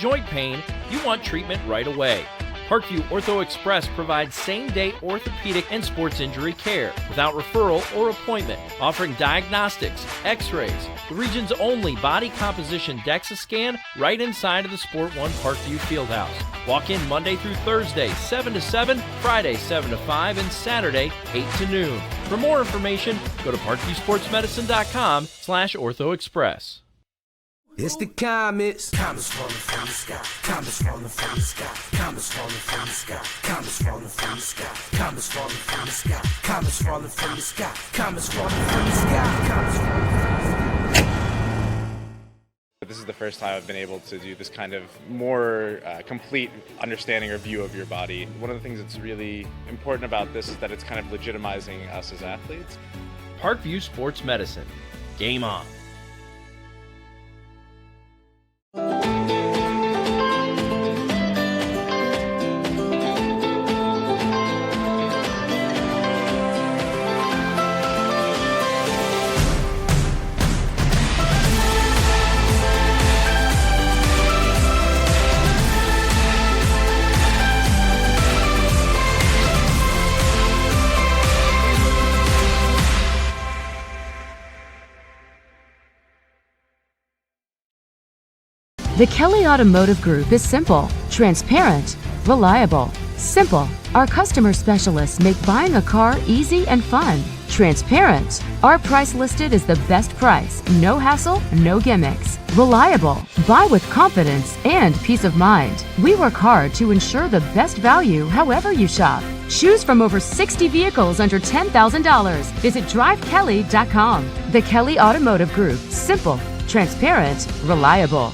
joint pain, you want treatment right away. Parkview Ortho Express provides same-day orthopedic and sports injury care without referral or appointment, offering diagnostics, x-rays, the region's only body composition DEXA scan right inside of the Sport One Parkview Fieldhouse. Walk in Monday through Thursday, 7 to 7, Friday, 7 to 5, and Saturday, 8 to noon. For more information, go to parkviewsportsmedicine.com/orthoexpress. It's the comets. Comets falling from the sky. Comets falling from the sky. Comets falling from the sky. Comets falling from the sky. Comets falling from the sky. Comets falling from the sky. Comets falling from the sky. Comets falling from the sky. This is the first time I've been able to do this kind of more complete understanding or view of your body. One of the things that's really important about this is that it's kind of legitimizing us as athletes. Parkview Sports Medicine. Game on. The Kelly Automotive Group is simple, transparent, reliable. Simple. Our customer specialists make buying a car easy and fun. Transparent. Our price listed is the best price. No hassle, no gimmicks. Reliable. Buy with confidence and peace of mind. We work hard to ensure the best value however you shop. Choose from over 60 vehicles under $10,000. Visit drivekelly.com. The Kelly Automotive Group. Simple, transparent, reliable.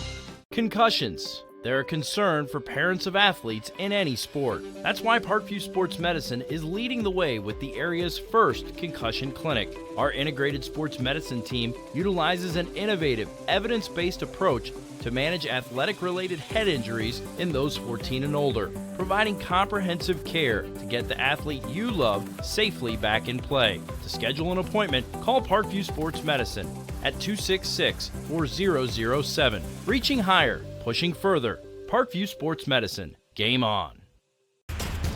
Concussions. They're a concern for parents of athletes in any sport. That's why Parkview Sports Medicine is leading the way with the area's first concussion clinic. Our integrated sports medicine team utilizes an innovative, evidence-based approach to manage athletic-related head injuries in those 14 and older, providing comprehensive care to get the athlete you love safely back in play. To schedule an appointment, call Parkview Sports Medicine at 266-4007. Reaching higher, pushing further. Parkview Sports Medicine. Game on.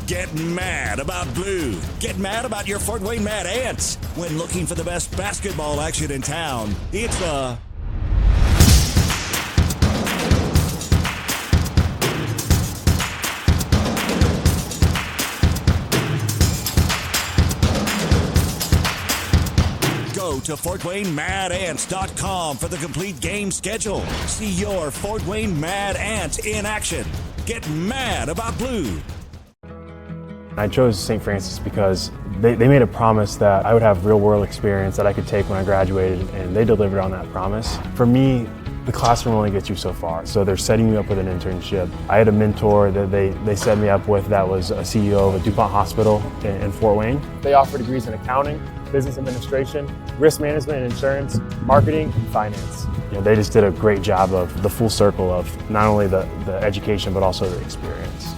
Get mad about blue. Get mad about your Fort Wayne Mad Ants. When looking for the best basketball action in town, it's the Go to FortWayneMadAnts.com for the complete game schedule. See your Fort Wayne Mad Ants in action. Get mad about blue. I chose St. Francis because they made a promise that I would have real-world experience that I could take when I graduated, and they delivered on that promise. For me, the classroom only gets you so far, so they're setting me up with an internship. I had a mentor that they set me up with that was a CEO of a DuPont hospital in Fort Wayne. They offer degrees in accounting, business administration, risk management and insurance, marketing, and finance. You know, they just did a great job of the full circle of not only the education, but also the experience.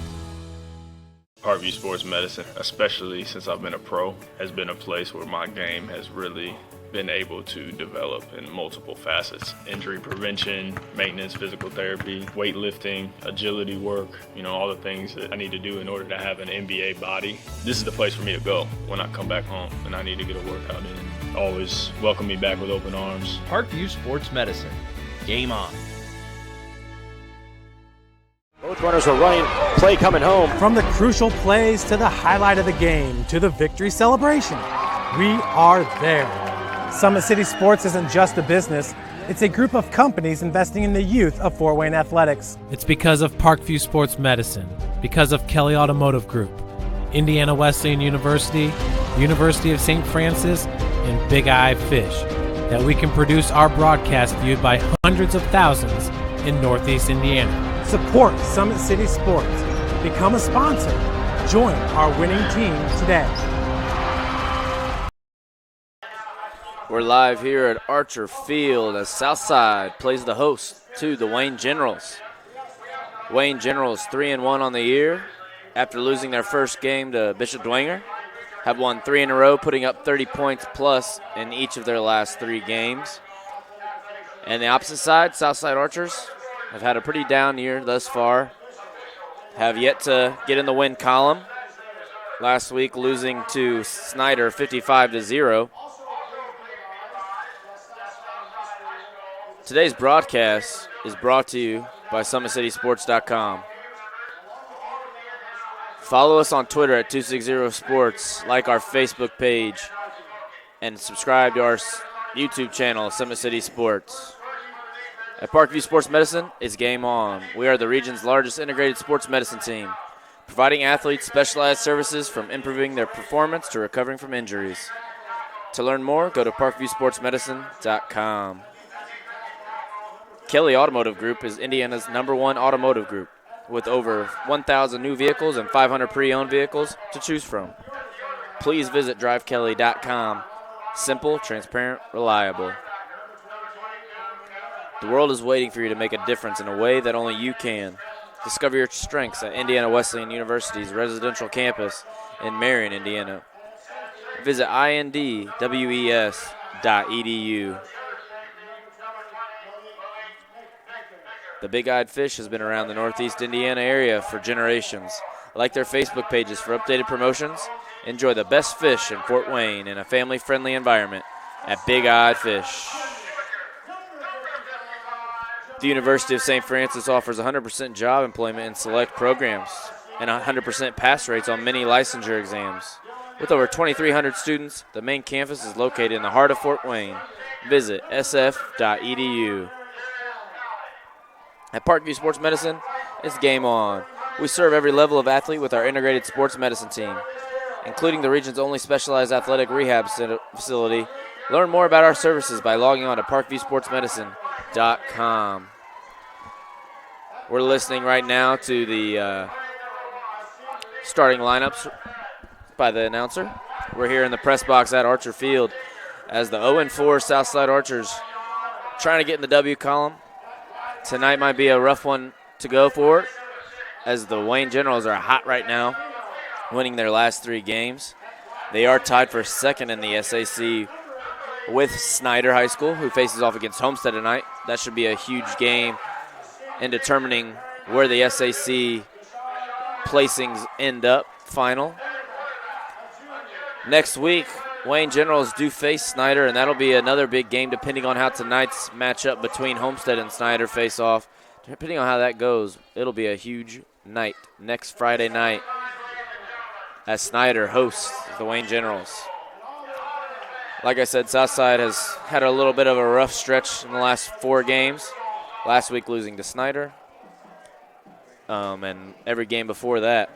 Parkview Sports Medicine, especially since I've been a pro, has been a place where my game has really been able to develop in multiple facets. Injury prevention, maintenance, physical therapy, weightlifting, agility work, all the things that I need to do in order to have an NBA body. This is the place for me to go when I come back home and I need to get a workout in. Always welcome me back with open arms. Parkview Sports Medicine. Game on. Both runners are running, play coming home. From the crucial plays to the highlight of the game to the victory celebration, we are there. Summit City Sports isn't just a business, it's a group of companies investing in the youth of Fort Wayne athletics. It's because of Parkview Sports Medicine, because of Kelly Automotive Group, Indiana Wesleyan University, University of St. Francis, and Big Eye Fish, that we can produce our broadcast viewed by hundreds of thousands in Northeast Indiana. Support Summit City Sports. Become a sponsor. Join our winning team today. We're live here at Archer Field as Southside plays the host to the Wayne Generals. Wayne Generals 3-1 on the year after losing their first game to Bishop Dwenger. Have won 3 in a row, putting up 30 points plus in each of their last 3 games. And the opposite side, Southside Archers, have had a pretty down year thus far. Have yet to get in the win column. Last week losing to Snyder 55-0. Today's broadcast is brought to you by SummitCitySports.com. Follow us on Twitter at 260sports, like our Facebook page, and subscribe to our YouTube channel, Summit City Sports. At Parkview Sports Medicine, it's game on. We are the region's largest integrated sports medicine team, providing athletes specialized services from improving their performance to recovering from injuries. To learn more, go to parkviewsportsmedicine.com. Kelly Automotive Group is Indiana's #1 automotive group, with over 1,000 new vehicles and 500 pre-owned vehicles to choose from. Please visit drivekelly.com. Simple, transparent, reliable. The world is waiting for you to make a difference in a way that only you can. Discover your strengths at Indiana Wesleyan University's residential campus in Marion, Indiana. Visit indwes.edu. The Big Eyed Fish has been around the Northeast Indiana area for generations. Like their Facebook pages for updated promotions. Enjoy the best fish in Fort Wayne in a family-friendly environment at Big Eyed Fish. The University of St. Francis offers 100% job employment in select programs and 100% pass rates on many licensure exams. With over 2,300 students, the main campus is located in the heart of Fort Wayne. Visit sf.edu. At Parkview Sports Medicine, it's game on. We serve every level of athlete with our integrated sports medicine team, including the region's only specialized athletic rehab facility. Learn more about our services by logging on to parkviewsportsmedicine.com. We're listening right now to the starting lineups by the announcer. We're here in the press box at Archer Field as the 0-4 Southside Archers trying to get in the W column. Tonight might be a rough one to go for, as the Wayne Generals are hot right now, winning their last 3 games. They are tied for second in the SAC with Snyder High School, who faces off against Homestead tonight. That should be a huge game in determining where the SAC placings end up final. Next week, Wayne Generals do face Snyder, and that'll be another big game depending on how tonight's matchup between Homestead and Snyder face off. Depending on how that goes, it'll be a huge night next Friday night as Snyder hosts the Wayne Generals. Like I said, Southside has had a little bit of a rough stretch in the last 4 games. Last week losing to Snyder, and every game before that.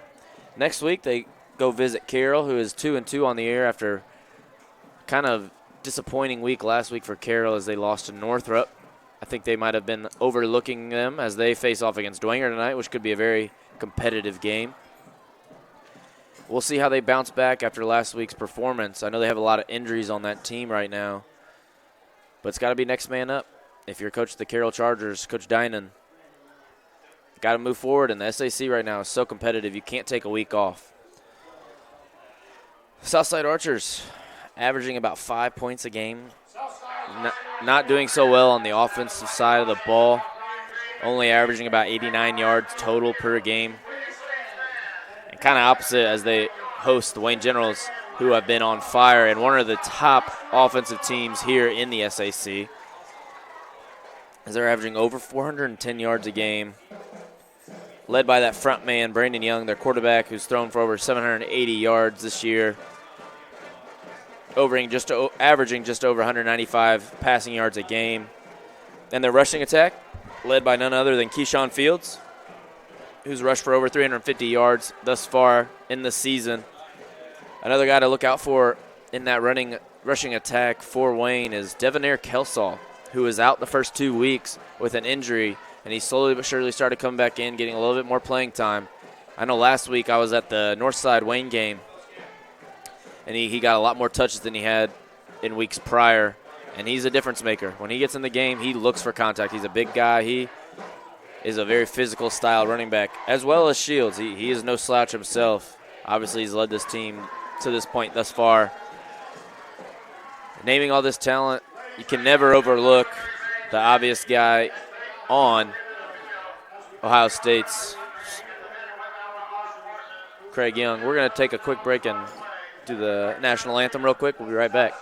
Next week they go visit Carroll, who is 2-2 on the year after kind of disappointing week last week for Carroll as they lost to Northrop. I think they might have been overlooking them as they face off against Dwenger tonight, which could be a very competitive game. We'll see how they bounce back after last week's performance. I know they have a lot of injuries on that team right now, but it's got to be next man up. If you're coach of the Carroll Chargers, Coach Dinan, got to move forward, and the SAC right now is so competitive you can't take a week off. Southside Archers averaging about 5 points a game. Not doing so well on the offensive side of the ball, only averaging about 89 yards total per game. And kind of opposite as they host the Wayne Generals, who have been on fire and one of the top offensive teams here in the SAC, as they're averaging over 410 yards a game, led by that front man, Brandon Young, their quarterback, who's thrown for over 780 yards this year, averaging just over 195 passing yards a game. And their rushing attack, led by none other than Keyshawn Fields, who's rushed for over 350 yards thus far in the season. Another guy to look out for in that rushing attack for Wayne is Devonair Kelsaw, who was out the first 2 weeks with an injury, and he slowly but surely started coming back in, getting a little bit more playing time. I know last week I was at the Northside Wayne game, and he got a lot more touches than he had in weeks prior, and he's a difference maker. When he gets in the game, he looks for contact. He's a big guy. He is a very physical style running back, as well as Shields. He is no slouch himself. Obviously, he's led this team to this point thus far. Naming all this talent, you can never overlook the obvious guy on Ohio State's Craig Young. We're going to take a quick break and do the national anthem real quick. We'll be right back.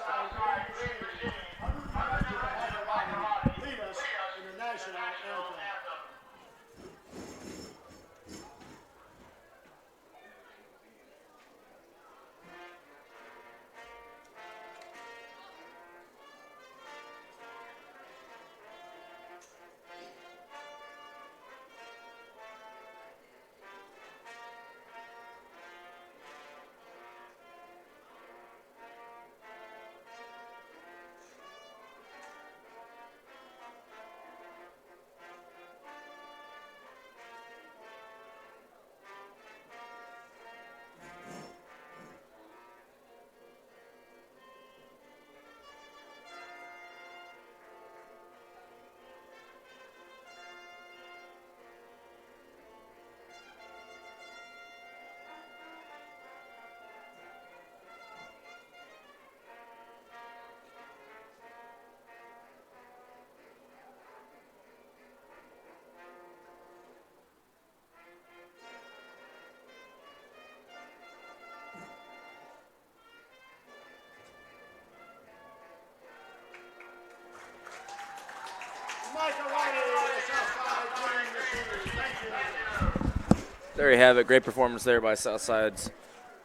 There you have it. Great performance there by Southside's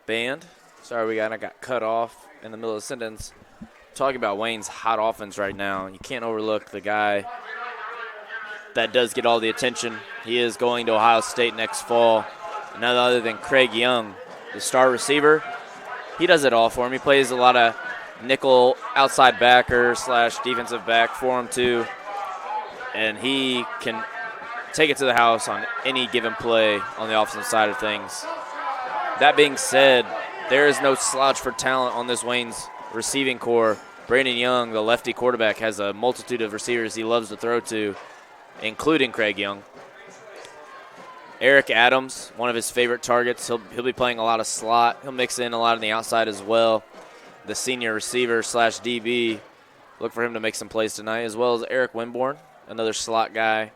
band. Sorry we got cut off in the middle of the sentence. Talking about Wayne's hot offense right now. You can't overlook the guy that does get all the attention. He is going to Ohio State next fall. None other than Craig Young, the star receiver. He does it all for him. He plays a lot of nickel outside backer / defensive back for him too. And he can take it to the house on any given play on the offensive side of things. That being said, there is no slouch for talent on this Wayne's receiving core. Brandon Young, the lefty quarterback, has a multitude of receivers he loves to throw to, including Craig Young. Eric Adams, one of his favorite targets. He'll be playing a lot of slot. He'll mix in a lot on the outside as well. The senior receiver / DB, look for him to make some plays tonight, as well as Eric Winborn, another slot guy.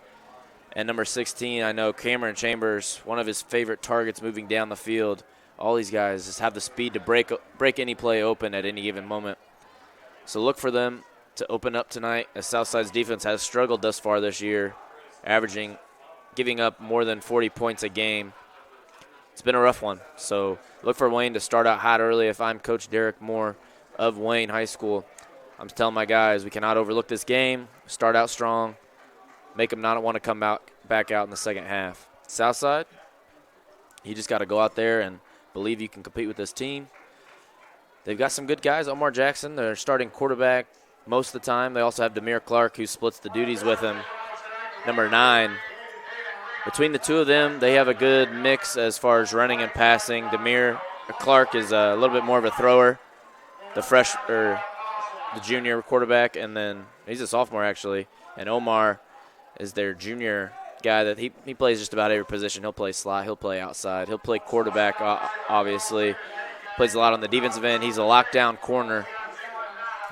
And number 16, I know Cameron Chambers, one of his favorite targets moving down the field. All these guys just have the speed to break any play open at any given moment. So look for them to open up tonight, as Southside's defense has struggled thus far this year, giving up more than 40 points a game. It's been a rough one. So look for Wayne to start out hot early. If I'm Coach Derek Moore of Wayne High School, I'm telling my guys we cannot overlook this game. Start out strong. Make them not want to come back out in the second half. Southside, you just got to go out there and believe you can compete with this team. They've got some good guys. Omar Jackson, their starting quarterback most of the time. They also have Demir Clark, who splits the duties with him, number 9. Between the two of them, they have a good mix as far as running and passing. Demir Clark is a little bit more of a thrower, the junior quarterback, and then he's a sophomore actually. And Omar is their junior guy that he plays just about every position. He'll play slot, he'll play outside, he'll play quarterback, obviously. Plays a lot on the defensive end. He's a lockdown corner.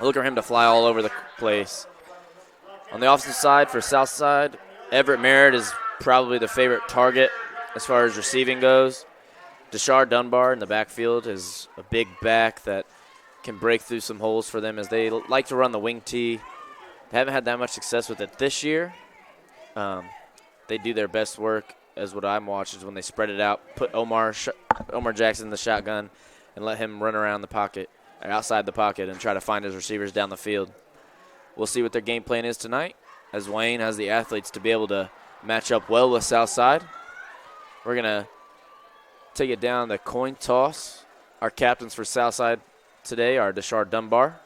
Look for him to fly all over the place. On the offensive side for Southside, Everett Merritt is probably the favorite target as far as receiving goes. Deshard Dunbar in the backfield is a big back that can break through some holes for them, as they like to run the wing tee. They haven't had that much success with it this year. They do their best work, as what I'm watching, is when they spread it out, put Omar Jackson in the shotgun, and let him run around the pocket, or outside the pocket, and try to find his receivers down the field. We'll see what their game plan is tonight, as Wayne has the athletes to be able to match up well with Southside. We're going to take it down the coin toss. Our captains for Southside today are Deshard Dunbar,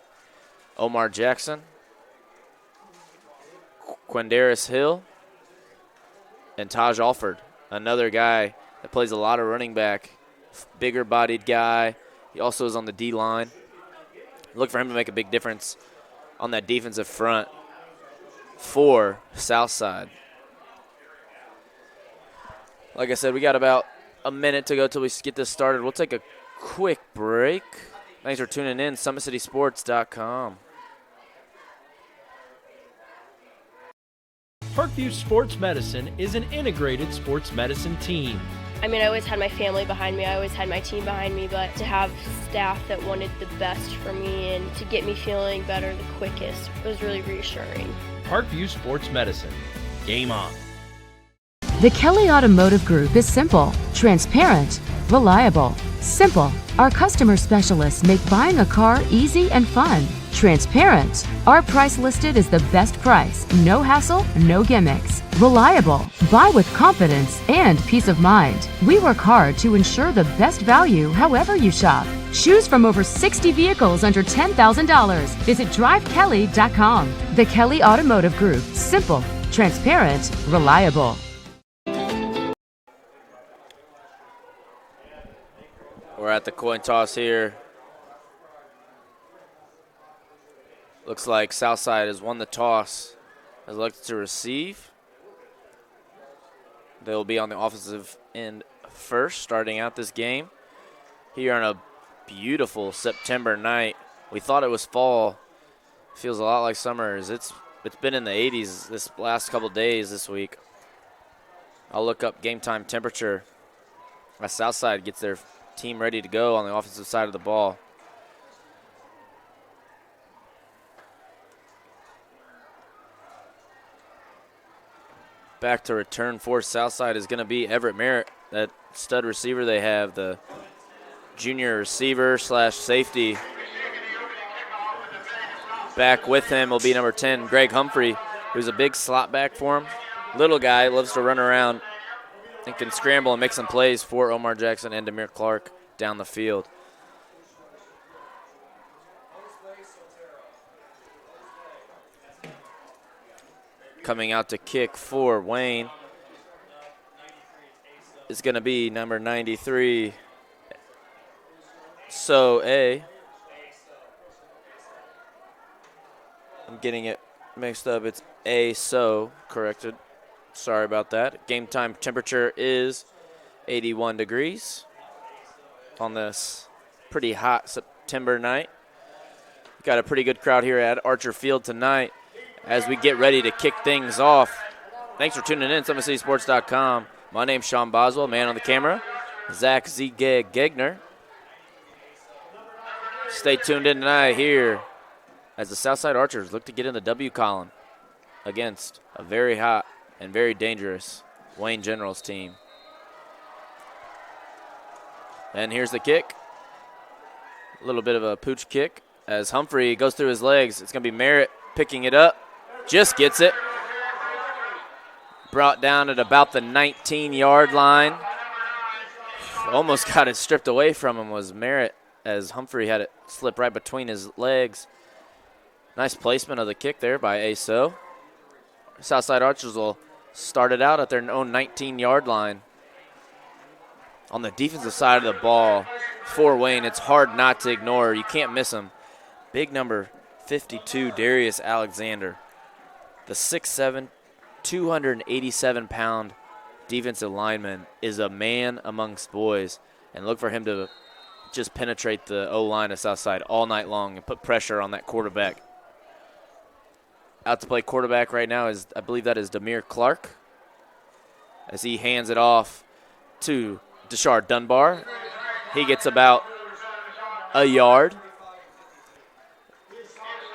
Omar Jackson, Quindarius Hill, and Taj Alford, another guy that plays a lot of running back, bigger-bodied guy. He also is on the D-line. Look for him to make a big difference on that defensive front for Southside. Like I said, we got about a minute to go till we get this started. We'll take a quick break. Thanks for tuning in, SummitCitySports.com. Parkview Sports Medicine is an integrated sports medicine team. I mean, I always had my family behind me, I always had my team behind me, but to have staff that wanted the best for me and to get me feeling better the quickest was really reassuring. Parkview Sports Medicine. Game on. The Kelly Automotive Group is simple, transparent, reliable. Simple. Our customer specialists make buying a car easy and fun. Transparent. Our price listed is the best price. No hassle, no gimmicks. Reliable. Buy with confidence and peace of mind. We work hard to ensure the best value however you shop. Choose from over 60 vehicles under $10,000. Visit drivekelly.com. The Kelly Automotive Group. Simple, transparent, reliable. We're at the coin toss here. Looks like Southside has won the toss, has elected to receive. They'll be on the offensive end first, starting out this game. Here on a beautiful September night. We thought it was fall. Feels a lot like summer. It's been in the 80s this last couple days this week. I'll look up game time temperature as Southside gets their team ready to go on the offensive side of the ball. Back to return for Southside is going to be Everett Merritt, that stud receiver they have, the junior receiver slash safety. Back with him will be number 10, Greg Humphrey, who's a big slot back for him. Little guy, loves to run around and can scramble and make some plays for Omar Jackson and Demir Clark down the field. Coming out to kick for Wayne is going to be number 93, I'm getting it mixed up. It's corrected. Sorry about that. Game time temperature is 81 degrees on this pretty hot September night. Got a pretty good crowd here at Archer Field tonight as we get ready to kick things off. Thanks for tuning in, SummitCitySports.com. My name's Sean Boswell, man on the camera, Zach Z. Gegner. Stay tuned in tonight here as the Southside Archers look to get in the W column against a very hot and very dangerous Wayne Generals team. And here's the kick. A little bit of a pooch kick as Humphrey goes through his legs. It's going to be Merritt picking it up. Just gets it. Brought down at about the 19-yard line. Almost got it stripped away from him was Merritt as Humphrey had it slip right between his legs. Nice placement of the kick there by Aso. Southside Archers will start it out at their own 19-yard line. On the defensive side of the ball for Wayne, it's hard not to ignore. You can't miss him. Big number 52, Darius Alexander. The 6'7", 287-pound defensive lineman is a man amongst boys. And look for him to just penetrate the O-line of Southside all night long and put pressure on that quarterback. Out to play quarterback right now is, I believe that is Demir Clark, as he hands it off to Deshard Dunbar. He gets about a yard,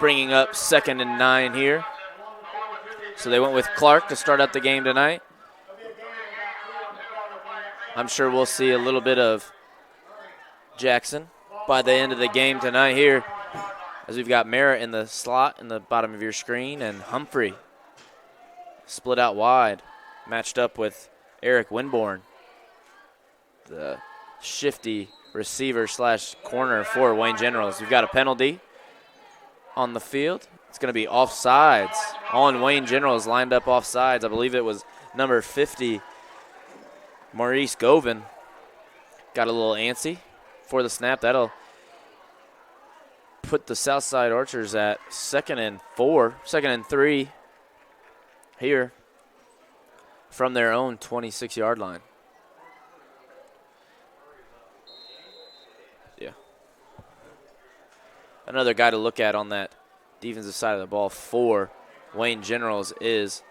bringing up 2nd and 9 here. So they went with Clark to start out the game tonight. I'm sure we'll see a little bit of Jackson by the end of the game tonight here, as we've got Merritt in the slot in the bottom of your screen and Humphrey split out wide, matched up with Eric Winborn, the shifty receiver slash corner for Wayne Generals. We've got a penalty on the field. It's going to be offsides on Wayne Generals, lined up offsides. I believe it was number 50, Maurice Govan. Got a little antsy for the snap. That'll put the Southside Archers at 2nd and 3 here from their own 26-yard line. Yeah. Another guy to look at on that defensive side of the ball for Wayne Generals is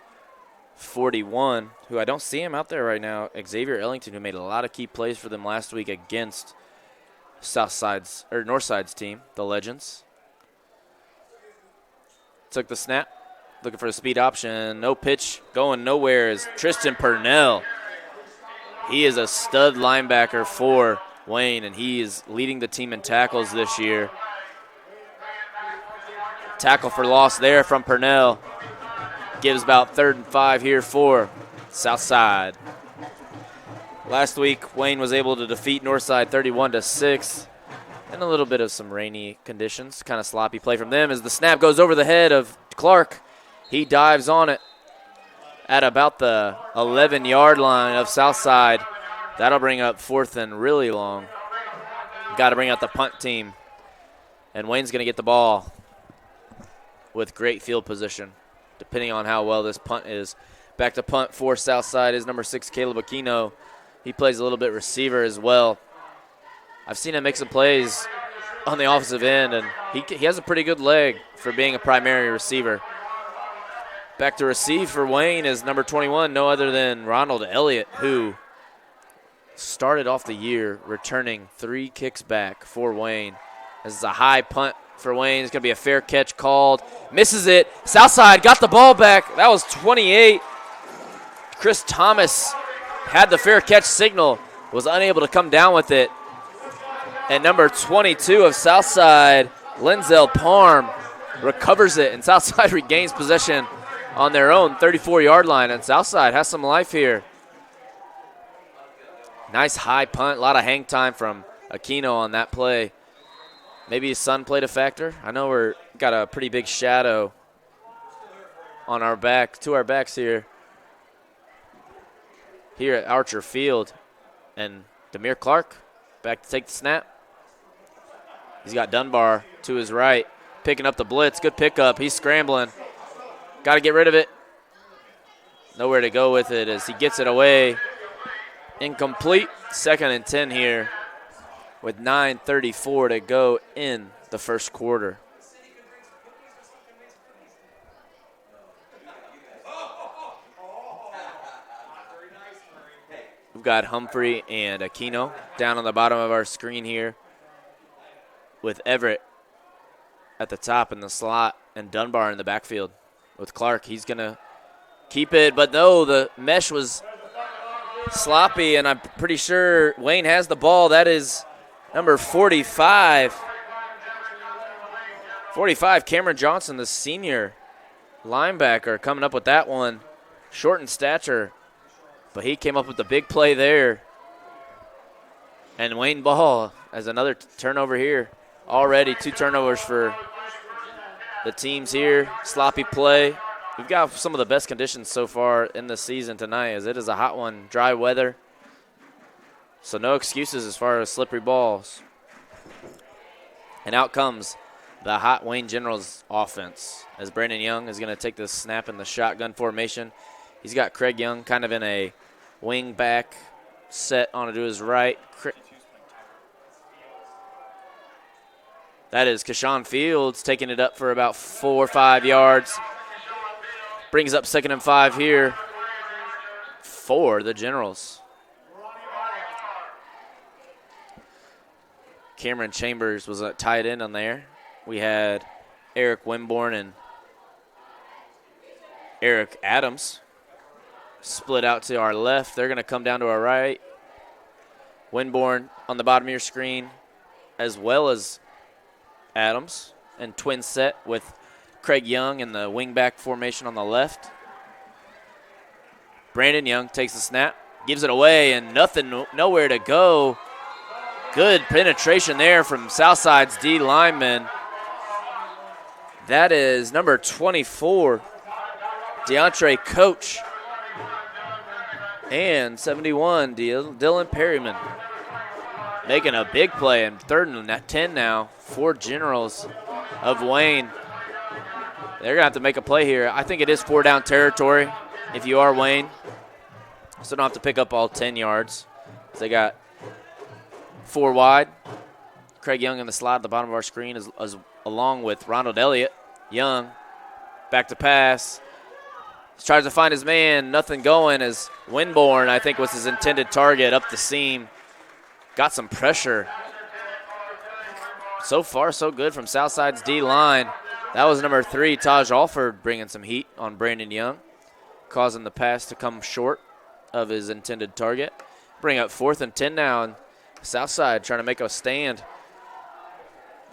41, who I don't see him out there right now, Xavier Ellington, who made a lot of key plays for them last week against Northside's team, the Legends. Took the snap, looking for a speed option. No pitch, going nowhere is Tristan Purnell. He is a stud linebacker for Wayne, and he is leading the team in tackles this year. Tackle for loss there from Purnell. Gives about 3rd and 5 here for Southside. Last week, Wayne was able to defeat Northside 31-6. And a little bit of some rainy conditions. Kind of sloppy play from them as the snap goes over the head of Clark. He dives on it at about the 11-yard line of Southside. That'll bring up 4th and really long. Got to bring out the punt team. And Wayne's going to get the ball with great field position, depending on how well this punt is. Back to punt for Southside is number 6, Caleb Aquino. He plays a little bit receiver as well. I've seen him make some plays on the offensive end, and he has a pretty good leg for being a primary receiver. Back to receive for Wayne is number 21, no other than Ronald Elliott, who started off the year returning 3 kicks back for Wayne. This is a high punt for Wayne. It's going to be a fair catch called. Misses it. Southside got the ball back. That was 28. Chris Thomas had the fair catch signal, was unable to come down with it. And number 22 of Southside, Lenzel Parm, recovers it, and Southside regains possession on their own 34-yard line. And Southside has some life here. Nice high punt, a lot of hang time from Aquino on that play. Maybe his son played a factor. I know we're got a pretty big shadow on our back, to our backs here at Archer Field. And Demir Clark back to take the snap. He's got Dunbar to his right, picking up the blitz. Good pickup. He's scrambling. Got to get rid of it. Nowhere to go with it as he gets it away. Incomplete. 2nd and 10 here with 9:34 to go in the first quarter. We've got Humphrey and Aquino down on the bottom of our screen here, with Everett at the top in the slot and Dunbar in the backfield. With Clark, he's going to keep it, but no, the mesh was sloppy, and I'm pretty sure Wayne has the ball. That is number 45. 45, Cameron Johnson, the senior linebacker, coming up with that one. Short in stature, but he came up with the big play there. And Wayne Ball has another turnover here. Already 2 turnovers for the teams here. Sloppy play. We've got some of the best conditions so far in the season tonight, as it is a hot one, dry weather. So no excuses as far as slippery balls. And out comes the hot Wayne Generals offense, as Brandon Young is going to take the snap in the shotgun formation. He's got Craig Young kind of in a wing back set on to his right. That is Kashawn Fields taking it up for about 4 or 5 yards. Brings up 2nd and 5 here for the Generals. Cameron Chambers was a tight end on there. We had Eric Winborn and Eric Adams split out to our left. They're going to come down to our right. Winborn on the bottom of your screen, as well as Adams, and twin set with Craig Young in the wingback formation on the left. Brandon Young takes the snap, gives it away, and nowhere to go. Good penetration there from Southside's D lineman. That is number 24, DeAndre Coach, and 71, Dylan Perryman, making a big play, and 3rd and 10 now for Generals of Wayne. They're going to have to make a play here. I think it is 4-down territory if you are Wayne. So don't have to pick up all 10 yards. They got 4 wide. Craig Young in the slot at the bottom of our screen along with Ronald Elliott. Young back to pass. Tries to find his man, nothing going as Winborn, I think, was his intended target up the seam. Got some pressure. So far, so good from Southside's D-line. That was number 3, Taj Alford, bringing some heat on Brandon Young, causing the pass to come short of his intended target. Bring up 4th and 10 now, and Southside trying to make a stand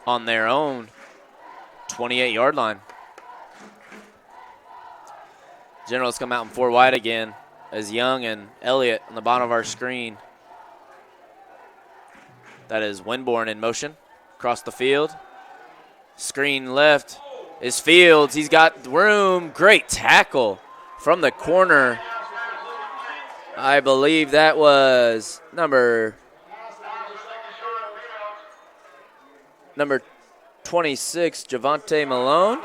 on their own 28-yard line. Generals come out in 4 wide again as Young and Elliott on the bottom of our screen. That is Winborn in motion across the field. Screen left is Fields. He's got room. Great tackle from the corner. I believe that was number 26, Javante Malone.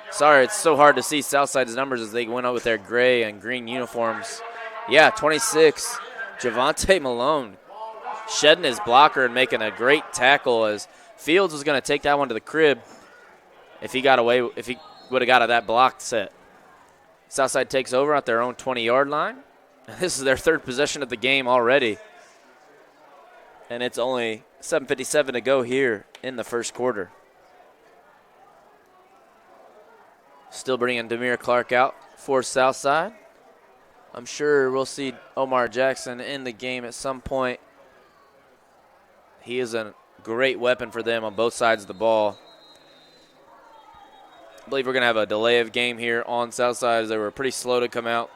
Sorry, it's so hard to see Southside's numbers as they went out with their gray and green uniforms. Yeah, 26, Javante Malone shedding his blocker and making a great tackle as Fields was going to take that one to the crib if he would have got of that blocked set. Southside takes over at their own 20-yard line. This is their 3rd possession of the game already. And it's only 7:57 to go here in the first quarter. Still bringing Demir Clark out for Southside. I'm sure we'll see Omar Jackson in the game at some point. He is a great weapon for them on both sides of the ball. I believe we're going to have a delay of game here on Southside as they were pretty slow to come out.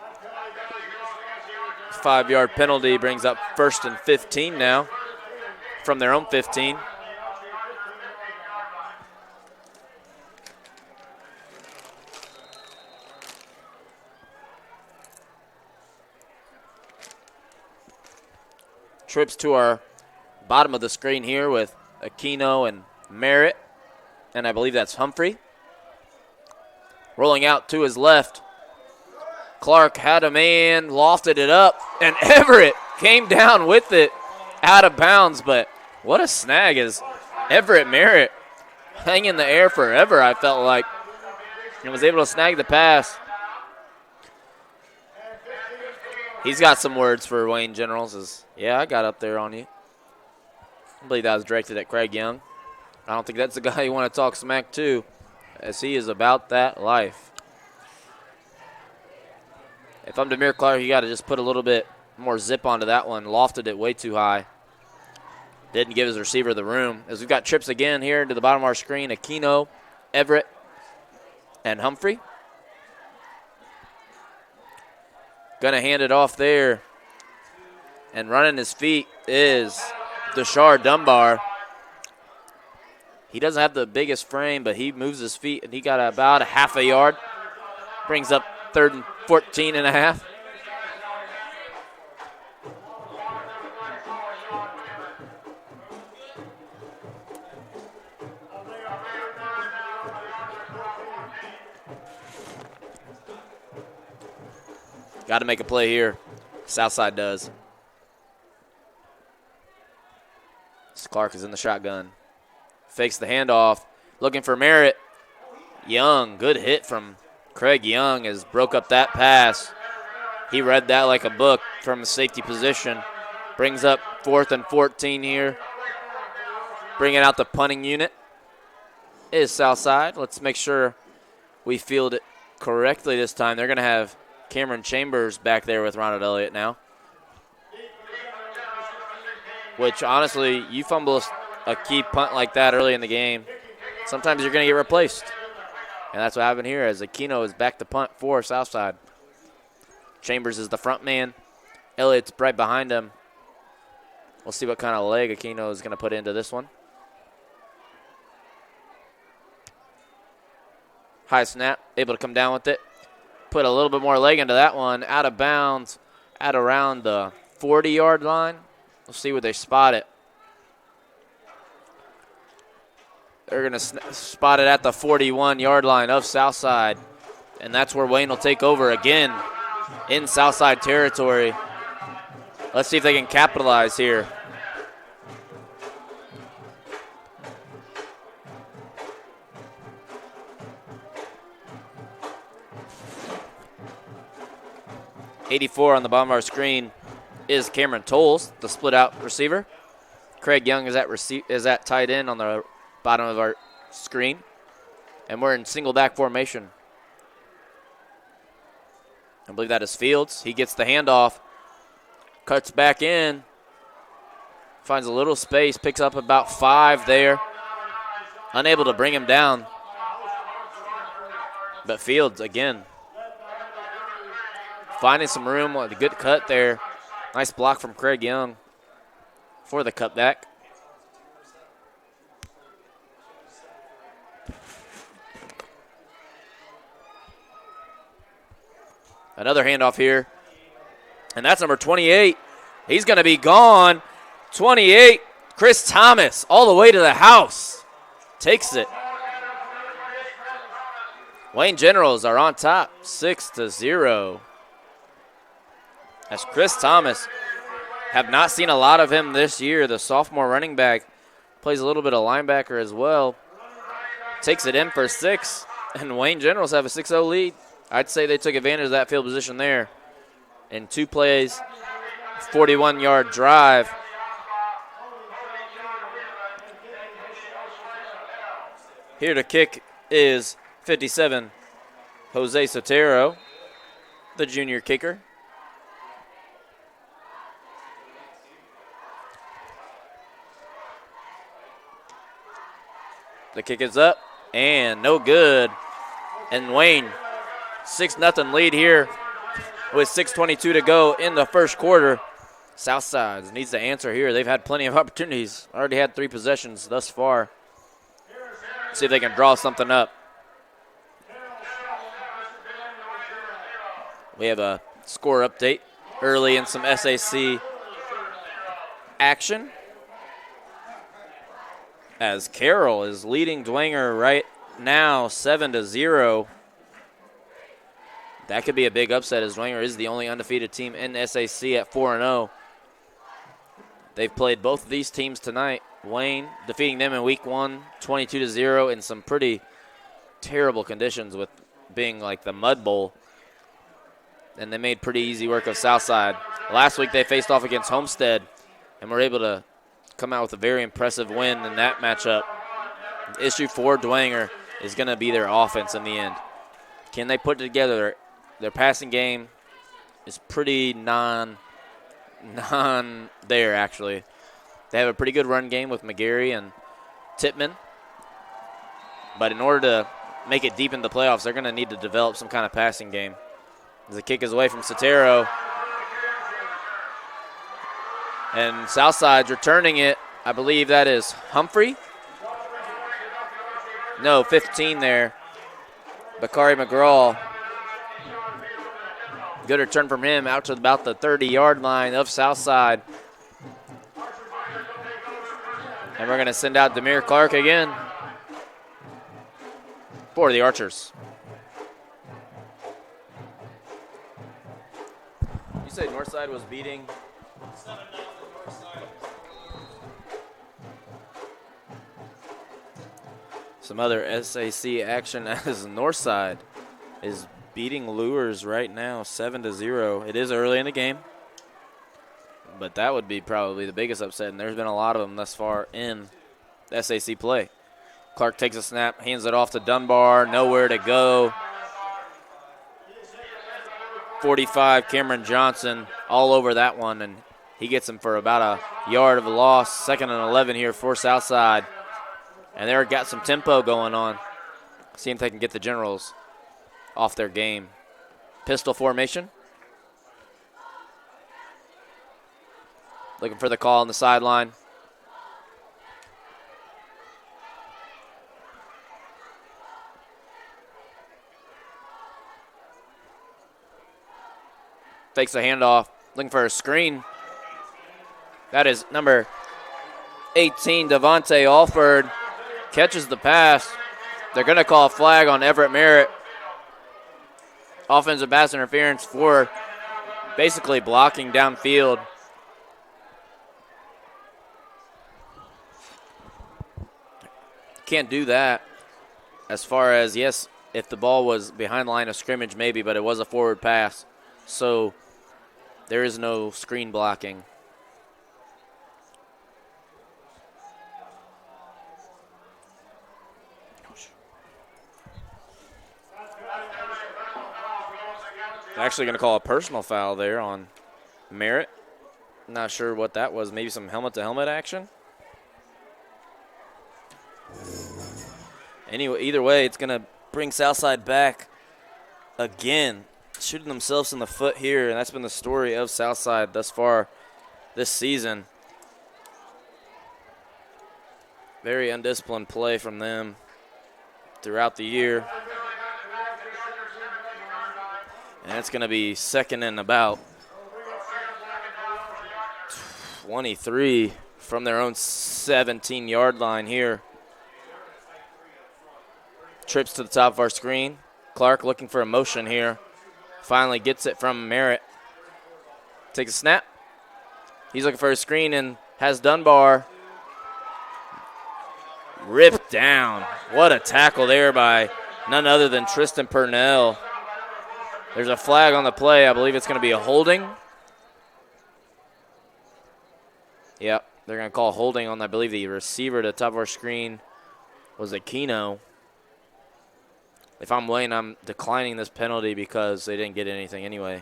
5-yard penalty brings up 1st and 15 now from their own 15. Trips to our bottom of the screen here with Aquino and Merritt, and I believe that's Humphrey. Rolling out to his left. Clark had a man, lofted it up, and Everett came down with it out of bounds, but what a snag is Everett Merritt hanging in the air forever, I felt like, and was able to snag the pass. He's got some words for Wayne Generals. Yeah, I got up there on you. I believe that was directed at Craig Young. I don't think that's the guy you want to talk smack to, as he is about that life. If I'm Demir Clark, you got to just put a little bit more zip onto that one. Lofted it way too high. Didn't give his receiver the room. As we've got trips again here to the bottom of our screen, Aquino, Everett, and Humphrey. Going to hand it off there. And running his feet is Deshard Dunbar. He doesn't have the biggest frame, but he moves his feet, and he got about a half a yard. Brings up 3rd and 14 and a half. Got to make a play here. Southside does. Clark is in the shotgun. Fakes the handoff. Looking for Merritt. Young, good hit from Craig Young has broke up that pass. He read that like a book from a safety position. Brings up 4th and 14 here. Bringing out the punting unit is Southside. Let's make sure we field it correctly this time. They're going to have Cameron Chambers back there with Ronald Elliott now. Which, honestly, you fumble a key punt like that early in the game, sometimes you're going to get replaced. And that's what happened here as Aquino is back to punt for Southside. Chambers is the front man. Elliott's right behind him. We'll see what kind of leg Aquino is going to put into this one. High snap, able to come down with it. Put a little bit more leg into that one. Out of bounds at around the 40-yard line. We'll see where they spot it. They're going to spot it at the 41-yard line of Southside. And that's where Wayne will take over again in Southside territory. Let's see if they can capitalize here. 84 on the bottom of our screen is Cameron Tolles, the split-out receiver. Craig Young is at tight end on the bottom of our screen. And we're in single back formation. I believe that is Fields. He gets the handoff, cuts back in, finds a little space, picks up about 5 there. Unable to bring him down. But Fields, again, finding some room with a good cut there. Nice block from Craig Young for the cutback. Another handoff here. And that's number 28. He's going to be gone. 28, Chris Thomas, all the way to the house. Takes it. Wayne Generals are on top, 6-0. As Chris Thomas, have not seen a lot of him this year. The sophomore running back plays a little bit of linebacker as well. Takes it in for 6, and Wayne Generals have a 6-0 lead. I'd say they took advantage of that field position there. In 2 plays, 41-yard drive. Here to kick is 57, Jose Sotero, the junior kicker. The kick is up and no good. And Wayne, 6-0 lead here with 6:22 to go in the first quarter. Southside needs to answer here. They've had plenty of opportunities. Already had 3 possessions thus far. See if they can draw something up. We have a score update early in some SAC action. As Carroll is leading Dwenger right now 7-0. That could be a big upset as Dwenger is the only undefeated team in SAC at 4-0. They've played both of these teams tonight. Wayne defeating them in week 1, 22-0 in some pretty terrible conditions with being like the Mud Bowl. And they made pretty easy work of Southside. Last week they faced off against Homestead and were able to come out with a very impressive win in that matchup. The issue for Dwenger is going to be their offense in the end. Can they put it together? Their passing game is pretty non there, actually. They have a pretty good run game with McGarry and Tippmann. But in order to make it deep in the playoffs, they're going to need to develop some kind of passing game. As the kick is away from Sotero. And Southside's returning it. I believe that is Humphrey. No, 15 there. Bakari McGraw. Good return from him out to about the 30-yard line of Southside. And we're going to send out Demir Clark again for the Archers. You said Northside was beating? Some other SAC action as Northside is beating Lures right now 7-0. It is early in the game, but that would be probably the biggest upset, and there's been a lot of them thus far in SAC play. Clark takes a snap, hands it off to Dunbar, nowhere to go. 45, Cameron Johnson, all over that one, and he gets him for about a yard of a loss. 2nd and 11 here for Southside. And they've got some tempo going on. See if they can get the Generals off their game. Pistol formation. Looking for the call on the sideline. Takes the handoff. Looking for a screen. That is number 18, Devontae Alford. Catches the pass. They're going to call a flag on Everett Merritt. Offensive pass interference for basically blocking downfield. Can't do that as far as, yes, if the ball was behind the line of scrimmage maybe, but it was a forward pass. So There is no screen blocking. Actually going to call a personal foul there on Merritt. Not sure what that was. Maybe some helmet-to-helmet action. Anyway, either way, it's going to bring Southside back again, shooting themselves in the foot here, and that's been the story of Southside thus far this season. Very undisciplined play from them throughout the year. And it's going to be second and about 23 from their own 17-yard line here. Trips to the top of our screen. Clark looking for a motion here. Finally gets it from Merritt. Takes a snap. He's looking for a screen and has Dunbar ripped down. What a tackle there by none other than Tristan Purnell. There's a flag on the play. I believe it's going to be a holding. Yep, they're going to call holding on, I believe, the receiver at the top of our screen was Aquino. If I'm Wayne, I'm declining this penalty because they didn't get anything anyway.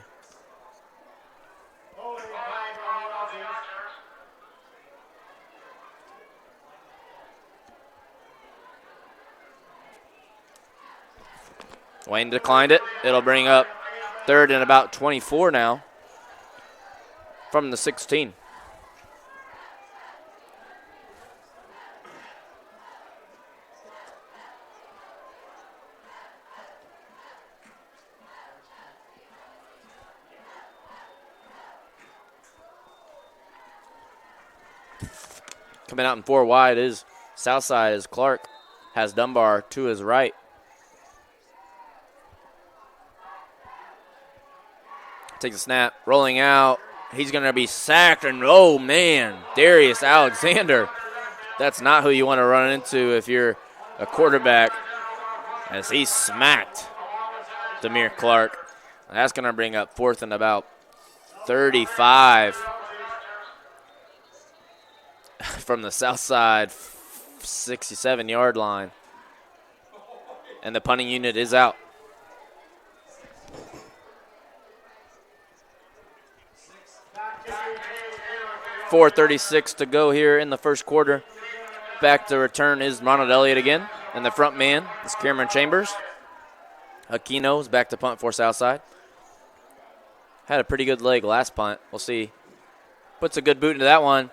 Wayne declined it. It'll bring up third and about 24 now from the 16. Coming out in 4 wide is Southside as Clark has Dunbar to his right. Takes a snap, rolling out. He's going to be sacked, and oh, man, Darius Alexander. That's not who you want to run into if you're a quarterback, as he smacked Demir Clark. That's going to bring up fourth and about 35 from the south side 67-yard line. And the punting unit is out. .436 to go here in the first quarter. Back to return is Ronald Elliott again. And the front man is Cameron Chambers. Aquino is back to punt for Southside. Had a pretty good leg last punt. We'll see. Puts a good boot into that one.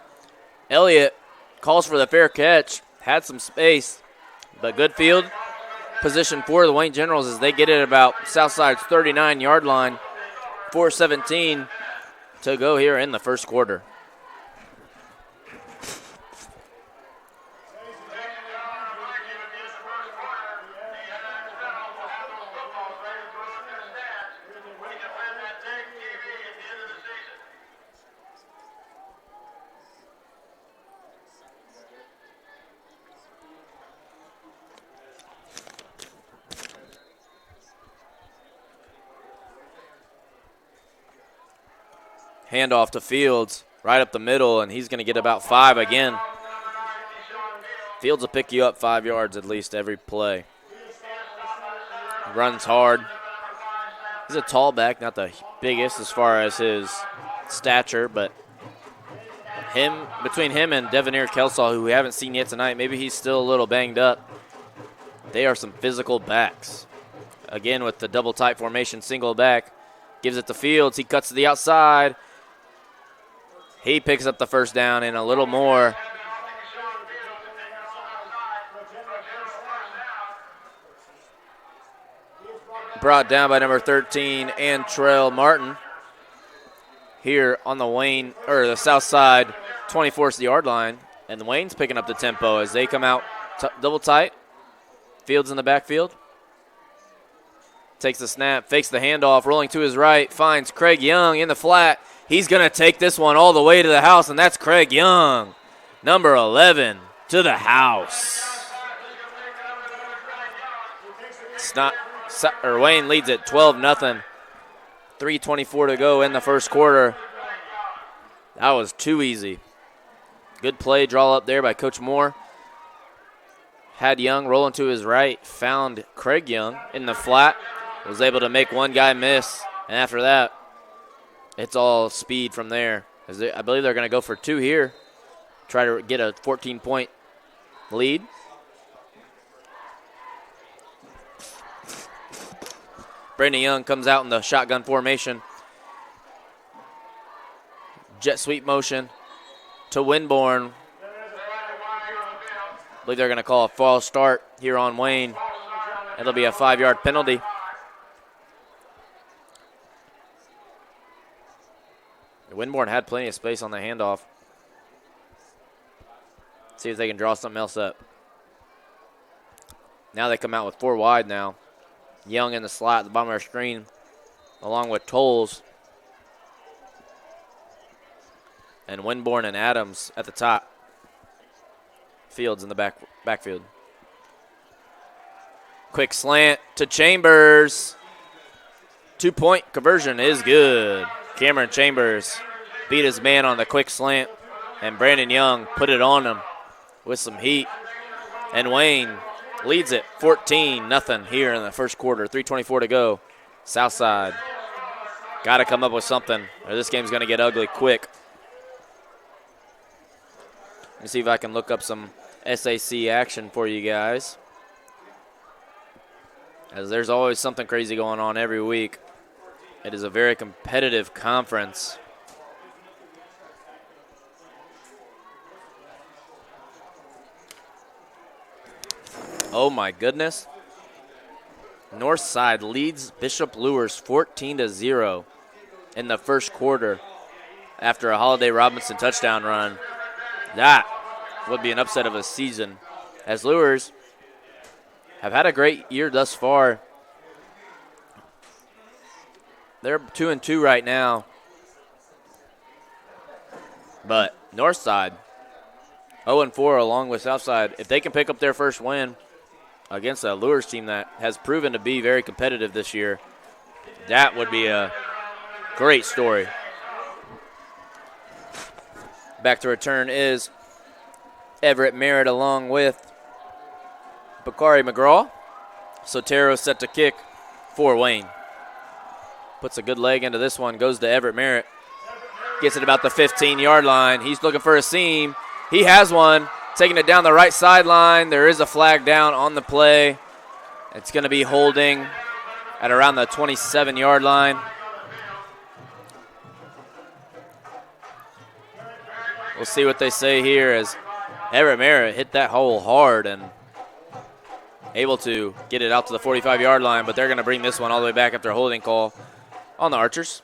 Elliott calls for the fair catch. Had some space, but good field position for the Wayne Generals as they get it about Southside's 39-yard line. 4:17 to go here in the first quarter. Handoff to Fields, right up the middle, and he's going to get about 5 again. Fields will pick you up 5 yards at least every play. Runs hard. He's a tall back, not the biggest as far as his stature, but between him and Devoneer Kelsall, who we haven't seen yet tonight, maybe he's still a little banged up. They are some physical backs. Again, with the double tight formation, single back, gives it to Fields. He cuts to the outside. He picks up the first down and a little more. Brought down by number 13, Antrell Martin. Here on the south side, 24th-yard line. And the Wayne's picking up the tempo as they come out double tight. Fields in the backfield. Takes the snap, fakes the handoff, rolling to his right, finds Craig Young in the flat. He's going to take this one all the way to the house, and that's Craig Young, number 11, to the house. Wayne leads it 12-0 3:24 to go in the first quarter. That was too easy. Good play, draw up there by Coach Moore. Had Young rolling to his right, found Craig Young in the flat, was able to make one guy miss, and after that, it's all speed from there. I believe they're going to go for two here, try to get a 14-point lead. Brandon Young comes out in the shotgun formation. Jet sweep motion to Winborn. I believe they're going to call a false start here on Wayne. It'll be a 5-yard penalty. Winborn had plenty of space on the handoff. See if they can draw something else up. Now they come out with 4 wide now. Young in the slot at the bottom of our screen, along with Tolles. And Winborn and Adams at the top. Fields in the backfield. Quick slant to Chambers. 2-point conversion is good. Cameron Chambers beat his man on the quick slant, and Brandon Young put it on him with some heat. And Wayne leads it 14-0 here in the first quarter. 3:24 to go. Southside got to come up with something, or this game's going to get ugly quick. Let me see if I can look up some SAC action for you guys, as there's always something crazy going on every week. It is a very competitive conference. Oh my goodness. Northside leads Bishop Luers 14-0 in the first quarter after a Holiday Robinson touchdown run. That would be an upset of the season, as Luers have had a great year thus far. They're 2-2 right now. But Northside 0-4 along with Southside. If they can pick up their first win against a Luers team that has proven to be very competitive this year, that would be a great story. Back to return is Everett Merritt along with Bakari McGraw. Sotero set to kick for Wayne. Puts a good leg into this one, goes to Everett Merritt. Gets it about the 15-yard line. He's looking for a seam. He has one, taking it down the right sideline. There is a flag down on the play. It's going to be holding at around the 27-yard line. We'll see what they say here, as Everett Merritt hit that hole hard and able to get it out to the 45-yard line, but they're going to bring this one all the way back after a holding call on the Archers.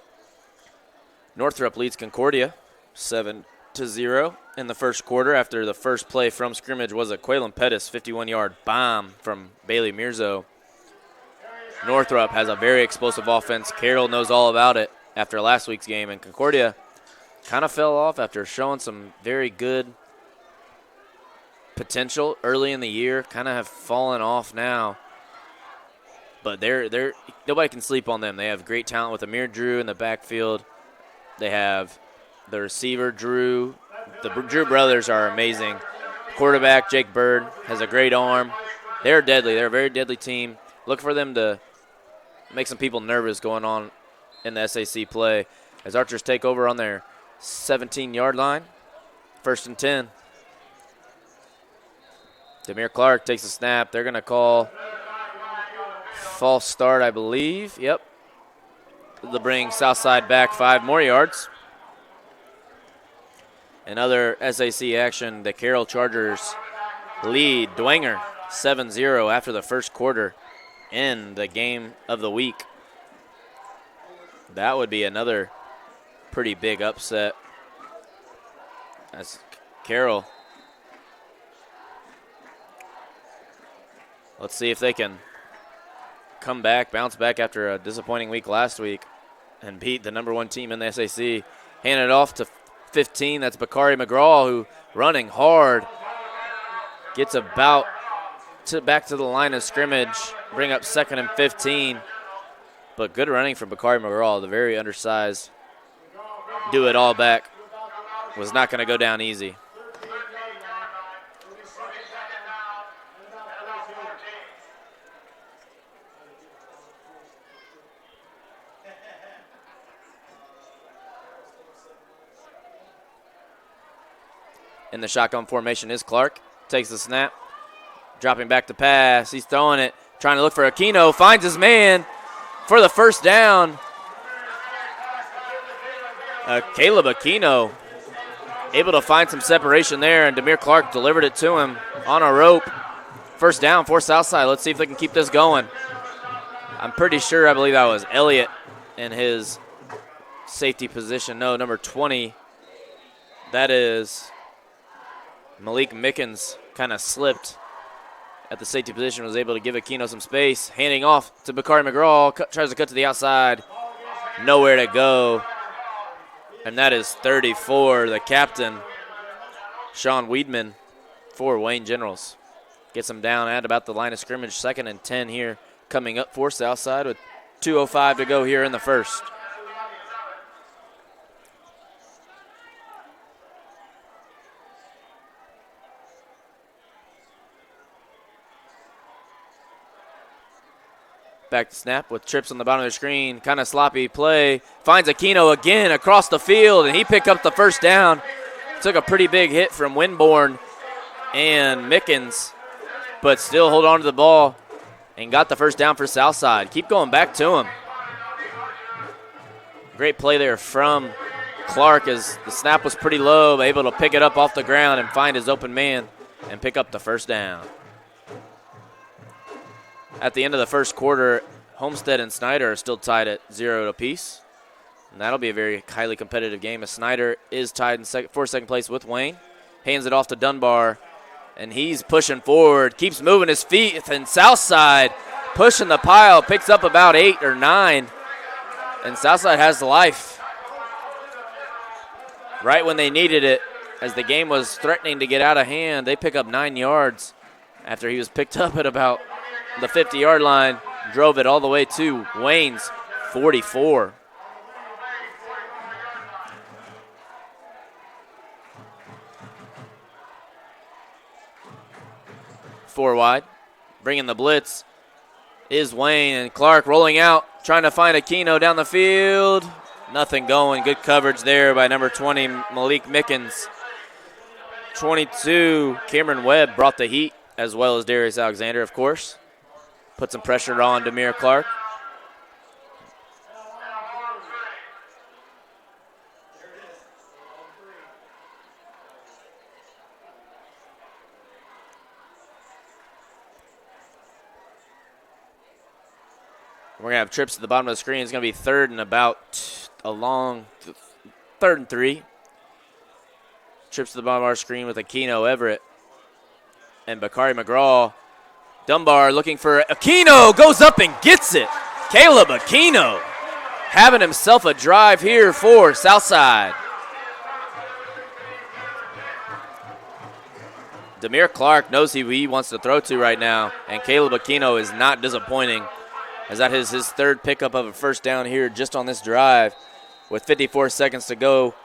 Northrop leads Concordia 7-0 in the first quarter after the first play from scrimmage was a Quaylen Pettis 51-yard bomb from Bailey Mirzo. Northrop has a very explosive offense. Carroll knows all about it after last week's game, and Concordia kind of fell off after showing some very good potential early in the year. Kind of have fallen off now. But they're nobody can sleep on them. They have great talent with Amir Drew in the backfield. They have the receiver, Drew. The Drew brothers are amazing. Quarterback, Jake Bird, has a great arm. They're deadly. They're a very deadly team. Look for them to make some people nervous going on in the SAC play as Archers take over on their 17-yard line. 1st and 10. Demir Clark takes a snap. They're going to call false start, I believe. Yep. They'll bring Southside back 5 more yards. Another SAC action. The Carroll Chargers lead Dwenger 7-0 after the first quarter in the game of the week. That would be another pretty big upset, as Carroll, let's see if they can come back, bounce back after a disappointing week last week and beat the number 1 team in the SAC. Hand it off to 15. That's Bakari McGraw, who running hard. Gets back to the line of scrimmage. Bring up 2nd and 15. But good running from Bakari McGraw, the very undersized do-it-all back. Was not going to go down easy. In the shotgun formation is Clark. Takes the snap. Dropping back to pass. He's throwing it. Trying to look for Aquino. Finds his man for the first down. Caleb Aquino able to find some separation there, and Demir Clark delivered it to him on a rope. First down for Southside. Let's see if they can keep this going. I'm pretty sure, I believe that was Elliott in his safety position. No, number 20. That is Malik Mickens. Kind of slipped at the safety position, was able to give Aquino some space. Handing off to Bakari McGraw. Tries to cut to the outside. Nowhere to go. And that is 34, the captain, Sean Weedman, for Wayne Generals. Gets him down at about the line of scrimmage. 2nd and 10 here coming up for Southside with 2:05 to go here in the first. Back to snap with trips on the bottom of the screen. Kind of sloppy play. Finds Aquino again across the field, and he picked up the first down. Took a pretty big hit from Winborn and Mickens, but still hold on to the ball and got the first down for Southside. Keep going back to him. Great play there from Clark as the snap was pretty low, but able to pick it up off the ground and find his open man and pick up the first down. At the end of the first quarter, Homestead and Snyder are still tied at 0 apiece. And that'll be a very highly competitive game as Snyder is tied in for second place with Wayne. Hands it off to Dunbar, and he's pushing forward, keeps moving his feet, and Southside pushing the pile, picks up about 8 or 9, and Southside has the life. Right when they needed it, as the game was threatening to get out of hand, they pick up 9 yards after he was picked up at about the 50-yard line, drove it all the way to Wayne's 44. Four wide, bringing the blitz is Wayne, and Clark rolling out, trying to find Aquino down the field. Nothing going. Good coverage there by number 20, Malik Mickens. 22, Cameron Webb brought the heat, as well as Darius Alexander, of course. Put some pressure on Demir Clark. We're going to have trips to the bottom of the screen. It's going to be 3rd and about a long 3rd and 3. Trips to the bottom of our screen with Aquino, Everett, and Bakari McGraw. Dunbar looking for Aquino, goes up and gets it. Caleb Aquino having himself a drive here for Southside. Demir Clark knows who he wants to throw to right now, and Caleb Aquino is not disappointing, as that is his 3rd pickup of a first down here just on this drive with 54 seconds to go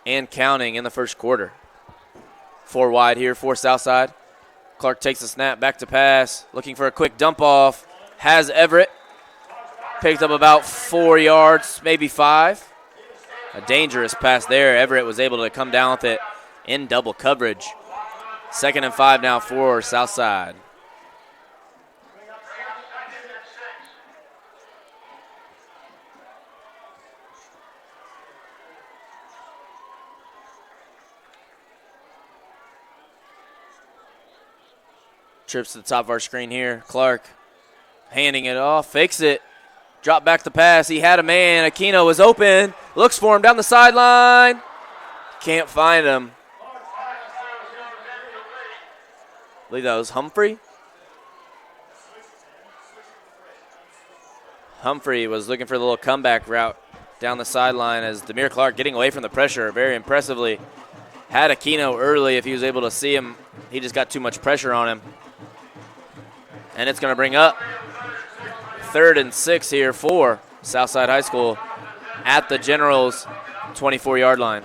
and counting in the first quarter. 4 wide here for Southside. Clark takes the snap, back to pass, looking for a quick dump off. Has Everett. Picked up about 4 yards, maybe 5. A dangerous pass there. Everett was able to come down with it in double coverage. 2nd and 5 now for Southside. Trips to the top of our screen here. Clark handing it off, fakes it, drop back the pass. He had a man. Aquino was open, looks for him down the sideline. Can't find him. I believe that was Humphrey. Humphrey was looking for the little comeback route down the sideline as Demir Clark getting away from the pressure very impressively. Had Aquino early if he was able to see him. He just got too much pressure on him. And it's going to bring up 3rd and 6 here for Southside High School at the Generals' 24-yard line.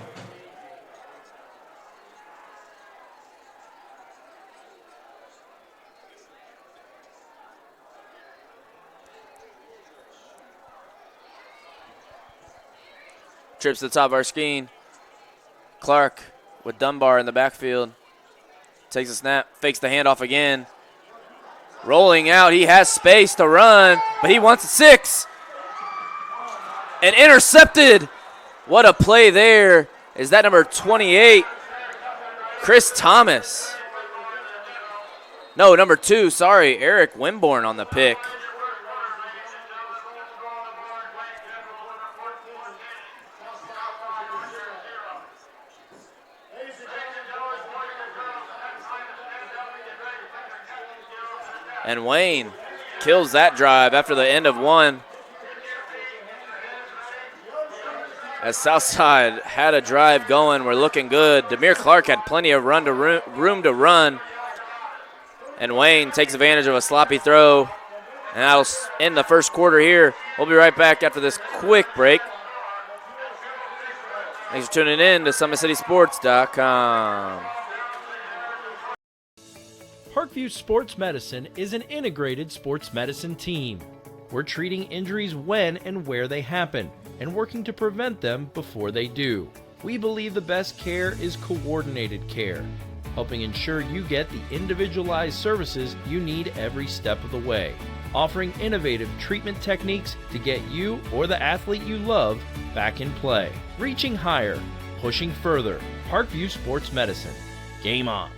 Trips to the top of our screen. Clark with Dunbar in the backfield. Takes a snap, fakes the handoff again. Rolling out, he has space to run, but he wants a 6. And intercepted. What a play there. Is that number 28, Chris Thomas? No, number 2, sorry, Eric Wimborne on the pick. And Wayne kills that drive after the end of one. As Southside had a drive going, we're looking good. Demir Clark had plenty of room to run. And Wayne takes advantage of a sloppy throw. And that'll end the first quarter here. We'll be right back after this quick break. Thanks for tuning in to SummitCitySports.com. Parkview Sports Medicine is an integrated sports medicine team. We're treating injuries when and where they happen and working to prevent them before they do. We believe the best care is coordinated care, helping ensure you get the individualized services you need every step of the way, offering innovative treatment techniques to get you or the athlete you love back in play. Reaching higher, pushing further. Parkview Sports Medicine. Game on.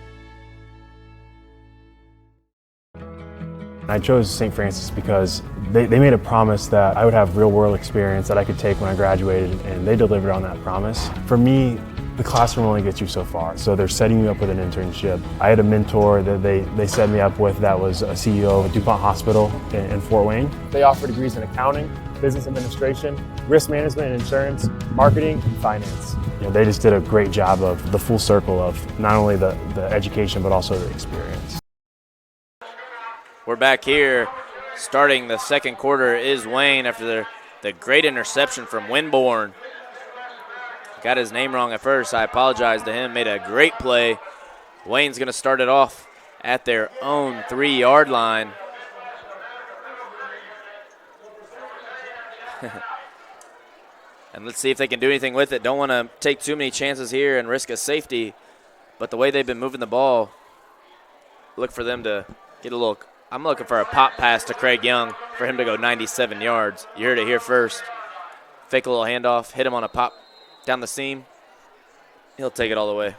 I chose St. Francis because they made a promise that I would have real-world experience that I could take when I graduated, and they delivered on that promise. For me, the classroom only gets you so far, so they're setting you up with an internship. I had a mentor that they set me up with that was a CEO of DuPont Hospital in Fort Wayne. They offer degrees in accounting, business administration, risk management and insurance, marketing, and finance. You know, they just did a great job of the full circle of not only the education but also the experience. We're back here. Starting the second quarter is Wayne after the great interception from Winborn. Got his name wrong at first. I apologize to him. Made a great play. Wayne's going to start it off at their own 3-yard line. And let's see if they can do anything with it. Don't want to take too many chances here and risk a safety. But the way they've been moving the ball, look for them to get a little. I'm looking for a pop pass to Craig Young for him to go 97 yards. You heard it here first. Fake a little handoff, hit him on a pop down the seam. He'll take it all the way.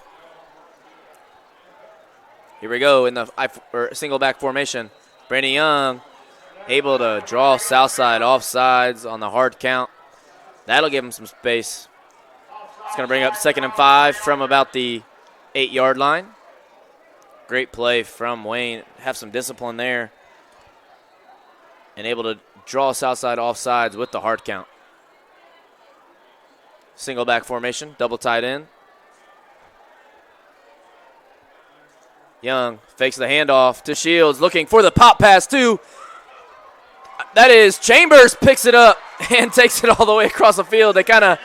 Here we go in the single back formation. Brandon Young able to draw Southside offsides on the hard count. That'll give him some space. It's going to bring up 2nd and 5 from about the 8-yard line. Great play from Wayne. Have some discipline there. And able to draw Southside offsides with the hard count. Single back formation, double tight end. Young fakes the handoff to Shields, looking for the pop pass too. That is Chambers, picks it up and takes it all the way across the field. They kind of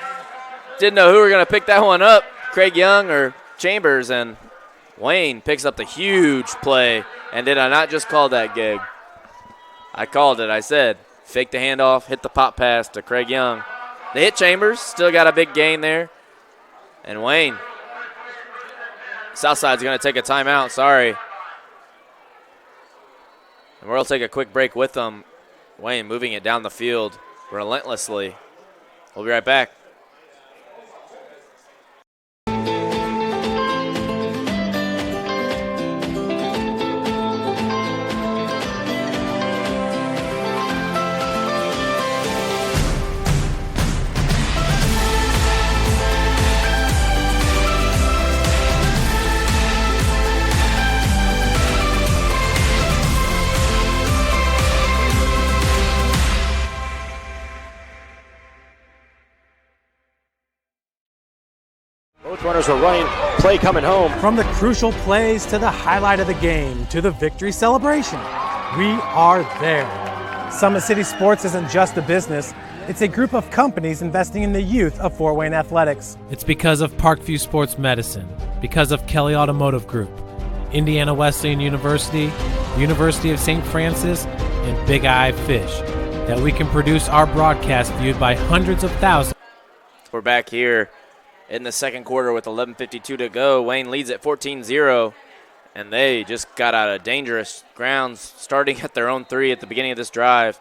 didn't know who were going to pick that one up, Craig Young or Chambers, and Wayne picks up the huge play. And did I not just call that gig? I called it. I said, fake the handoff, hit the pop pass to Craig Young. They hit Chambers, still got a big gain there. And Wayne, Southside's going to take a timeout, sorry. And we'll take a quick break with them. Wayne moving it down the field relentlessly. We'll be right back. Runners are running, play coming home. From the crucial plays to the highlight of the game to the victory celebration, we are there. Summit City Sports isn't just a business, It's a group of companies investing in the youth of Fort Wayne athletics. It's because of Parkview Sports Medicine, because of Kelly Automotive Group, Indiana Wesleyan University, University of St. Francis, and Big Eye Fish, that we can produce our broadcast viewed by hundreds of thousands. We're back here in the second quarter with 11:52 to go. Wayne leads at 14-0, and they just got out of dangerous grounds, starting at their own 3 at the beginning of this drive.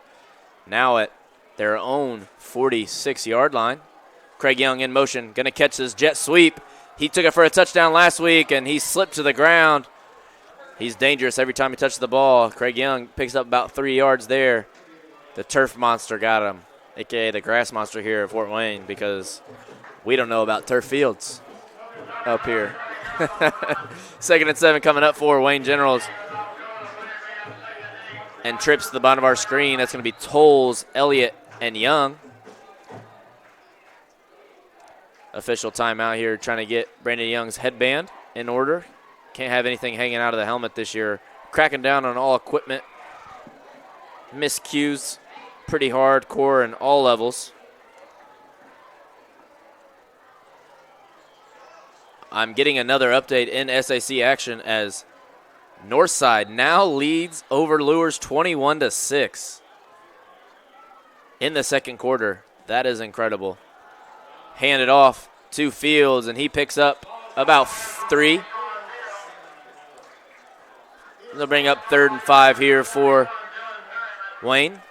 Now at their own 46-yard line. Craig Young in motion, going to catch this jet sweep. He took it for a touchdown last week, and he slipped to the ground. He's dangerous every time he touches the ball. Craig Young picks up about 3 yards there. The turf monster got him, a.k.a. the grass monster here at Fort Wayne, because we don't know about turf fields up here. 2nd and 7 coming up for Wayne Generals. And trips to the bottom of our screen. That's going to be Tolles, Elliott, and Young. Official timeout here, trying to get Brandon Young's headband in order. Can't have anything hanging out of the helmet this year. Cracking down on all equipment. Miscues, pretty hardcore in all levels. I'm getting another update in SAC action as Northside now leads over Lures 21-6 in the second quarter. That is incredible. Handed off to Fields, and he picks up about 3. They'll bring up 3rd and 5 here for Wayne.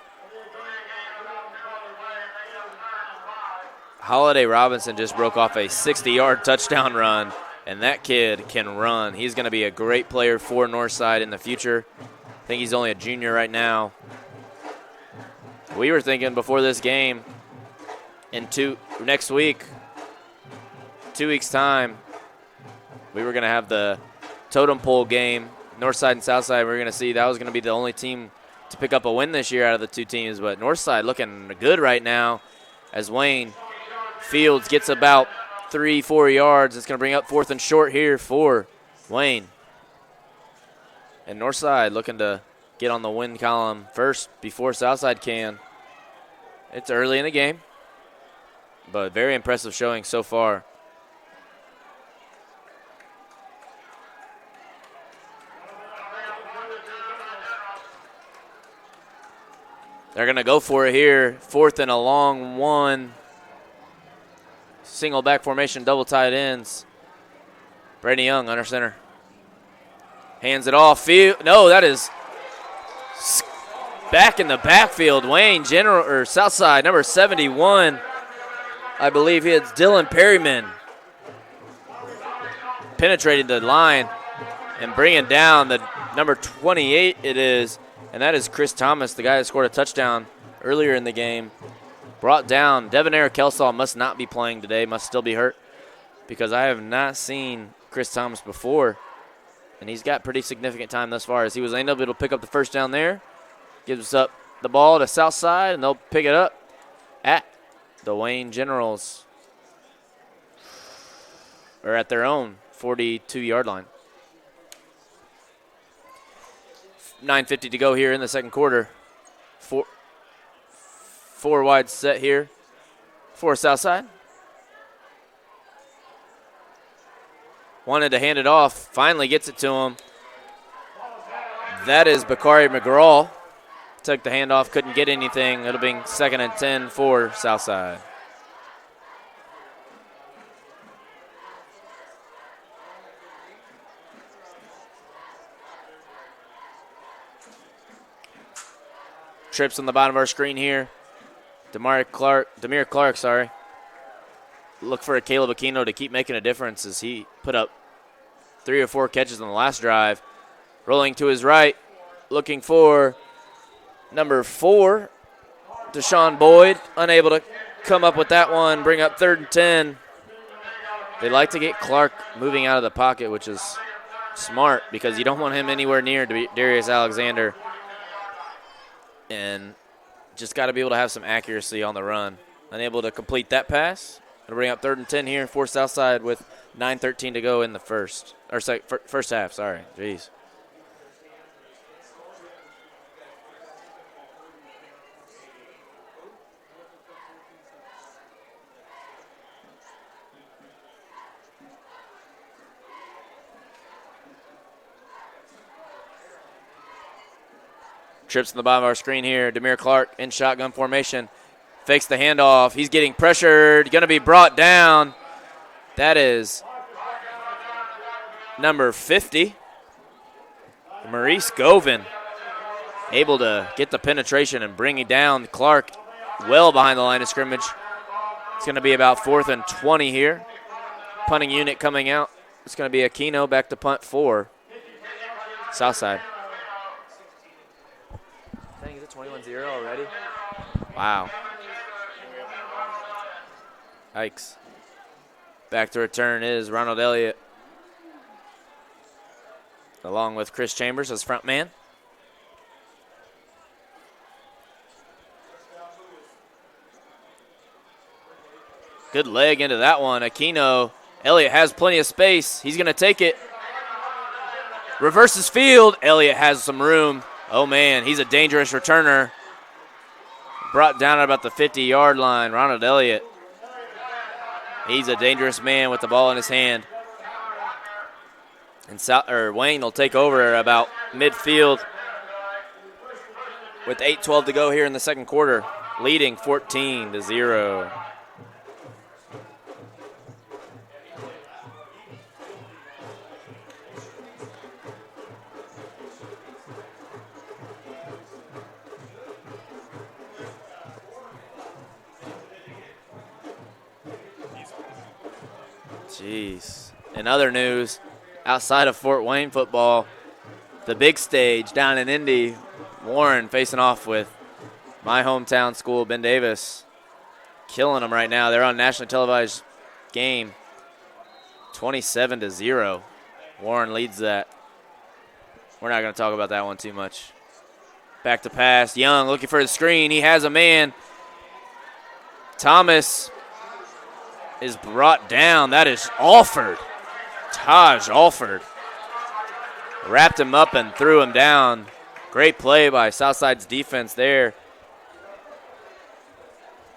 Holiday Robinson just broke off a 60-yard touchdown run, and that kid can run. He's going to be a great player for Northside in the future. I think he's only a junior right now. We were thinking before this game, next week, 2 weeks' time, we were going to have the totem pole game, Northside and Southside. We were going to see that was going to be the only team to pick up a win this year out of the 2 teams, but Northside looking good right now as Wayne Fields gets about 3-4 yards. It's going to bring up 4th and short here for Wayne. And Northside looking to get on the win column first before Southside can. It's early in the game, but very impressive showing so far. They're going to go for it here. 4th and a long one. Single back formation, double tight ends. Brady Young under center. Hands it off. No, that is back in the backfield. Wayne General or Southside, number 71. I believe it's Dylan Perryman. Penetrating the line and bringing down the number 28 it is. And that is Chris Thomas, the guy that scored a touchdown earlier in the game. Brought down. Devonair Kelsall must not be playing today, must still be hurt, because I have not seen Chris Thomas before. And he's got pretty significant time thus far as he was able to pick up the first down there. Gives up the ball to Southside, and they'll pick it up at the Wayne Generals. Or at their own 42-yard line. 9:50 to go here in the second quarter. Four wide set here for Southside. Wanted to hand it off. Finally gets it to him. That is Bakari McGraw. Took the handoff, couldn't get anything. It'll be 2nd and 10 for Southside. Trips on the bottom of our screen here. Demir Clark, Look for a Caleb Aquino to keep making a difference as he put up 3 or 4 catches on the last drive. Rolling to his right, looking for number 4, Deshaun Boyd. Unable to come up with that one, bring up 3rd and 10. They like to get Clark moving out of the pocket, which is smart because you don't want him anywhere near Darius Alexander. And just got to be able to have some accuracy on the run. Unable to complete that pass. It'll bring up 3rd and 10 here for Southside with 9:13 to go in the first half. Sorry, jeez. Trips in the bottom of our screen here. Demir Clark in shotgun formation. Fakes the handoff. He's getting pressured. Going to be brought down. That is number 50. Maurice Govan able to get the penetration and bring it down. Clark well behind the line of scrimmage. It's going to be about 4th and 20 here. Punting unit coming out. It's going to be Aquino back to punt for Southside. Dang, is it 21-0 already? Wow. Yikes. Back to return is Ronald Elliott, along with Chris Chambers as front man. Good leg into that one. Aquino. Elliott has plenty of space. He's going to take it. Reverses field. Elliott has some room. Oh, man, he's a dangerous returner. Brought down at about the 50-yard line. Ronald Elliott. He's a dangerous man with the ball in his hand. And Wayne will take over about midfield with 8:12 to go here in the second quarter, leading 14-0. Jeez. In other news, outside of Fort Wayne football, the big stage down in Indy, Warren facing off with my hometown school, Ben Davis, killing them right now. They're on nationally televised game, 27-0. Warren leads that. We're not going to talk about that one too much. Back to pass. Young looking for the screen. He has a man. Thomas is brought down. That is Alford. Taj Alford. Wrapped him up and threw him down. Great play by Southside's defense there.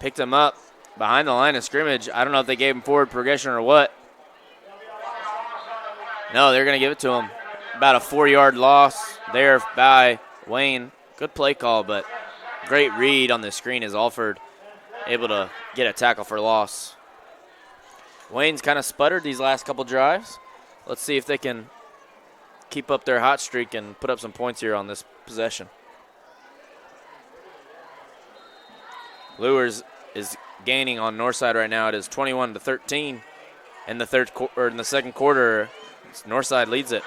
Picked him up behind the line of scrimmage. I don't know if they gave him forward progression or what. No, they're going to give it to him. About a 4-yard loss there by Wayne. Good play call, but great read on the screen as Alford able to get a tackle for loss. Wayne's kind of sputtered these last couple drives. Let's see if they can keep up their hot streak and put up some points here on this possession. Lures is gaining on Northside right now. It is 21-13 in the second quarter. Northside leads it.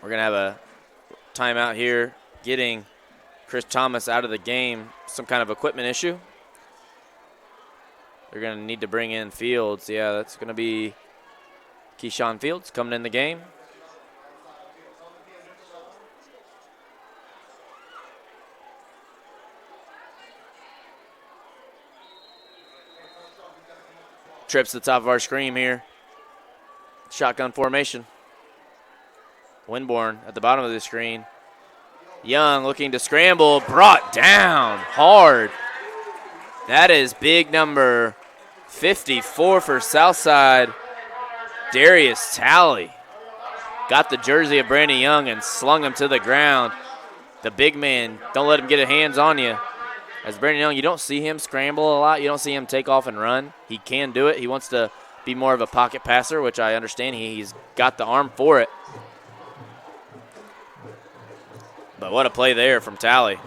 We're going to have a timeout here, getting Chris Thomas out of the game. Some kind of equipment issue. They're going to need to bring in Fields. Yeah, that's going to be Keyshawn Fields coming in the game. Trips to the top of our screen here. Shotgun formation. Winborn at the bottom of the screen. Young looking to scramble. Brought down hard. That is big number 54 for Southside. Darius Talley got the jersey of Brandon Young and slung him to the ground. The big man, don't let him get his hands on you. As Brandon Young, you don't see him scramble a lot. You don't see him take off and run. He can do it. He wants to be more of a pocket passer, which I understand. He's got the arm for it. But what a play there from Talley.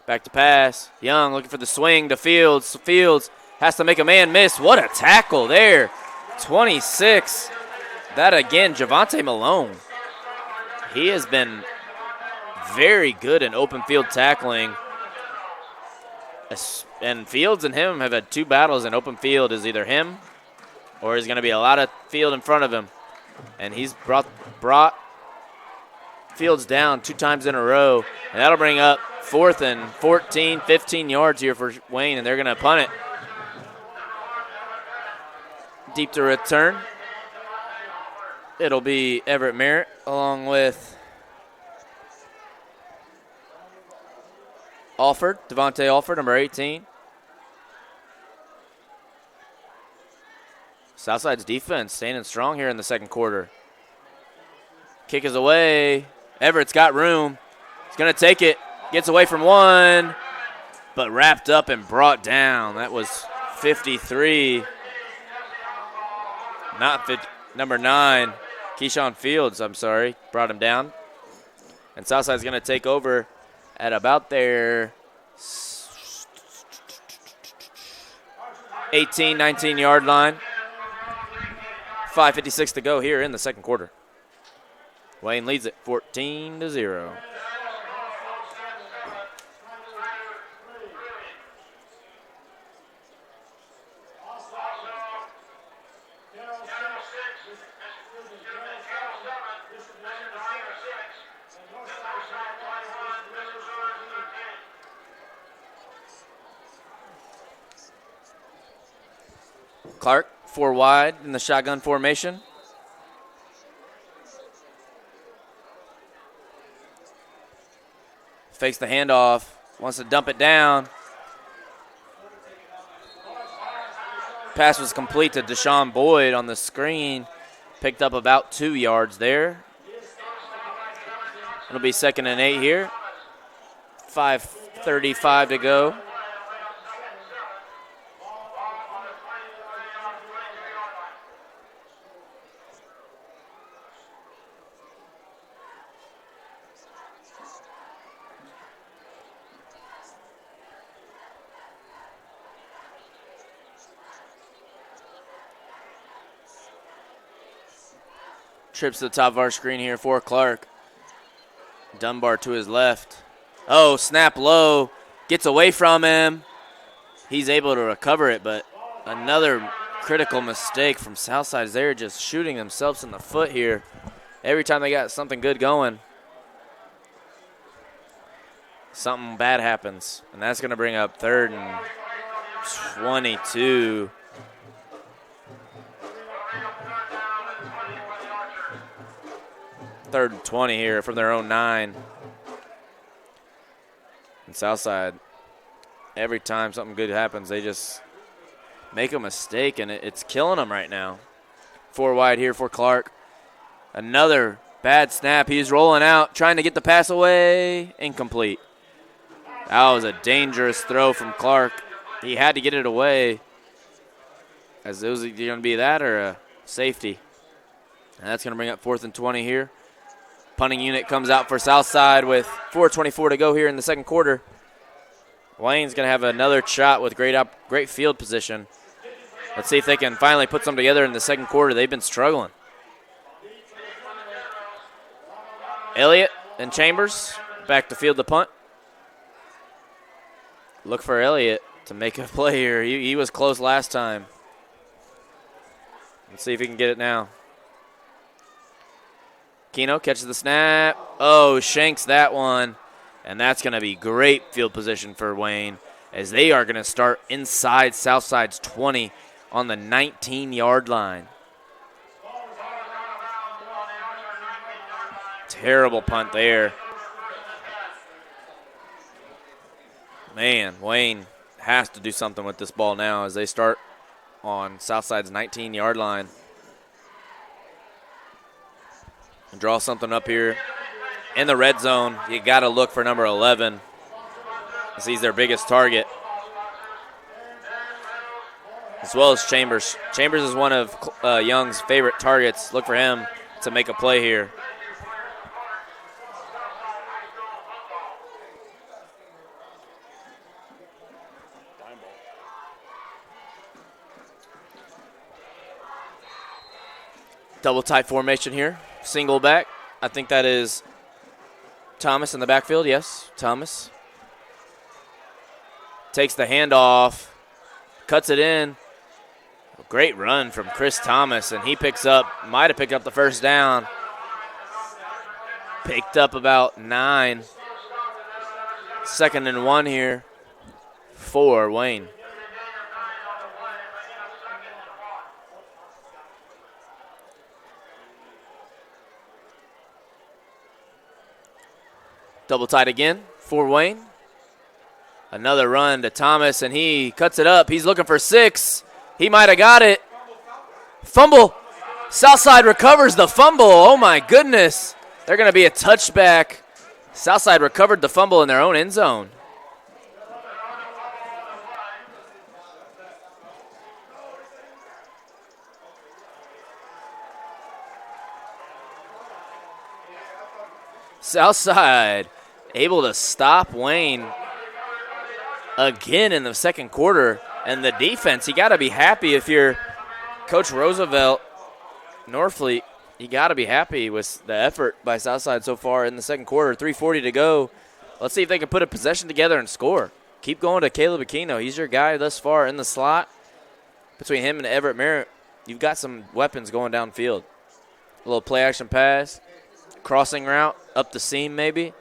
Back to pass. Young looking for the swing to Fields. Fields has to make a man miss. What a tackle there. 26. That again, Javante Malone. He has been very good in open field tackling. And Fields and him have had two battles in open field. Is either him or there's going to be a lot of field in front of him. And he's brought Fields down 2 times in a row. And that'll bring up 4th and 14, 15 yards here for Wayne, and they're going to punt it. Deep to return. It'll be Everett Merritt along with Devontae Alford, number 18. Southside's defense standing strong here in the second quarter. Kick is away. Everett's got room. He's going to take it. Gets away from one, but wrapped up and brought down. That was 53. Not 50, number 9, Keyshawn Fields, brought him down. And Southside's going to take over at about their 18, 19-yard line. 5:56 to go here in the second quarter. Wayne leads it 14-0. Clark, 4 wide in the shotgun formation. Fakes the handoff, wants to dump it down. Pass was complete to Deshaun Boyd on the screen. Picked up about 2 yards there. It'll be 2nd and 8 here. 5:35 to go. Trips to the top of our screen here for Clark. Dunbar to his left. Oh, snap low. Gets away from him. He's able to recover it, but another critical mistake from Southside. They're just shooting themselves in the foot here. Every time they got something good going, something bad happens. And that's going to bring up 3rd and 22. Third and 20 here from their own 9. And Southside, every time something good happens, they just make a mistake, and it's killing them right now. 4 wide here for Clark. Another bad snap. He's rolling out, trying to get the pass away. Incomplete. That was a dangerous throw from Clark. He had to get it away. As it was going to be that or a safety. And that's going to bring up 4th and 20 here. Punting unit comes out for Southside with 4:24 to go here in the second quarter. Wayne's going to have another shot with great field position. Let's see if they can finally put something together in the second quarter. They've been struggling. Elliott and Chambers back to field the punt. Look for Elliott to make a play here. He was close last time. Let's see if he can get it now. Keno catches the snap. Oh, shanks that one. And that's going to be great field position for Wayne as they are going to start inside Southside's 20 on the 19-yard line. Terrible punt there. Man, Wayne has to do something with this ball now as they start on Southside's 19-yard line. And draw something up here. In the red zone, you got to look for number 11 as he's their biggest target, as well as Chambers. Chambers is one of Young's favorite targets. Look for him to make a play here. Double tight formation here. Single back. I think that is Thomas in the backfield. Yes, Thomas. Takes the handoff. Cuts it in. A great run from Chris Thomas, and he might have picked up the first down. Picked up about 9. 2nd and 1 here for Wayne. Double tight again for Wayne. Another run to Thomas, and he cuts it up. He's looking for 6. He might have got it. Fumble. Southside recovers the fumble. Oh, my goodness. They're going to be a touchback. Southside recovered the fumble in their own end zone. Southside able to stop Wayne again in the second quarter. And the defense, you got to be happy if you're Coach Roosevelt, Norfleet. You got to be happy with the effort by Southside so far in the second quarter. 3:40 to go. Let's see if they can put a possession together and score. Keep going to Caleb Aquino. He's your guy thus far in the slot. Between him and Everett Merritt, you've got some weapons going downfield. A little play action pass, crossing route, up the seam maybe.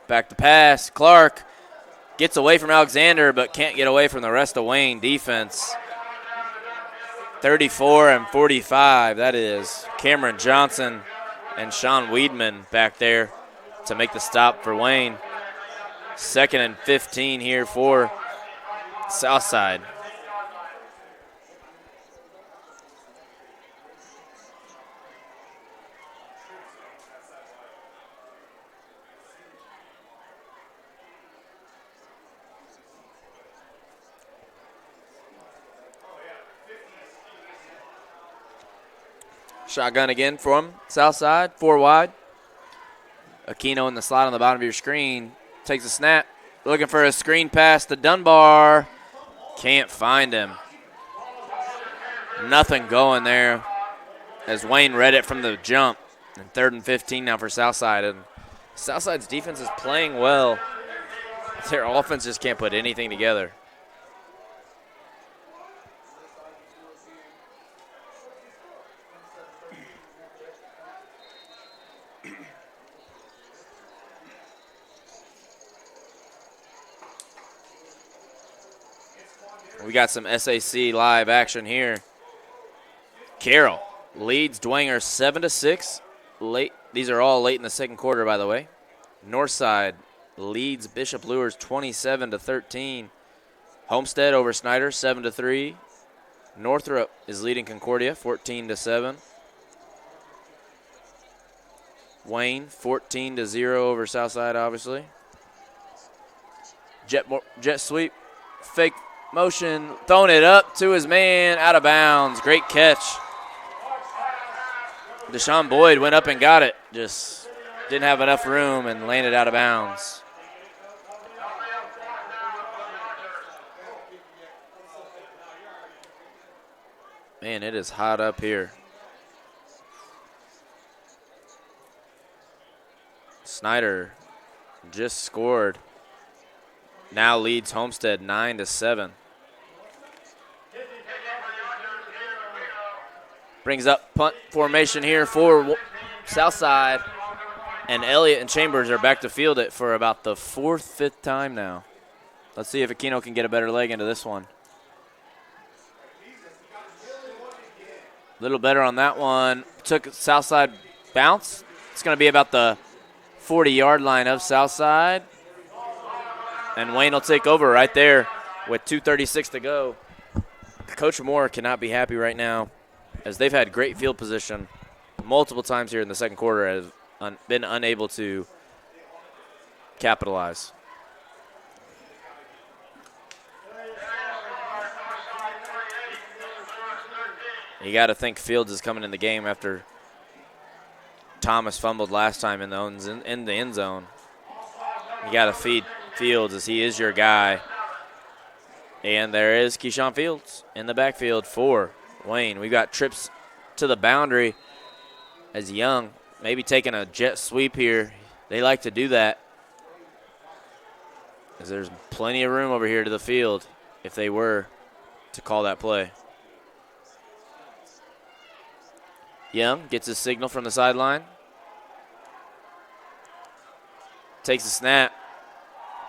Back to pass. Clark gets away from Alexander, but can't get away from the rest of Wayne defense. 34 and 45. That is Cameron Johnson and Sean Weedman back there to make the stop for Wayne. 2nd and 15 here for Southside. Shotgun again for him. Southside, 4 wide. Aquino in the slot on the bottom of your screen. Takes a snap. Looking for a screen pass to Dunbar. Can't find him. Nothing going there as Wayne read it from the jump. And 3rd and 15 now for Southside. And Southside's defense is playing well. Their offense just can't put anything together. We got some SAC live action here. Carroll leads Dwenger 7-6. Late. These are all late in the second quarter, by the way. Northside leads Bishop Luers 27-13. Homestead over Snyder 7-3. Northrop is leading Concordia 14-7. Wayne 14-0 over Southside, obviously. Jet sweep, fake motion, throwing it up to his man, out of bounds. Great catch. Deshaun Boyd went up and got it. Just didn't have enough room and landed out of bounds. Man, it is hot up here. Snyder just scored. Now leads Homestead 9-7. Brings up punt formation here for Southside. And Elliott and Chambers are back to field it for about the 4th, 5th time now. Let's see if Aquino can get a better leg into this one. A little better on that one. Took Southside bounce. It's going to be about the 40-yard line of Southside. And Wayne will take over right there with 2:36 to go. Coach Moore cannot be happy right now as they've had great field position multiple times here in the second quarter and have been unable to capitalize. You got to think Fields is coming in the game after Thomas fumbled last time in the end zone. You got to feed Fields as he is your guy. And there is Keyshawn Fields in the backfield for Wayne. We've got trips to the boundary as Young maybe taking a jet sweep here. They like to do that. as there's plenty of room over here to the field if they were to call that play. Young gets his signal from the sideline. Takes a snap.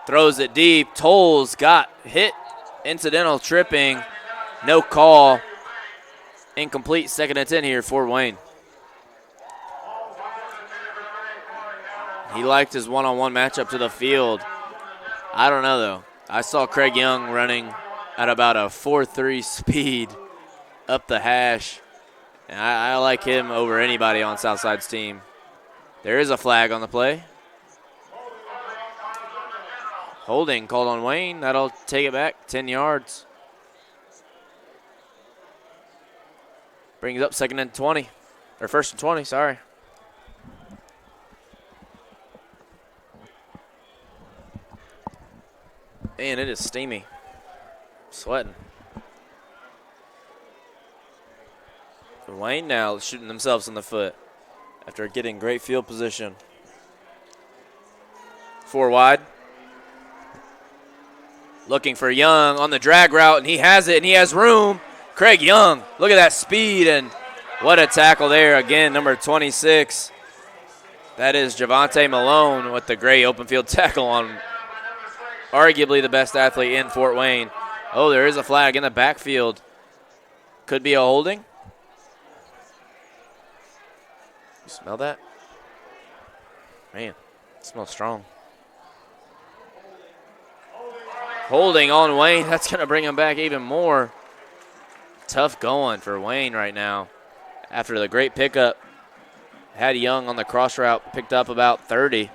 Throws it deep. Tolles got hit. Incidental tripping. No call. Incomplete. 2nd and 10 here for Wayne. He liked his one-on-one matchup to the field. I don't know, though. I saw Craig Young running at about a 4.3 speed up the hash. And I like him over anybody on Southside's team. There is a flag on the play. Holding called on Wayne. That'll take it back 10 yards. Brings up 2nd and 20. Or 1st and 20, sorry. Man, it is steamy. Sweating. Wayne now shooting themselves in the foot after getting great field position. 4 wide. Looking for Young on the drag route, and he has it, and he has room. Craig Young, look at that speed, and what a tackle there. Again, number 26. That is Javante Malone with the great open field tackle on arguably the best athlete in Fort Wayne. Oh, there is a flag in the backfield. Could be a holding. You smell that? Man, it smells strong. Holding on Wayne. That's going to bring him back even more. Tough going for Wayne right now. After the great pickup. Had Young on the cross route. Picked up about 30.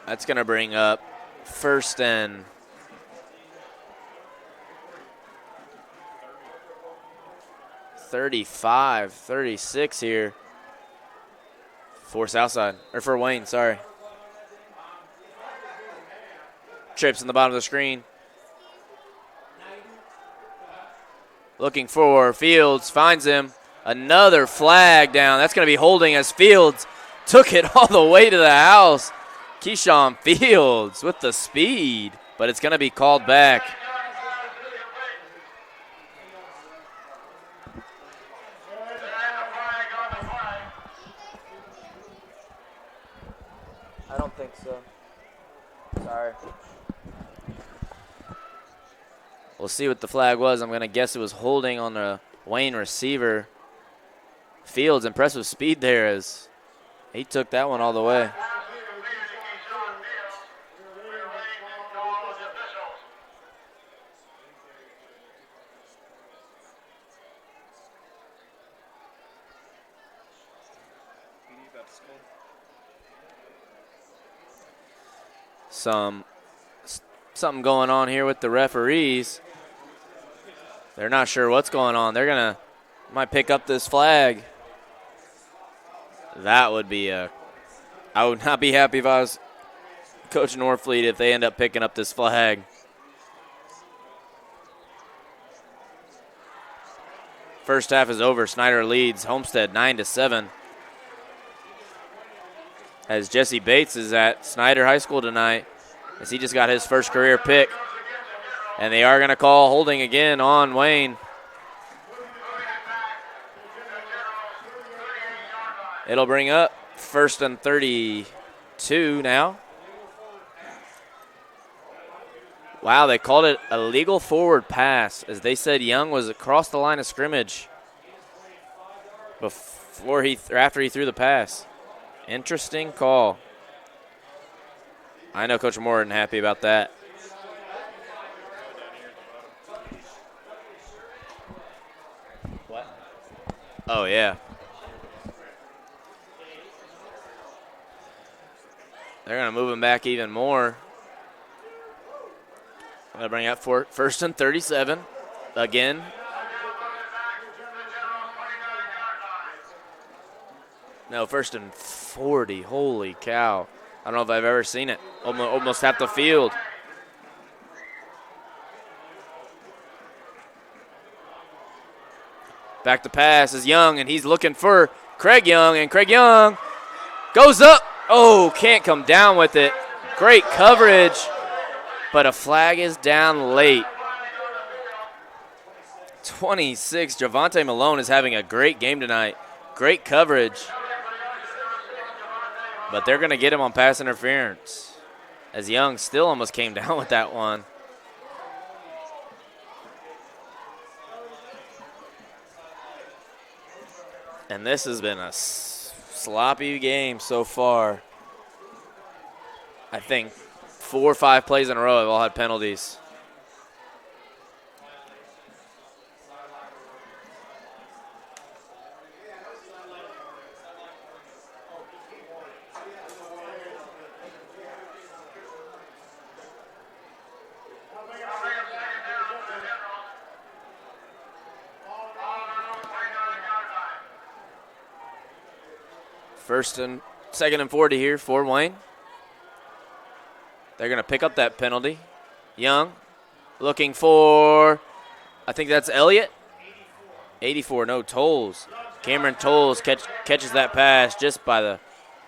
That's going to bring up 1st and 35, 36 here for Southside, or for Wayne, sorry. Trips in the bottom of the screen. Looking for Fields, finds him. Another flag down. That's going to be holding as Fields took it all the way to the house. Keyshawn Fields with the speed, but it's going to be called back. I don't think so. Sorry. We'll see what the flag was. I'm going to guess it was holding on the Wayne receiver. Fields, impressive speed there as he took that one all the way. Something going on here with the referees. They're not sure what's going on. They're might pick up this flag. That would be I would not be happy if I was Coach Norfleet if they end up picking up this flag. First half is over. Snyder leads Homestead 9-7. As Jesse Bates is at Snyder High School tonight, as he just got his first career pick. And they are going to call holding again on Wayne. It'll bring up 1st and 32 now. Wow, they called it a legal forward pass, as they said Young was across the line of scrimmage after he threw the pass. Interesting call. I know Coach Moore isn't happy about that. What? Oh, yeah. They're going to move him back even more. I'm going to bring up 1st and 37 again. No, 1st and 40. Holy cow. I don't know if I've ever seen it. Almost half the field. Back to pass is Young, and he's looking for Craig Young. And Craig Young Goes up. Oh, can't come down with it. Great coverage, but a flag is down late. 26, Javante Malone is having a great game tonight. Great coverage. But they're going to get him on pass interference, as Young still almost came down with that one. And this has been a sloppy game so far. I think 4 or 5 plays in a row have all had penalties. Second and 40 here for Wayne. They're going to pick up that penalty. Young looking for, I think that's Elliott. 84, no, Tolles. Cameron Tolles catches that pass just by the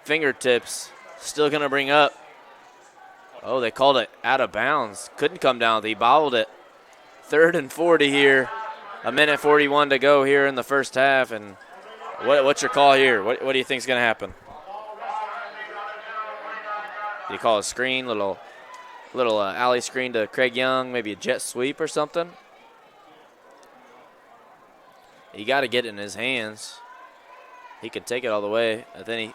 fingertips. Still going to bring up. Oh, they called it out of bounds. Couldn't come down. He bobbled it. 3rd and 40 here. 1:41 to go here in the first half. And what's your call here? What do you think is going to happen? Do you call a screen, little alley screen to Craig Young, maybe a jet sweep or something? You got to get it in his hands. He could take it all the way. And then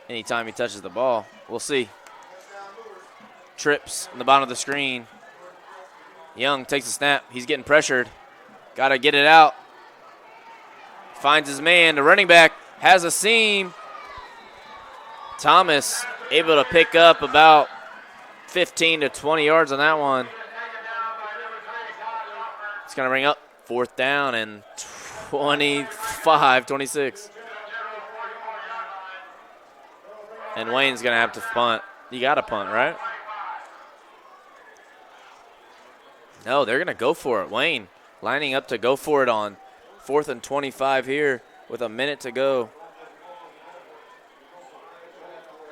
anytime he touches the ball, we'll see. Trips in the bottom of the screen. Young takes a snap. He's getting pressured. Got to get it out. Finds his man. The running back has a seam. Thomas able to pick up about 15 to 20 yards on that one. It's going to bring up 4th down and 26. And Wayne's going to have to punt. You got to punt, right? No, they're going to go for it. Wayne lining up to go for it on 4th and 25 here with a minute to go.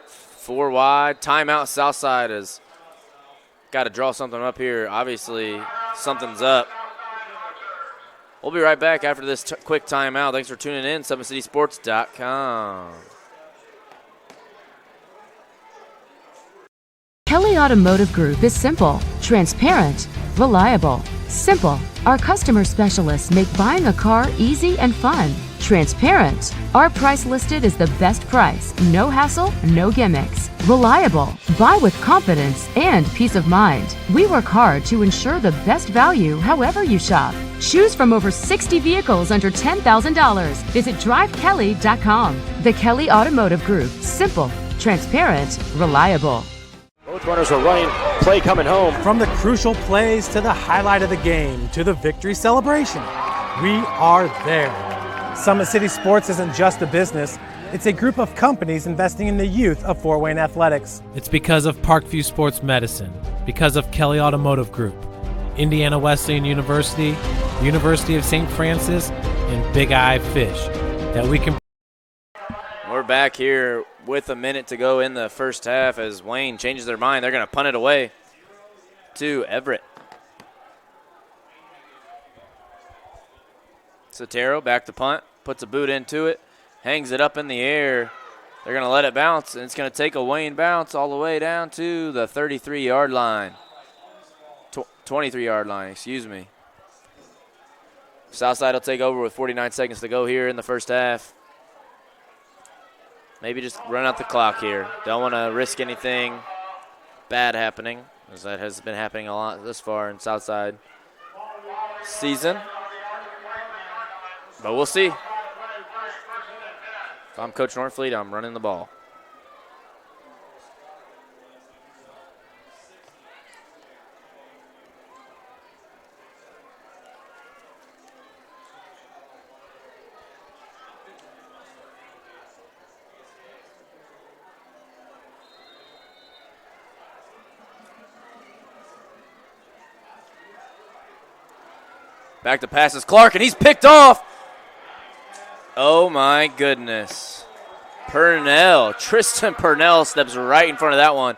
4 wide. Timeout Southside has got to draw something up here. Obviously, something's up. We'll be right back after this quick timeout. Thanks for tuning in. SummitCitySports.com. Kelly Automotive Group is simple, transparent, reliable. Simple. Our customer specialists make buying a car easy and fun. Transparent. Our price listed is the best price. No hassle, no gimmicks. Reliable. Buy with confidence and peace of mind. We work hard to ensure the best value however you shop. Choose from over 60 vehicles under $10,000. Visit drivekelly.com. The Kelly Automotive Group. Simple, transparent, reliable. Both runners are running, play coming home. From the crucial plays to the highlight of the game to the victory celebration, we are there. Summit City Sports isn't just a business, it's a group of companies investing in the youth of Fort Wayne athletics. It's because of Parkview Sports Medicine, because of Kelly Automotive Group, Indiana Wesleyan University, University of St. Francis, and Big Eye Fish, that we can. We're back here with a minute to go in the first half as Wayne changes their mind. They're going to punt it away to Everett. Sotero back to punt, puts a boot into it, hangs it up in the air. They're going to let it bounce, and it's going to take a Wayne bounce all the way down to the 33-yard line. 23-yard line, excuse me. Southside will take over with 49 seconds to go here in the first half. Maybe just run out the clock here. Don't want to risk anything bad happening, as that has been happening a lot this far in Southside season. But we'll see. If I'm Coach Northfleet, I'm running the ball. Back to passes Clark, and he's picked off. Oh, my goodness. Tristan Purnell steps right in front of that one.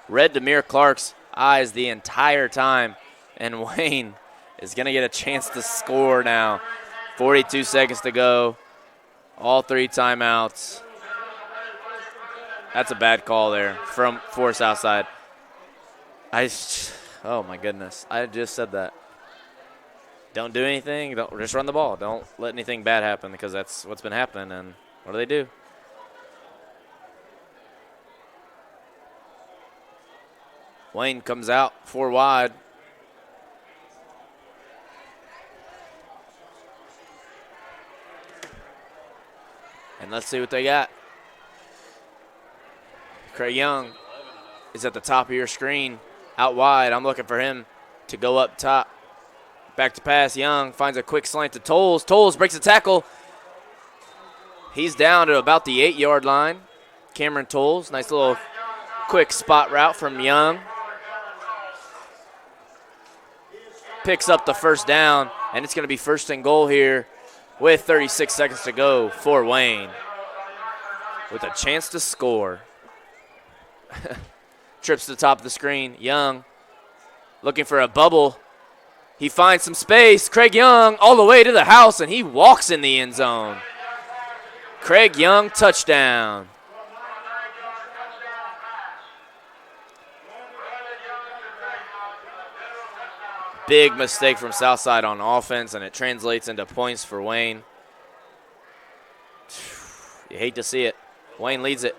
Read Demir Clark's eyes the entire time. And Wayne is going to get a chance to score now. 42 seconds to go. All 3 timeouts. That's a bad call there for Southside. Oh, my goodness. I just said that. Don't do anything. Don't just run the ball. Don't let anything bad happen because that's what's been happening. And what do they do? Wayne comes out 4 wide. And let's see what they got. Craig Young is at the top of your screen. Out wide. I'm looking for him to go up top. Back to pass. Young finds a quick slant to Tolles. Tolles breaks a tackle. He's down to about the 8-yard line. Cameron Tolles. Nice little quick spot route from Young. Picks up the first down, and it's going to be 1st and goal here with 36 seconds to go for Wayne. With a chance to score. Trips to the top of the screen. Young looking for a bubble. He finds some space. Craig Young all the way to the house, and he walks in the end zone. Craig Young, touchdown. Big mistake from Southside on offense, and it translates into points for Wayne. You hate to see it. Wayne leads it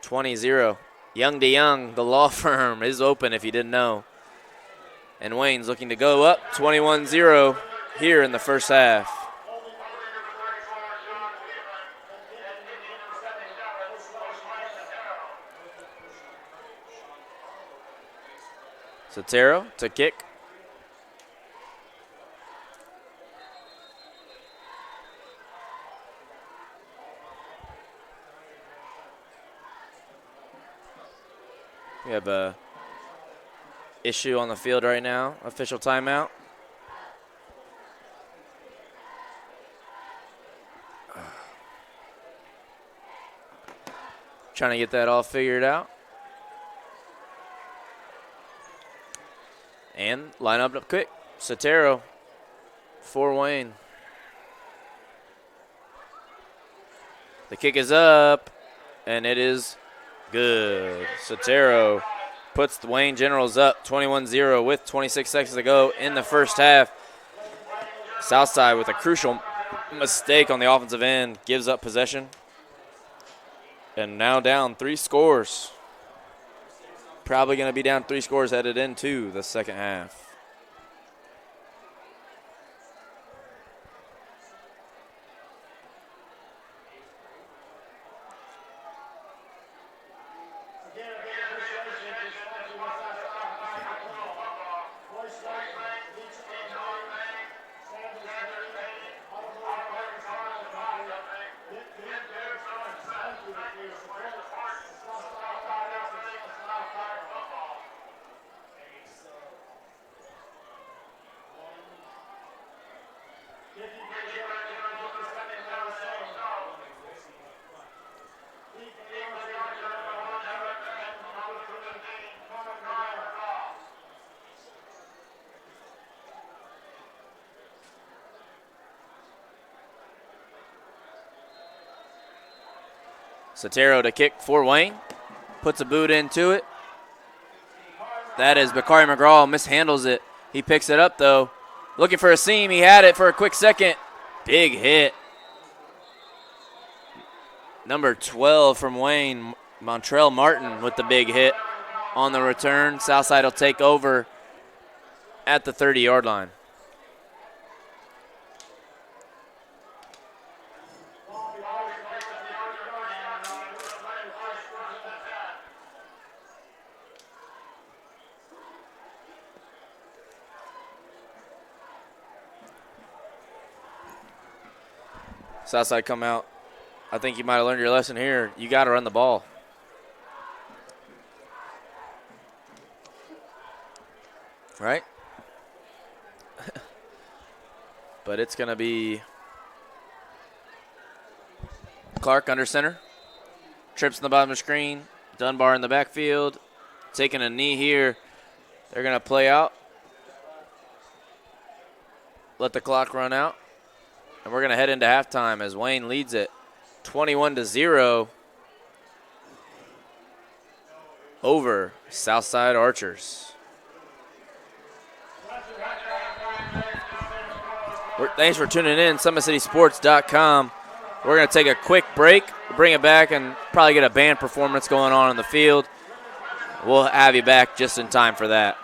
20-0. Young to Young, the law firm, is open if you didn't know. And Wayne's looking to go up 21-0 here in the first half. Sotero to kick. We have a issue on the field right now. Official timeout. Trying to get that all figured out. And line up quick. Sotero for Wayne. The kick is up, and it is good. Sotero puts the Wayne Generals up 21-0 with 26 seconds to go in the first half. Southside with a crucial mistake on the offensive end gives up possession. And now down 3 scores. Probably going to be down 3 scores headed into the second half. Sotero to kick for Wayne. Puts a boot into it. That is Bakari McGraw. Mishandles it. He picks it up, though. Looking for a seam. He had it for a quick second. Big hit. Number 12 from Wayne, Montrell Martin with the big hit on the return. Southside will take over at the 30-yard line. Southside come out. I think you might have learned your lesson here. You got to run the ball. Right? But it's going to be Clark under center. trips in the bottom of the screen. Dunbar in the backfield. Taking a knee here. They're going to play out. Let the clock run out. And we're going to head into halftime as Wayne leads it 21-0 over Southside Archers. Thanks for tuning in, SummitCitySports.com. We're going to take a quick break, bring it back, and probably get a band performance going on in the field. We'll have you back just in time for that.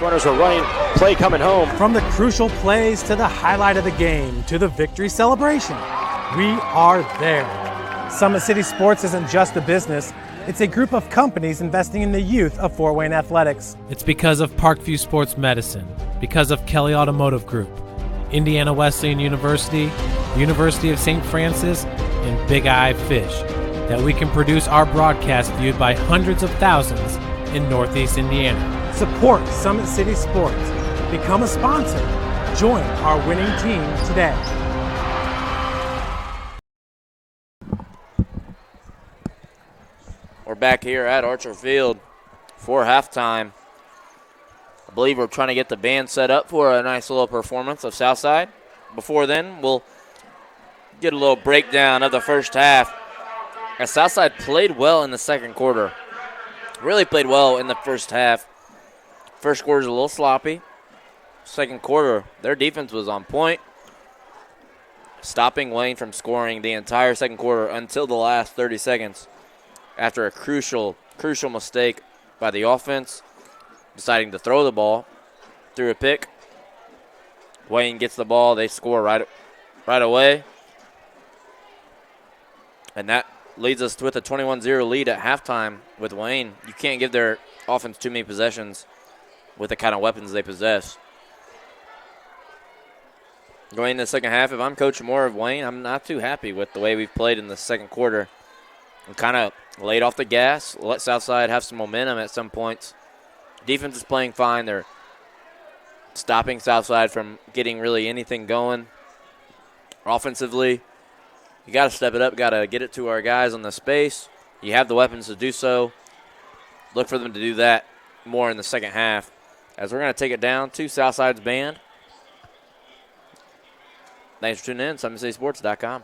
Runners are running, play coming home. From the crucial plays to the highlight of the game to the victory celebration, we are there. Summit City Sports isn't just a business, it's a group of companies investing in the youth of Fort Wayne athletics. It's because of Parkview Sports Medicine, because of Kelly Automotive Group, Indiana Wesleyan University, University of St. Francis, and Big Eye Fish, that we can produce our broadcast viewed by hundreds of thousands in Northeast Indiana. Support Summit City Sports. Become a sponsor. Join our winning team today. We're back here at Archer Field for halftime. I believe we're trying to get the band set up for a nice little performance of Southside. Before then, we'll get a little breakdown of the first half. As Southside played well in the second quarter. Really played well in the first half. First quarter's a little sloppy. Second quarter, their defense was on point, stopping Wayne from scoring the entire second quarter until the last 30 seconds after a crucial mistake by the offense, deciding to throw the ball through a pick. Wayne gets the ball. They score right away. And that leads us with a 21-0 lead at halftime with Wayne. You can't give their offense too many possessions with the kind of weapons they possess. Going into the second half, if I'm Coach Moore of Wayne, I'm not too happy with the way we've played in the second quarter. We kind of laid off the gas, let Southside have some momentum at some points. Defense is playing fine. They're stopping Southside from getting really anything going. Offensively, you got to step it up, got to get it to our guys on the space. You have the weapons to do so. Look for them to do that more in the second half. As we're going to take it down to Southside's band. Thanks for tuning in, SummitCitySports.com.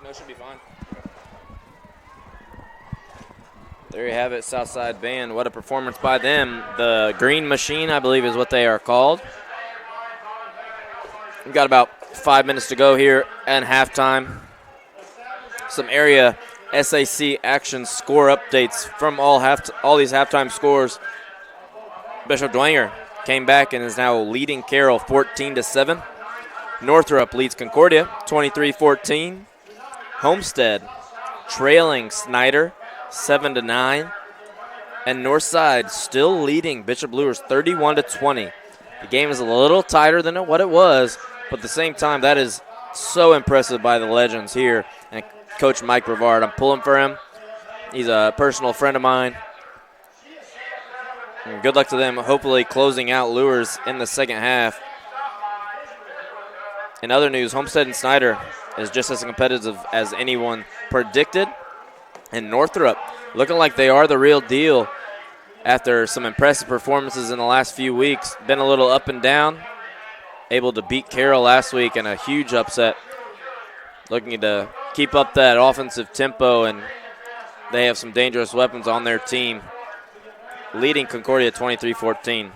No, should be fine. There you have it, Southside Band. What a performance by them. The Green Machine, I believe, is what they are called. We've got about 5 minutes to go here at halftime. Some area SAC action score updates from all these halftime scores. Bishop Dwenger came back and is now leading Carroll 14-7. Northrop leads Concordia 23-14. Homestead trailing Snyder 7-9. And Northside still leading Bishop Luers 31-20. The game is a little tighter than what it was, but at the same time, that is so impressive by the legends here. And Coach Mike Brevard, I'm pulling for him. He's a personal friend of mine. And good luck to them, hopefully closing out Luers in the second half. In other news, Homestead and Snyder is just as competitive as anyone predicted. And Northrop looking like they are the real deal after some impressive performances in the last few weeks. Been a little up and down. Able to beat Carroll last week in a huge upset. Looking to keep up that offensive tempo, and they have some dangerous weapons on their team. Leading Concordia 23-14.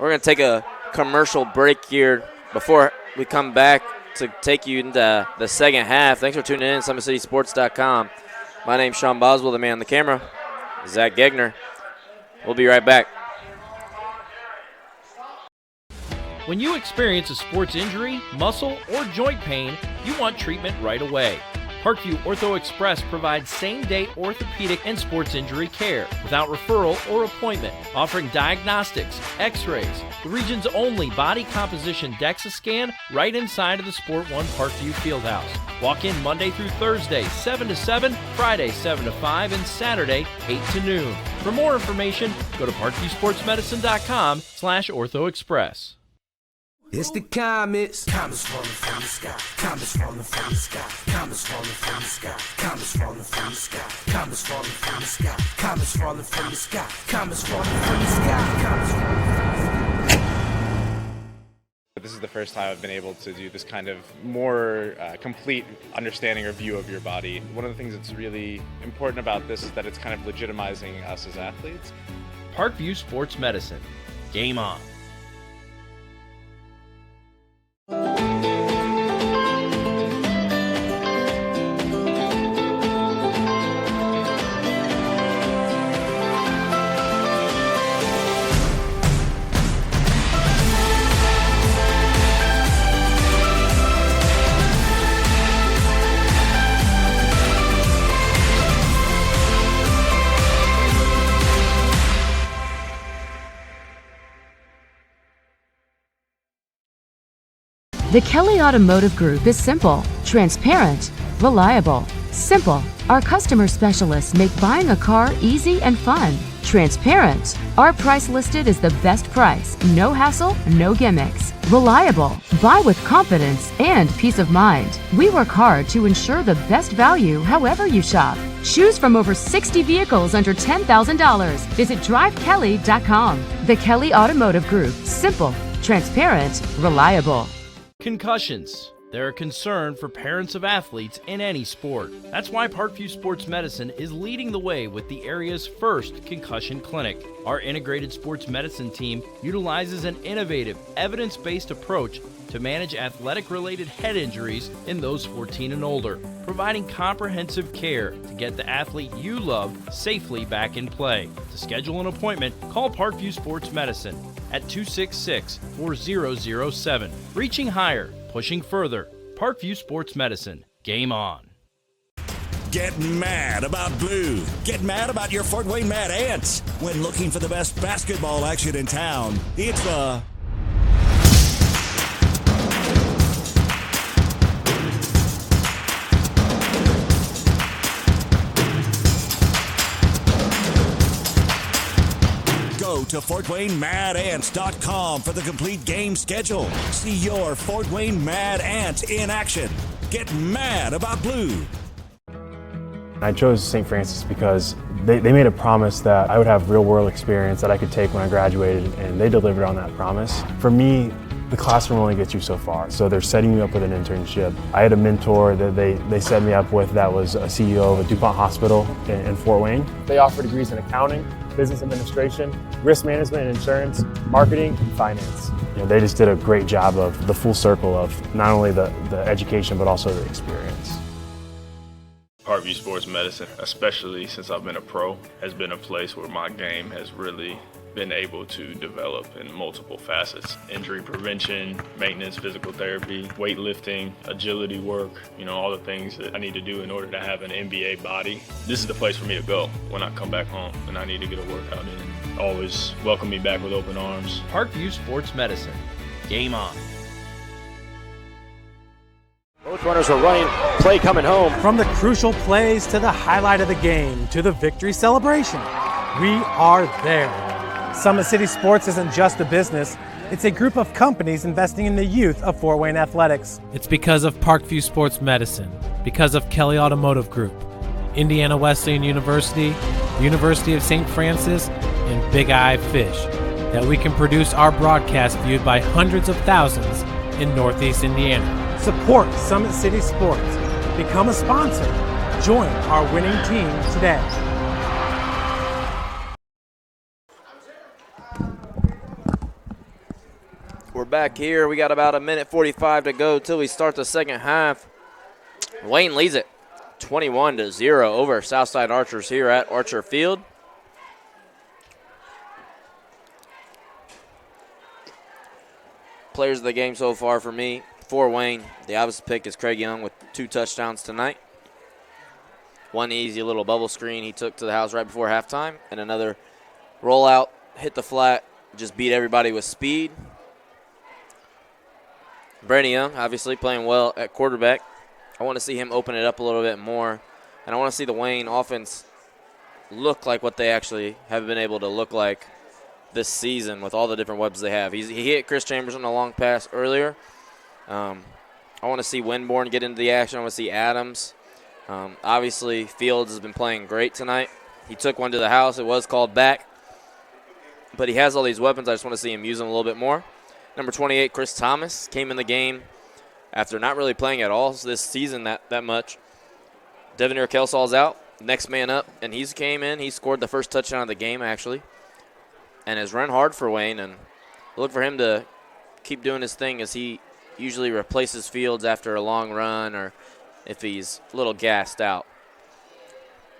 We're going to take a commercial break here before we come back to take you into the second half. Thanks for tuning in, SummitCitySports.com. My name's Sean Boswell, the man on the camera. Zach Gegner. We'll be right back. When you experience a sports injury, muscle, or joint pain, you want treatment right away. Parkview Ortho Express provides same-day orthopedic and sports injury care without referral or appointment, offering diagnostics, x-rays, the region's only body composition DEXA scan right inside of the Sport One Parkview Fieldhouse. Walk in Monday through Thursday, 7 to 7, Friday, 7 to 5, and Saturday, 8 to noon. For more information, go to parkviewsportsmedicine.com/orthoexpress. It's the comets. Comets falling from the sky. Comets falling from the sky. Comets falling from the sky. Comets falling from the sky. Comets falling from the sky. Comets falling from the sky. Comets falling from the sky. Comets falling from the sky. This is the first time I've been able to do this kind of more complete understanding or view of your body. One of the things that's really important about this is that it's kind of legitimizing us as athletes. Parkview Sports Medicine. Game on. The Kelly Automotive Group is simple, transparent, reliable. Simple. Our customer specialists make buying a car easy and fun. Transparent. Our price listed is the best price. No hassle, no gimmicks. Reliable. Buy with confidence and peace of mind. We work hard to ensure the best value however you shop. Choose from over 60 vehicles under $10,000. Visit drivekelly.com. The Kelly Automotive Group. Simple, transparent, reliable. Concussions. They're a concern for parents of athletes in any sport. That's why Parkview Sports Medicine is leading the way with the area's first concussion clinic. Our integrated sports medicine team utilizes an innovative, evidence-based approach to manage athletic-related head injuries in those 14 and older, providing comprehensive care to get the athlete you love safely back in play. To schedule an appointment, call Parkview Sports Medicine at 266-4007. Reaching higher, pushing further. Parkview Sports Medicine. Game on. Get mad about blue. Get mad about your Fort Wayne Mad Ants. When looking for the best basketball action in town, it's the Go to FortWayneMadAnts.com for the complete game schedule. See your Fort Wayne Mad Ants in action. Get mad about blue. I chose St. Francis because they made a promise that I would have real-world experience that I could take when I graduated, and they delivered on that promise. For me, the classroom only gets you so far, so they're setting you up with an internship. I had a mentor that they set me up with that was a CEO of a DuPont hospital in Fort Wayne. They offer degrees in accounting, business administration, risk management and insurance, marketing, and finance. They just did a great job of the full circle of not only the education, but also the experience. Parkview Sports Medicine, especially since I've been a pro, has been a place where my game has really been able to develop in multiple facets. Injury prevention, maintenance, physical therapy, weightlifting, agility work, all the things that I need to do in order to have an NBA body. This is the place for me to go when I come back home and I need to get a workout in. Always welcome me back with open arms. Parkview Sports Medicine. Game on. Both runners are running, play coming home. From the crucial plays to the highlight of the game to the victory celebration, we are there. Summit City Sports isn't just a business, it's a group of companies investing in the youth of Fort Wayne athletics. It's because of Parkview Sports Medicine, because of Kelly Automotive Group, Indiana Wesleyan University, University of St. Francis, and Big Eye Fish, that we can produce our broadcast viewed by hundreds of thousands in Northeast Indiana. Support Summit City Sports. Become a sponsor. Join our winning team today. We're back here. We got about 1:45 to go till we start the second half. Wayne leads it 21-0 over Southside Archers here at Archer Field. Players of the game so far for me, for Wayne, the obvious pick is Craig Young with 2 touchdowns tonight. One easy little bubble screen he took to the house right before halftime, and another rollout, hit the flat, just beat everybody with speed. Brady Young, obviously, playing well at quarterback. I want to see him open it up a little bit more, and I want to see the Wayne offense look like what they actually have been able to look like this season with all the different weapons they have. He hit Chris Chambers on a long pass earlier. I want to see Winborn get into the action. I want to see Adams. Obviously, Fields has been playing great tonight. He took one to the house. It was called back. But he has all these weapons. I just want to see him use them a little bit more. Number 28, Chris Thomas, came in the game after not really playing at all this season that much. Devanir Kelsall's out, next man up, and he's came in. He scored the first touchdown of the game, actually, and has run hard for Wayne. And look for him to keep doing his thing as he usually replaces Fields after a long run or if he's a little gassed out.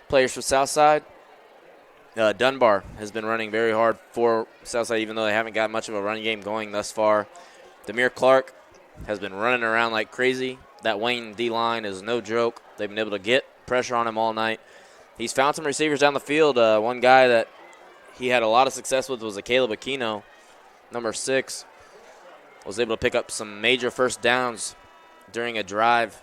Players for Southside. Dunbar has been running very hard for Southside, even though they haven't got much of a run game going thus far. Demir Clark has been running around like crazy. That Wayne D-line is no joke. They've been able to get pressure on him all night. He's found some receivers down the field. One guy that he had a lot of success with was Caleb Aquino, number 6. Was able to pick up some major first downs during a drive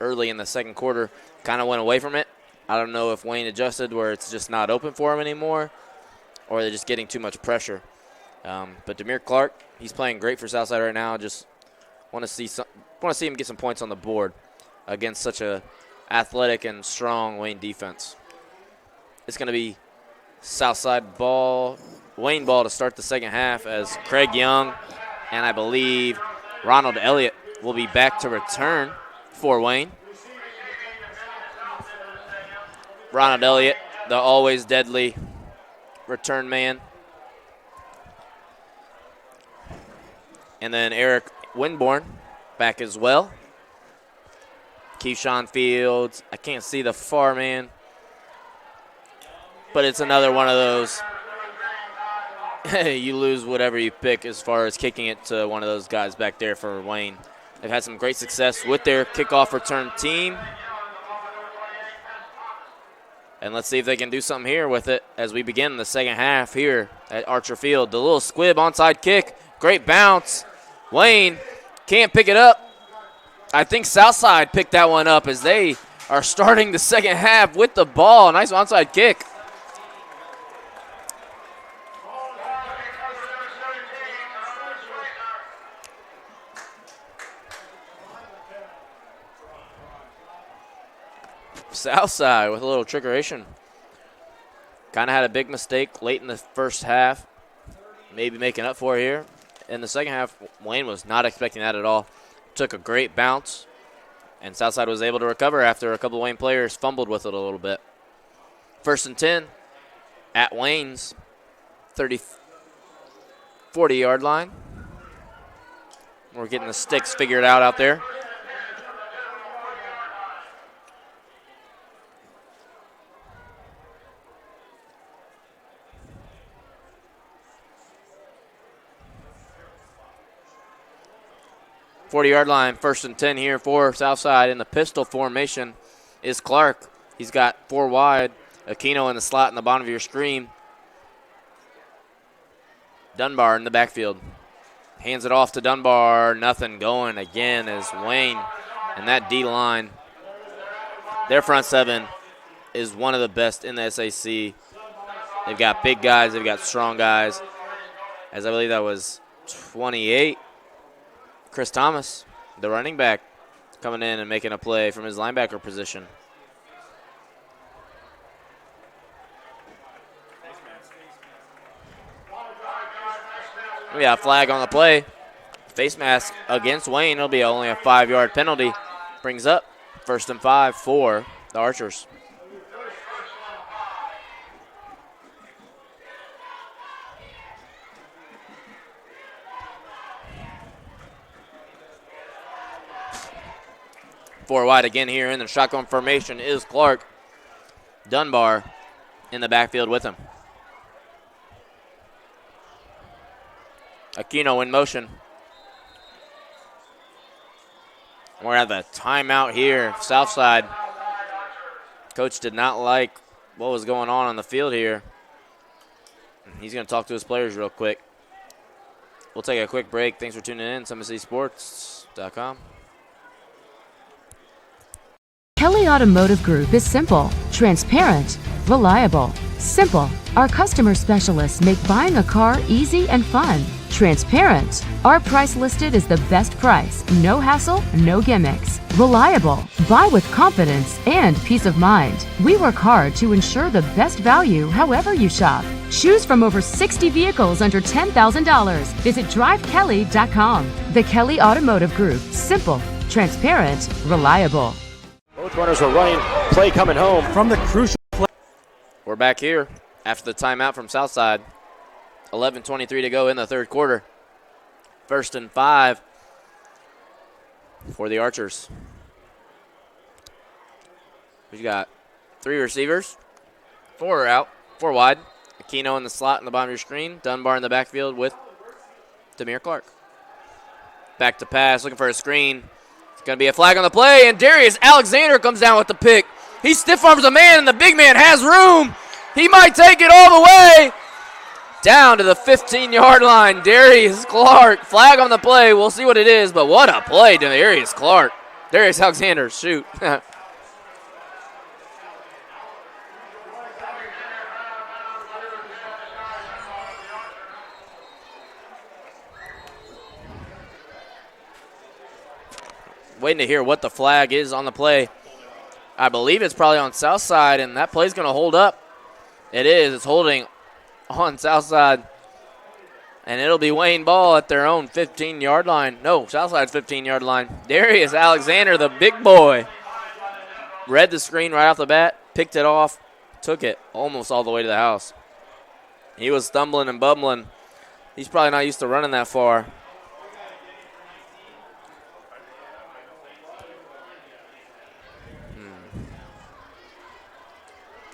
early in the second quarter. Kind of went away from it. I don't know if Wayne adjusted where it's just not open for him anymore or they're just getting too much pressure. But Demir Clark, he's playing great for Southside right now. Just want to see him get some points on the board against such a athletic and strong Wayne defense. It's going to be Southside ball, Wayne ball to start the second half as Craig Young and I believe Ronald Elliott will be back to return for Wayne. Ronald Elliott, the always deadly return man. And then Eric Winborn back as well. Keyshawn Fields. I can't see the far man. But it's another one of those. You lose whatever you pick as far as kicking it to one of those guys back there for Wayne. They've had some great success with their kickoff return team. And let's see if they can do something here with it as we begin the second half here at Archer Field. The little squib onside kick. Great bounce. Wayne can't pick it up. I think Southside picked that one up as they are starting the second half with the ball. Nice onside kick. Southside with a little trickeration. Kind of had a big mistake late in the first half. Maybe making up for it here. In the second half, Wayne was not expecting that at all. Took a great bounce, and Southside was able to recover after a couple of Wayne players fumbled with it a little bit. 1st and 10 at Wayne's 40-yard line. We're getting the sticks figured out there. Yard line, 1st and 10 here for Southside. In the pistol formation is Clark. He's got 4 wide. Aquino in the slot in the bottom of your screen. Dunbar in the backfield. Hands it off to Dunbar. Nothing going again is Wayne. And that D-line, their front 7 is one of the best in the SAC. They've got big guys. They've got strong guys. As I believe that was 28. Chris Thomas, the running back, coming in and making a play from his linebacker position. We got a flag on the play. Face mask against Wayne. It'll be only a 5-yard penalty. Brings up 1st and 5 for the Archers. Four wide again here in the shotgun formation is Clark. Dunbar in the backfield with him. Aquino in motion. We're at the timeout here, Southside. Coach did not like what was going on the field here. He's going to talk to his players real quick. We'll take a quick break. Thanks for tuning in. SummitCitySports.com. Kelly Automotive Group is simple, transparent, reliable. Simple. Our customer specialists make buying a car easy and fun. Transparent. Our price listed is the best price. No hassle, no gimmicks. Reliable. Buy with confidence and peace of mind. We work hard to ensure the best value however you shop. Choose from over 60 vehicles under $10,000. Visit drivekelly.com. The Kelly Automotive Group. Simple, transparent, reliable. Both runners are running. Play coming home. From the crucial play. We're back here after the timeout from Southside. 11:23 to go in the third quarter. 1st and 5 for the Archers. We've got 3 receivers. 4 are out. 4 wide. Aquino in the slot in the bottom of your screen. Dunbar in the backfield with Demir Clark. Back to pass, looking for a screen. It's going to be a flag on the play, and Darius Alexander comes down with the pick. He stiff arms a man, and the big man has room. He might take it all the way. Down to the 15-yard line, Darius Clark. Flag on the play. We'll see what it is, but what a play to Darius Clark. Darius Alexander, shoot. Waiting to hear what the flag is on the play. I believe it's probably on Southside, and that play's going to hold up. It is. It's holding on Southside. And it'll be Wayne ball at their own 15-yard line. No, Southside's 15-yard line. Darius Alexander, the big boy, read the screen right off the bat, picked it off, took it almost all the way to the house. He was stumbling and bumbling. He's probably not used to running that far.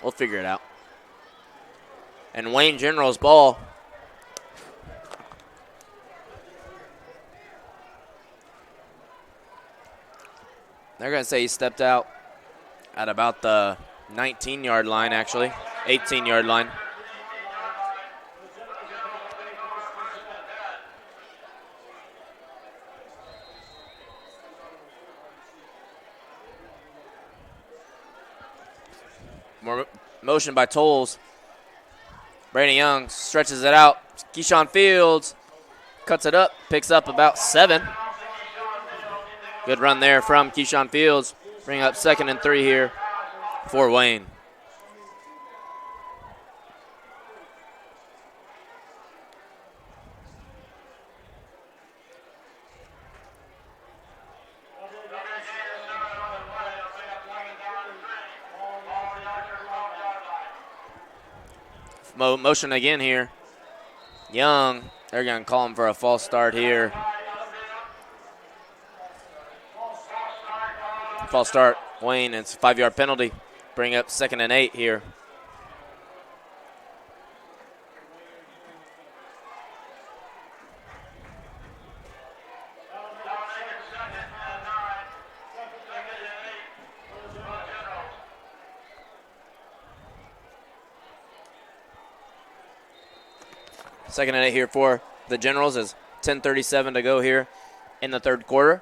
We'll figure it out. And Wayne General's ball. They're going to say he stepped out at about the 19-yard line, actually. 18-yard line. More motion by Tolles. Brandon Young stretches it out. Keyshawn Fields cuts it up, picks up about 7. Good run there from Keyshawn Fields. Bring up 2nd and 3 here for Wayne. Motion again here. Young, they're going to call him for a false start here. False start, Wayne. It's a 5-yard penalty. Bring up 2nd and 8 here. Second and 8 here for the Generals as 10:37 to go here in the third quarter.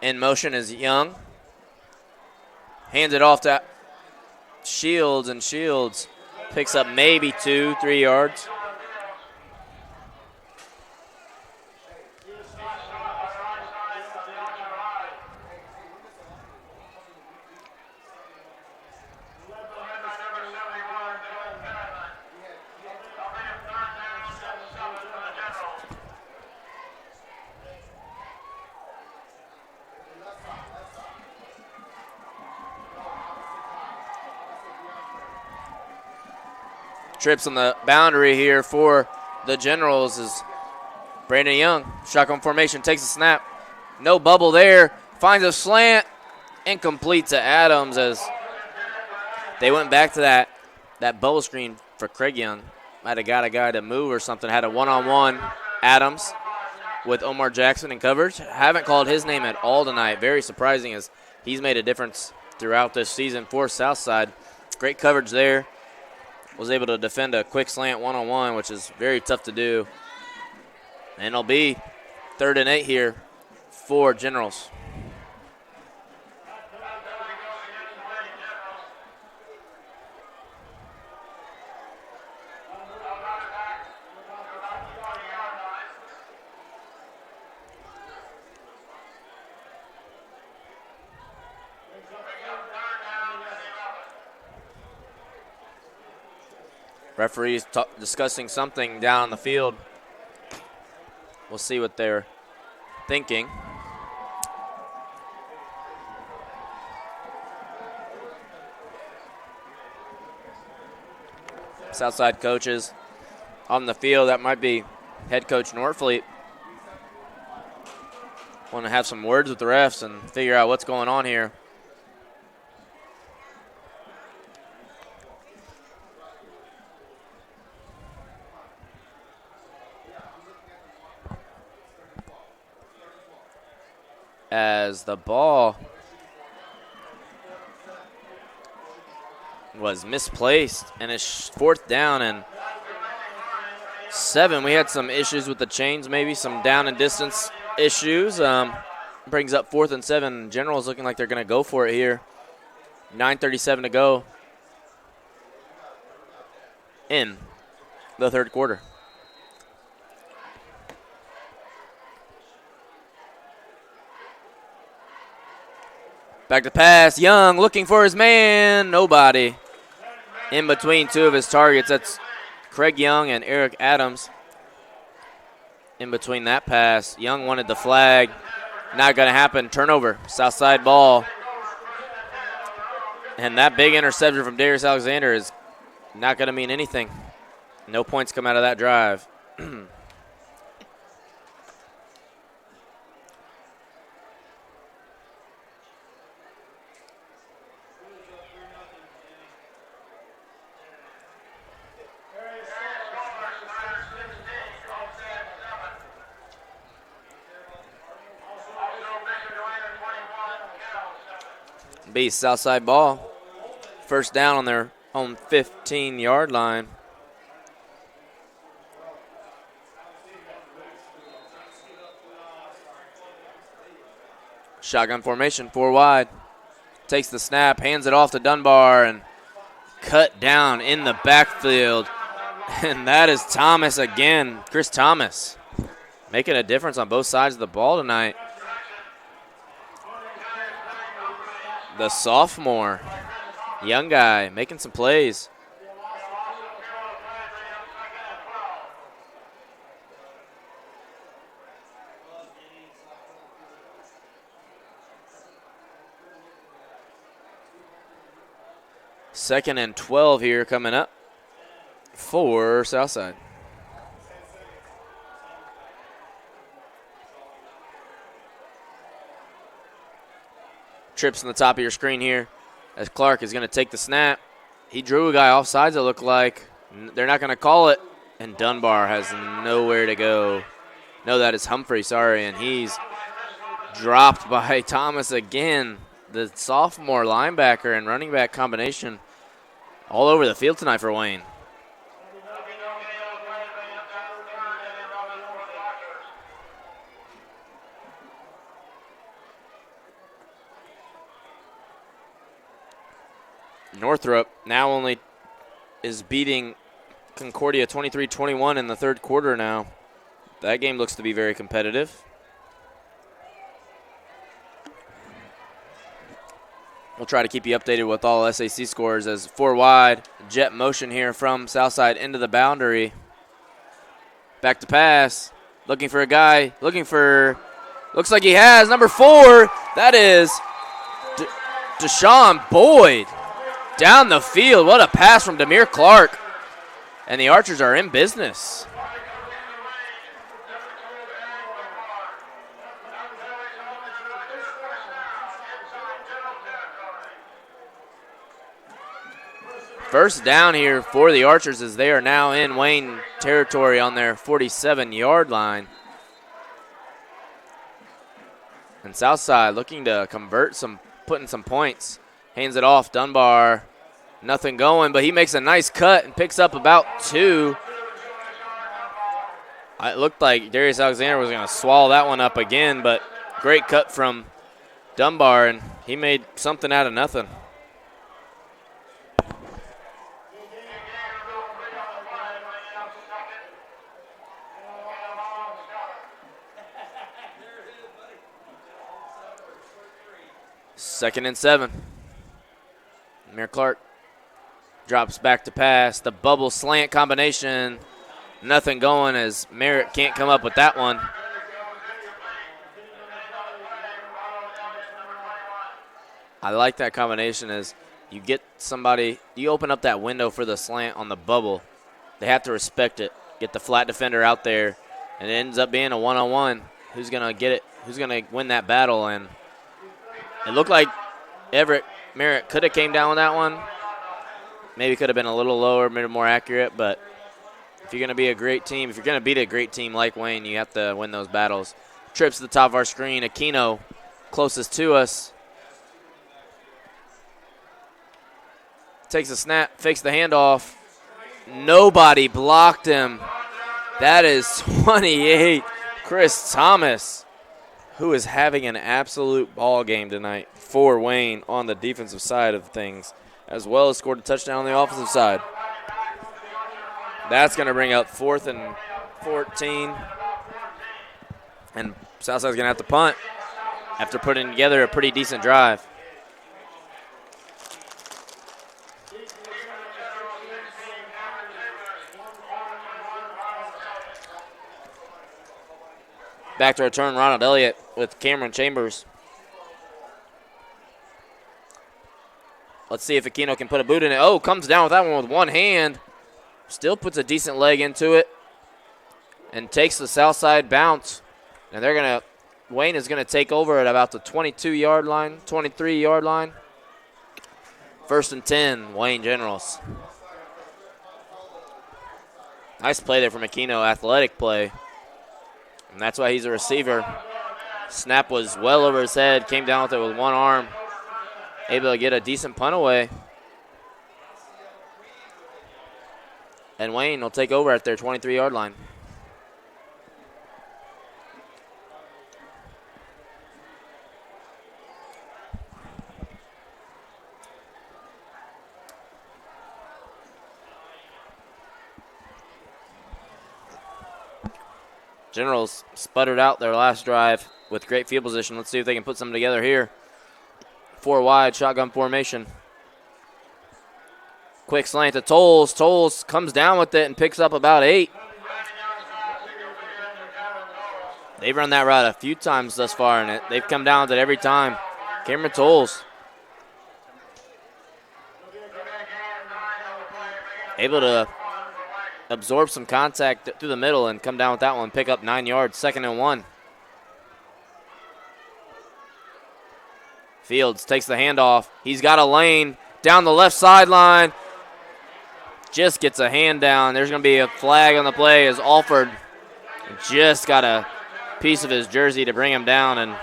In motion is Young. Hands it off to Shields, and Shields picks up maybe 2-3 yards. Trips on the boundary here for the Generals is Brandon Young. Shotgun formation, takes a snap. No bubble there. Finds a slant. Incomplete to Adams as they went back to that bubble screen for Craig Young. Might have got a guy to move or something. Had a one-on-one Adams with Omar Jackson in coverage. Haven't called his name at all tonight. Very surprising as he's made a difference throughout this season for Southside. Great coverage there. Was able to defend a quick slant one-on-one, which is very tough to do. And it'll be 3rd and 8 here for Generals. Referees discussing something down on the field. We'll see what they're thinking. Southside coaches on the field. That might be head coach Norfleet. Want to have some words with the refs and figure out what's going on here. As the ball was misplaced and it's 4th down and 7. We had some issues with the chains, maybe some down and distance issues. Brings up 4th and 7. Generals looking like they're going to go for it here. 9:37 to go in the third quarter. Back to pass. Young looking for his man. Nobody in between two of his targets. That's Craig Young and Eric Adams. In between that pass, Young wanted the flag. Not going to happen. Turnover. Southside ball. And that big interception from Darius Alexander is not going to mean anything. No points come out of that drive. Be Southside ball. First down on their own 15-yard line. Shotgun formation, 4 wide. Takes the snap, hands it off to Dunbar, and cut down in the backfield. And that is Thomas again, Chris Thomas, making a difference on both sides of the ball tonight. The sophomore, young guy, making some plays. Second and 12 here coming up for Southside. Trips on the top of your screen here as Clark is going to take the snap. He drew a guy off sides, it looked like. They're not going to call it, and Dunbar has nowhere to go. No, that is Humphrey, sorry, and he's dropped by Thomas again. The sophomore linebacker and running back combination all over the field tonight for Wayne. Northrop now only is beating Concordia 23-21 in the third quarter now. That game looks to be very competitive. We'll try to keep you updated with all SAC scores as 4 wide. Jet motion here from Southside into the boundary. Back to pass. Looking for a guy. Looks like he has number 4. That is Deshaun Boyd. Down the field. What a pass from Demir Clark. And the Archers are in business. First down here for the Archers as they are now in Wayne territory on their 47-yard line. And Southside looking to convert putting some points. Hands it off, Dunbar. Nothing going, but he makes a nice cut and picks up about 2. It looked like Darius Alexander was going to swallow that one up again, but great cut from Dunbar, and he made something out of nothing. Second and 7. Demir Clark drops back to pass. The bubble slant combination. Nothing going as Merritt can't come up with that one. I like that combination as you get somebody, you open up that window for the slant on the bubble. They have to respect it. Get the flat defender out there, and it ends up being a one-on-one. Who's going to get it? Who's going to win that battle? And it looked like Everett Merritt could have came down with that one. Maybe could have been a little lower, maybe more accurate, but if you're going to be a great team, if you're going to beat a great team like Wayne, you have to win those battles. Trips to the top of our screen. Aquino closest to us. Takes a snap, fakes the handoff. Nobody blocked him. That is 28, Chris Thomas, who is having an absolute ball game tonight for Wayne on the defensive side of things, as well as scored a touchdown on the offensive side. That's going to bring up 4th and 14. And Southside's going to have to punt after putting together a pretty decent drive. Back to return, Ronald Elliott with Cameron Chambers. Let's see if Aquino can put a boot in it. Oh, comes down with that one with one hand. Still puts a decent leg into it and takes the south side bounce. And Wayne is going to take over at about the 22-yard line, 23-yard line. 1st and 10, Wayne Generals. Nice play there from Aquino, athletic play. And that's why he's a receiver. Snap was well over his head, came down with it with one arm. Able to get a decent punt away. And Wayne will take over at their 23-yard line. Generals sputtered out their last drive with great field position. Let's see if they can put something together here. 4 wide, shotgun formation. Quick slant to Tolles. Tolles comes down with it and picks up about 8. They've run that route a few times thus far, and they've come down with it every time. Cameron Tolles able to absorb some contact through the middle and come down with that one, pick up 9 yards, 2nd and 1. Fields takes the handoff. He's got a lane down the left sideline. Just gets a hand down. There's going to be a flag on the play as Alford just got a piece of his jersey to bring him down. And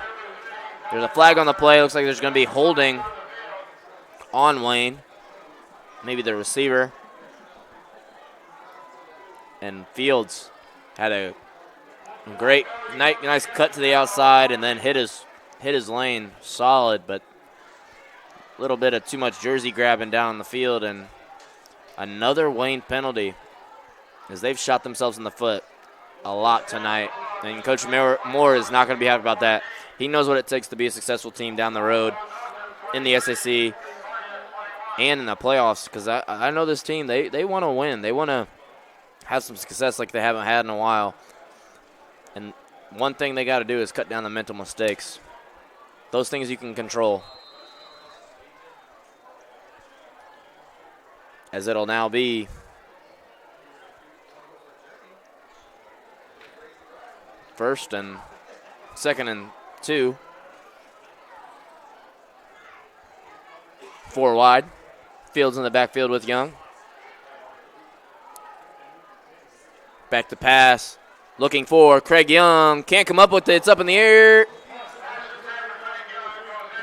there's a flag on the play. Looks like there's going to be holding on Wayne. Maybe the receiver. And Fields had a great, nice cut to the outside and then hit his lane solid, but a little bit of too much jersey grabbing down on the field. And another Wayne penalty as they've shot themselves in the foot a lot tonight. And Coach Moore is not going to be happy about that. He knows what it takes to be a successful team down the road in the SAC and in the playoffs, because I know this team, they want to win. They want to have some success like they haven't had in a while. And one thing they got to do is cut down the mental mistakes. Those things you can control. As it'll now be first and 2nd and 2. 4 wide. Fields in the backfield with Young. Back to pass. Looking for Craig Young. Can't come up with it. It's up in the air.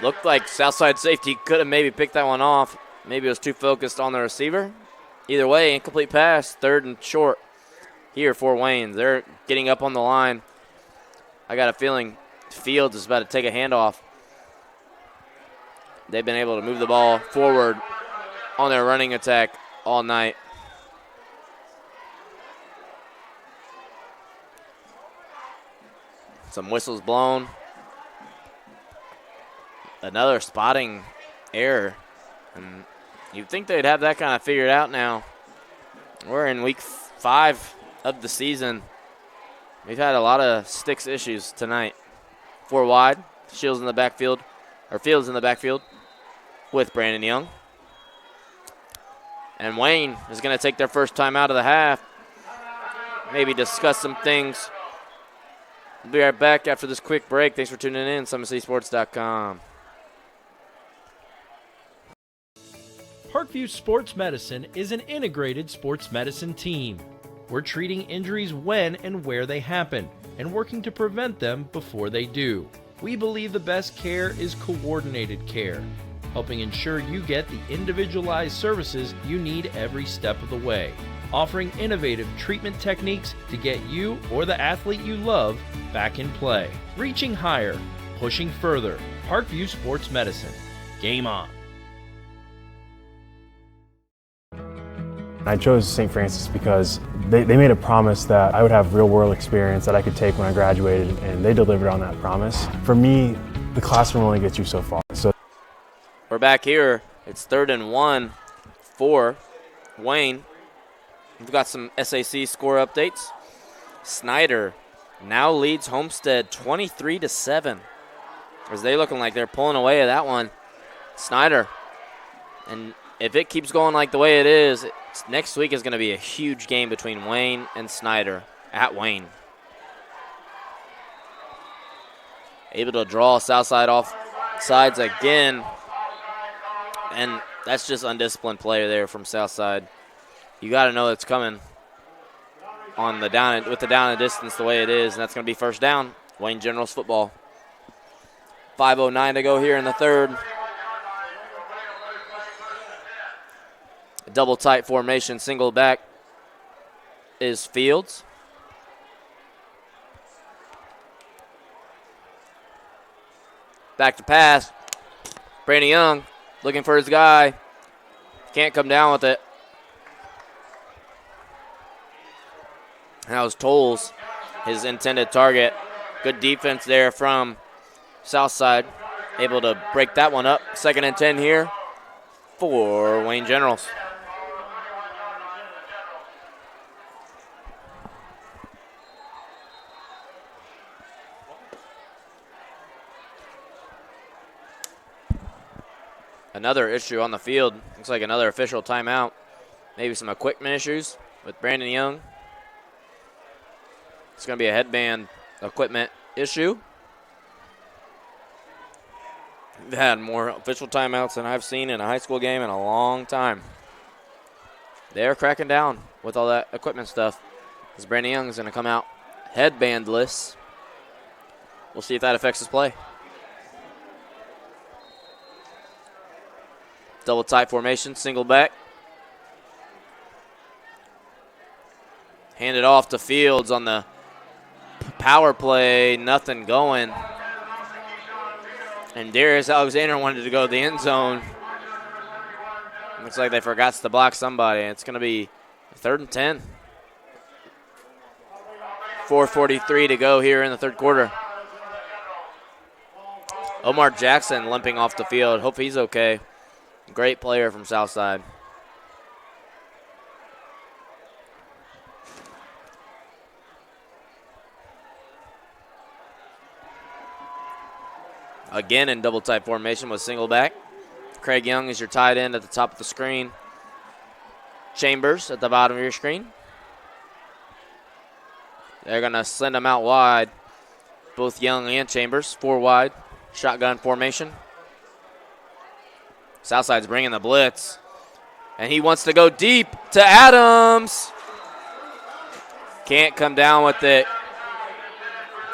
Looked like Southside safety could have maybe picked that one off. Maybe it was too focused on the receiver. Either way, incomplete pass. 3rd and short here for Wayne. They're getting up on the line. I got a feeling Fields is about to take a handoff. They've been able to move the ball forward on their running attack all night. Some whistles blown. Another spotting error. And you'd think they'd have that kind of figured out now. We're in week 5 of the season. We've had a lot of sticks issues tonight. 4 wide. Fields in the backfield with Brandon Young. And Wayne is going to take their first time out of the half. Maybe discuss some things. We'll be right back after this quick break. Thanks for tuning in. SummitCitySports.com. Parkview Sports Medicine is an integrated sports medicine team. We're treating injuries when and where they happen and working to prevent them before they do. We believe the best care is coordinated care, helping ensure you get the individualized services you need every step of the way, offering innovative treatment techniques to get you or the athlete you love back in play. Reaching higher, pushing further. Parkview Sports Medicine. Game on. I chose St. Francis because they made a promise that I would have real-world experience that I could take when I graduated, and they delivered on that promise. For me, the classroom only gets you so far. So we're back here. It's 3rd and 1 for Wayne. We've got some SAC score updates. Snyder now leads Homestead 23-7. As they looking like they're pulling away at that one. Snyder. And if it keeps going like the way it is, next week is going to be a huge game between Wayne and Snyder at Wayne. Able to draw Southside off sides again. And that's just undisciplined play there from Southside. You got to know it's coming on the down with the down and distance the way it is, and that's going to be first down. Wayne Generals football. 5:09 to go here in the third. Double tight formation, single back is Fields. Back to pass. Brandon Young looking for his guy. Can't come down with it. And that was Tolles his intended target. Good defense there from Southside. Able to break that one up. 2nd and 10 here for Wayne Generals. Another issue on the field. Looks like another official timeout. Maybe some equipment issues with Brandon Young. It's going to be a headband equipment issue. We've had more official timeouts than I've seen in a high school game in a long time. They're cracking down with all that equipment stuff. As Brandon Young is going to come out headbandless. We'll see if that affects his play. Double tight formation, single back. Hand it off to Fields on the power play, nothing going. And Darius Alexander wanted to go to the end zone. Looks like they forgot to block somebody. It's going to be 3rd and 10. 4:43 to go here in the third quarter. Omar Jackson limping off the field. Hope he's okay. Great player from Southside. Again in double tight formation with single back. Craig Young is your tight end at the top of the screen. Chambers at the bottom of your screen. They're going to send them out wide. Both Young and Chambers, 4 wide. Shotgun formation. Southside's bringing the blitz. And he wants to go deep to Adams. Can't come down with it.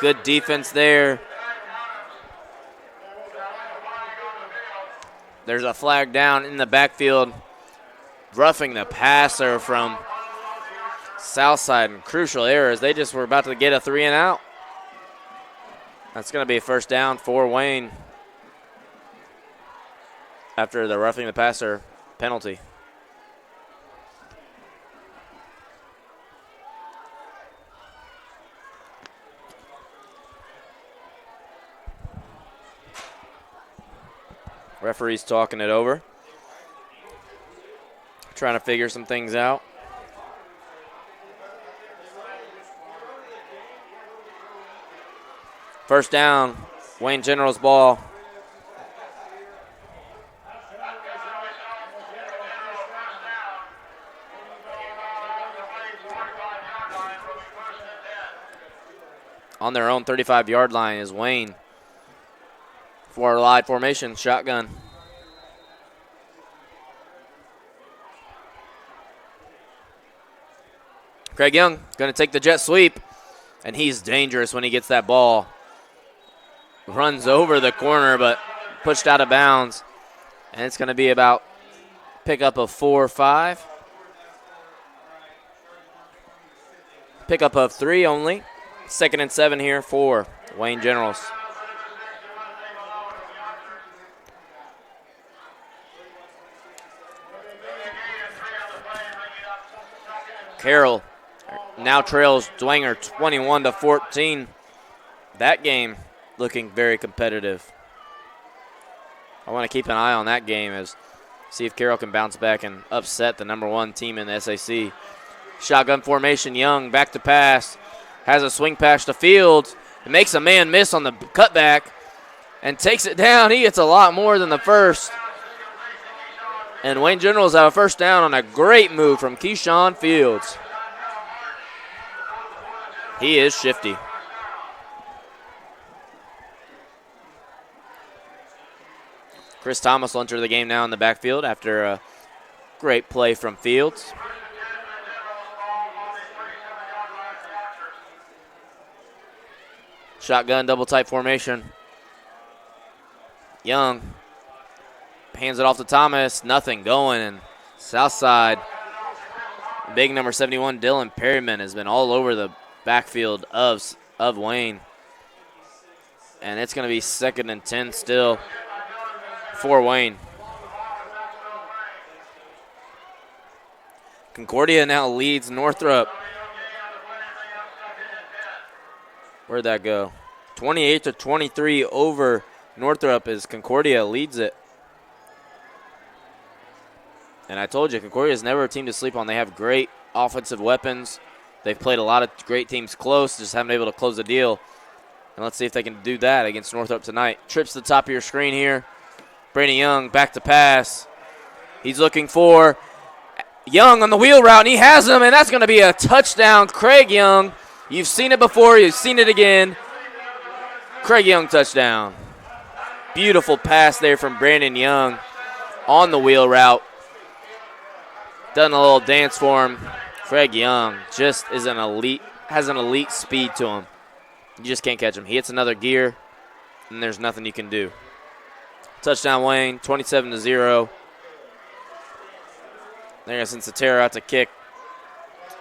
Good defense there. There's a flag down in the backfield. Roughing the passer from Southside, and crucial errors. They just were about to get a 3 and out. That's going to be a first down for Wayne after the roughing the passer penalty. Referee's talking it over, trying to figure some things out. First down, Wayne General's ball. On their own 35-yard line is Wayne for a live formation, shotgun. Craig Young going to take the jet sweep, and he's dangerous when he gets that ball. Runs over the corner, but pushed out of bounds. And it's going to be about pickup of 4 or 5. Pickup of 3 only. 2nd and 7 here for Wayne Generals. Carroll now trails Dwenger 21-14. That game looking very competitive. I want to keep an eye on that game as see if Carroll can bounce back and upset the number 1 team in the SAC. Shotgun formation, Young back to pass. Has a swing pass to Fields. It makes a man miss on the cutback and takes it down. He gets a lot more than the first. And Wayne Generals have a first down on a great move from Keyshawn Fields. He is shifty. Chris Thomas will enter the game now in the backfield after a great play from Fields. Shotgun double tight formation. Young hands it off to Thomas. Nothing going. And Southside, big number 71, Dylan Perryman, has been all over the backfield of Wayne. And it's going to be 2nd and 10 still for Wayne. Concordia now leads Northrop Where'd that go? 28-23 over Northrop as Concordia leads it. And I told you, Concordia is never a team to sleep on. They have great offensive weapons. They've played a lot of great teams close, just haven't been able to close the deal. And let's see if they can do that against Northrop tonight. Trips to the top of your screen here. Brandon Young back to pass. He's looking for Young on the wheel route, and he has him, and that's going to be a touchdown. Craig Young, you've seen it before, you've seen it again. Craig Young touchdown. Beautiful pass there from Brandon Young on the wheel route. Done a little dance for him. Craig Young just is has an elite speed to him. You just can't catch him. He hits another gear, and there's nothing you can do. Touchdown Wayne, 27-0. They're going to send Sotero out to kick.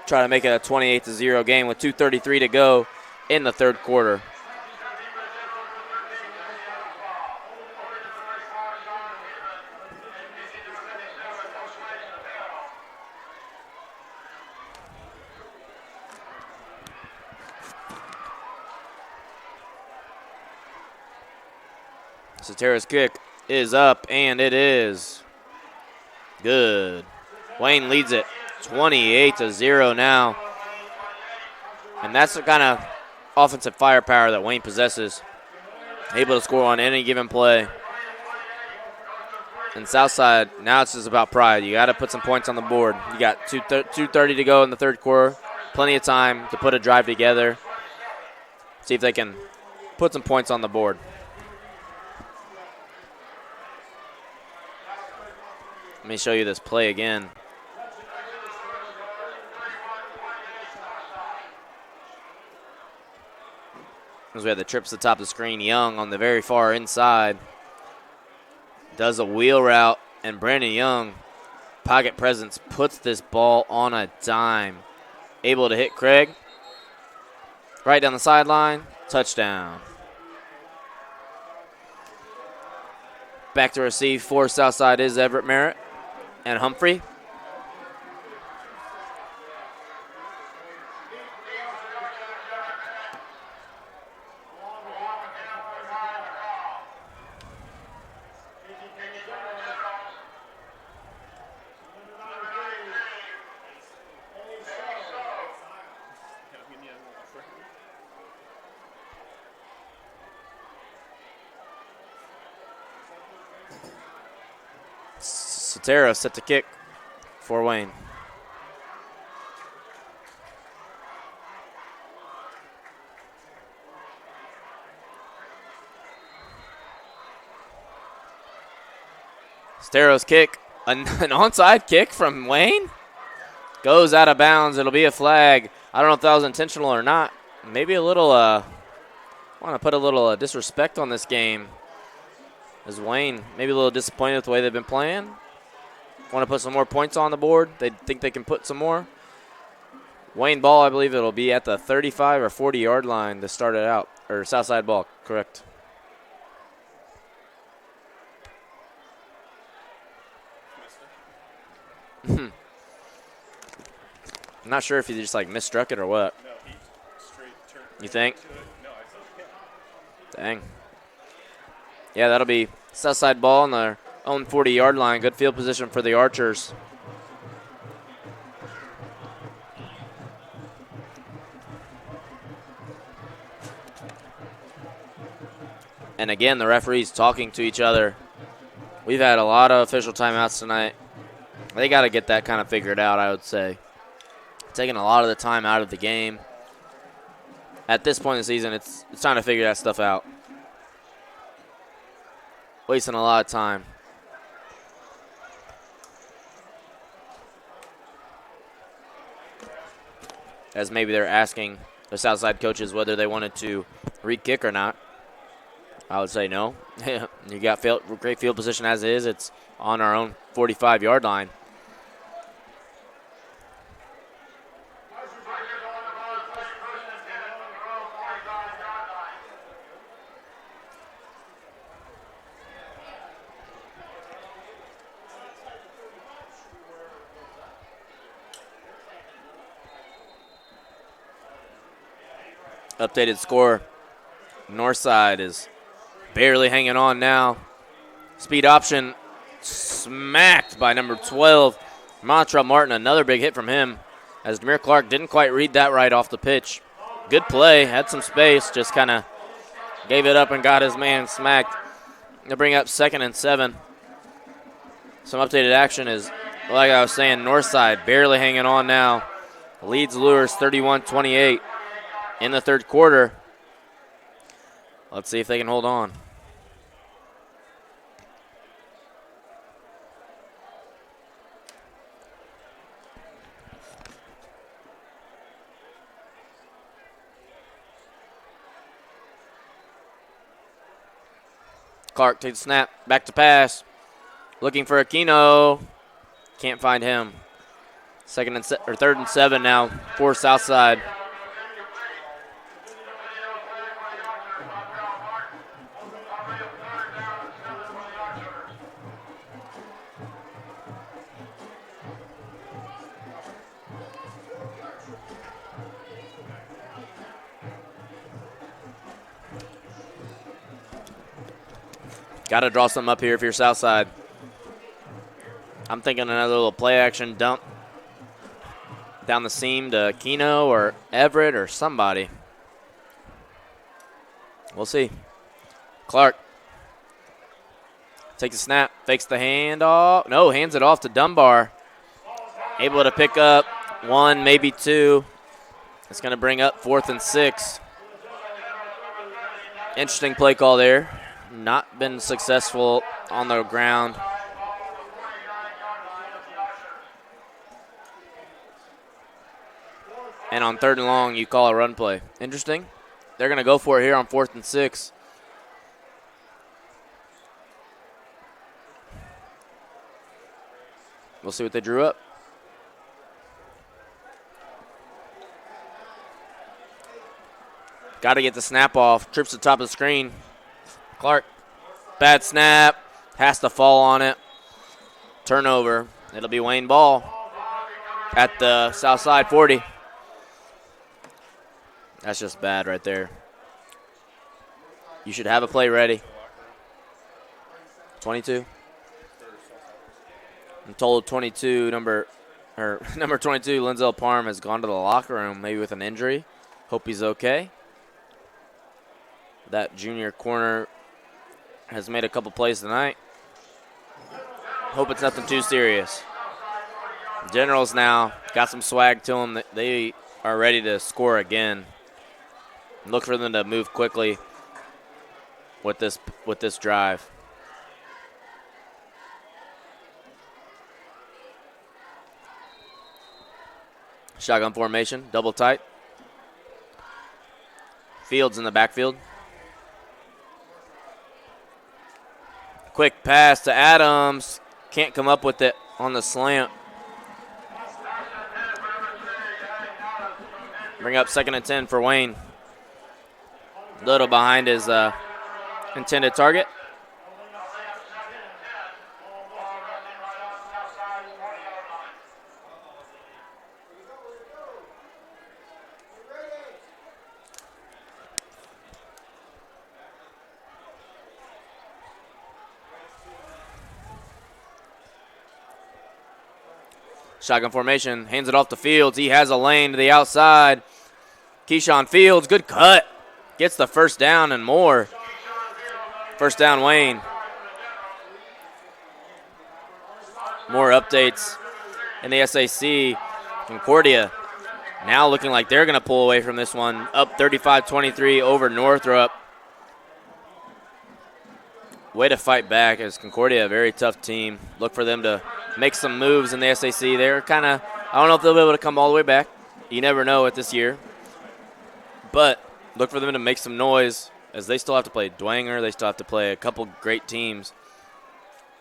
Try to make it a 28-0 game with 2:33 to go in the third quarter. Sotero's kick is up, and it is good. Wayne leads it 28-0 now. And that's the kind of offensive firepower that Wayne possesses. Able to score on any given play. And Southside, now it's just about pride. You got to put some points on the board. You got 2:30 to go in the third quarter. Plenty of time to put a drive together. See if they can put some points on the board. Let me show you this play again. As we have the trips to the top of the screen, Young on the very far inside. Does a wheel route, and Brandon Young, pocket presence, puts this ball on a dime. Able to hit Craig. Right down the sideline, touchdown. Back to receive for Southside is Everett Merritt and Humphrey. Sotero set to kick for Wayne. Sotero's kick, an onside kick from Wayne. Goes out of bounds. It'll be a flag. I don't know if that was intentional or not. Maybe a little, want to put a little disrespect on this game. As Wayne, maybe a little disappointed with the way they've been playing. Want to put some more points on the board. They think they can put some more. Wayne ball, I believe it'll be at the 35 or 40-yard line to start it out. Or Southside ball, correct. I'm not sure if he just like misstruck it or what. No, he straight turned. You think? No, I thought. Dang. Yeah, that'll be Southside ball on their own 40-yard line. Good field position for the Archers. And again, the referees talking to each other. We've had a lot of official timeouts tonight. They got to get that kind of figured out, I would say. Taking a lot of the time out of the game. At this point in the season, it's time to figure that stuff out. Wasting a lot of time. As maybe they're asking the Southside coaches whether they wanted to re-kick or not. I would say no. You got great field position as is. It's on our own 45-yard line. Updated score. Northside is barely hanging on now. Speed option smacked by number 12, Montrell Martin. Another big hit from him as Demir Clark didn't quite read that right off the pitch. Good play, had some space, just kind of gave it up and got his man smacked. To bring up 2nd and 7. Some updated action is, like I was saying, Northside barely hanging on now. Leads Lures 31-28 in the third quarter. Let's see if they can hold on. Clark takes the snap, back to pass. Looking for Aquino. Can't find him. 3rd and 7 now for Southside. Got to draw something up here if you're Southside. I'm thinking another little play action dump down the seam to Keno or Everett or somebody. We'll see. Clark takes a snap, fakes the handoff. No, hands it off to Dunbar. Able to pick up 1, maybe 2. It's going to bring up 4th and 6. Interesting play call there. Not been successful on the ground. And on 3rd and long, you call a run play. Interesting. They're going to go for it here on 4th and 6. We'll see what they drew up. Got to get the snap off. Trips the top of the screen. Clark, bad snap. Has to fall on it. Turnover. It'll be Wayne Ball at the south side 40. That's just bad right there. You should have a play ready. 22. I'm told 22, number 22, Linzel Parham has gone to the locker room, maybe with an injury. Hope he's okay. That junior corner has made a couple plays tonight. Hope it's nothing too serious. Generals now got some swag to them. They are ready to score again. Look for them to move quickly with this drive. Shotgun formation, double tight. Fields in the backfield. Quick pass to Adams. Can't come up with it on the slant. Bring up 2nd and 10 for Wayne. Little behind his intended target. Shotgun formation, hands it off to Fields. He has a lane to the outside. Keyshawn Fields, good cut. Gets the first down and more. First down, Wayne. More updates in the SAC. Concordia now looking like they're going to pull away from this one. Up 35-23 over Northrop. Way to fight back as Concordia, a very tough team. Look for them to make some moves in the SAC. They're kind of, I don't know if they'll be able to come all the way back. You never know it this year. But look for them to make some noise as they still have to play Dwenger. They still have to play a couple great teams.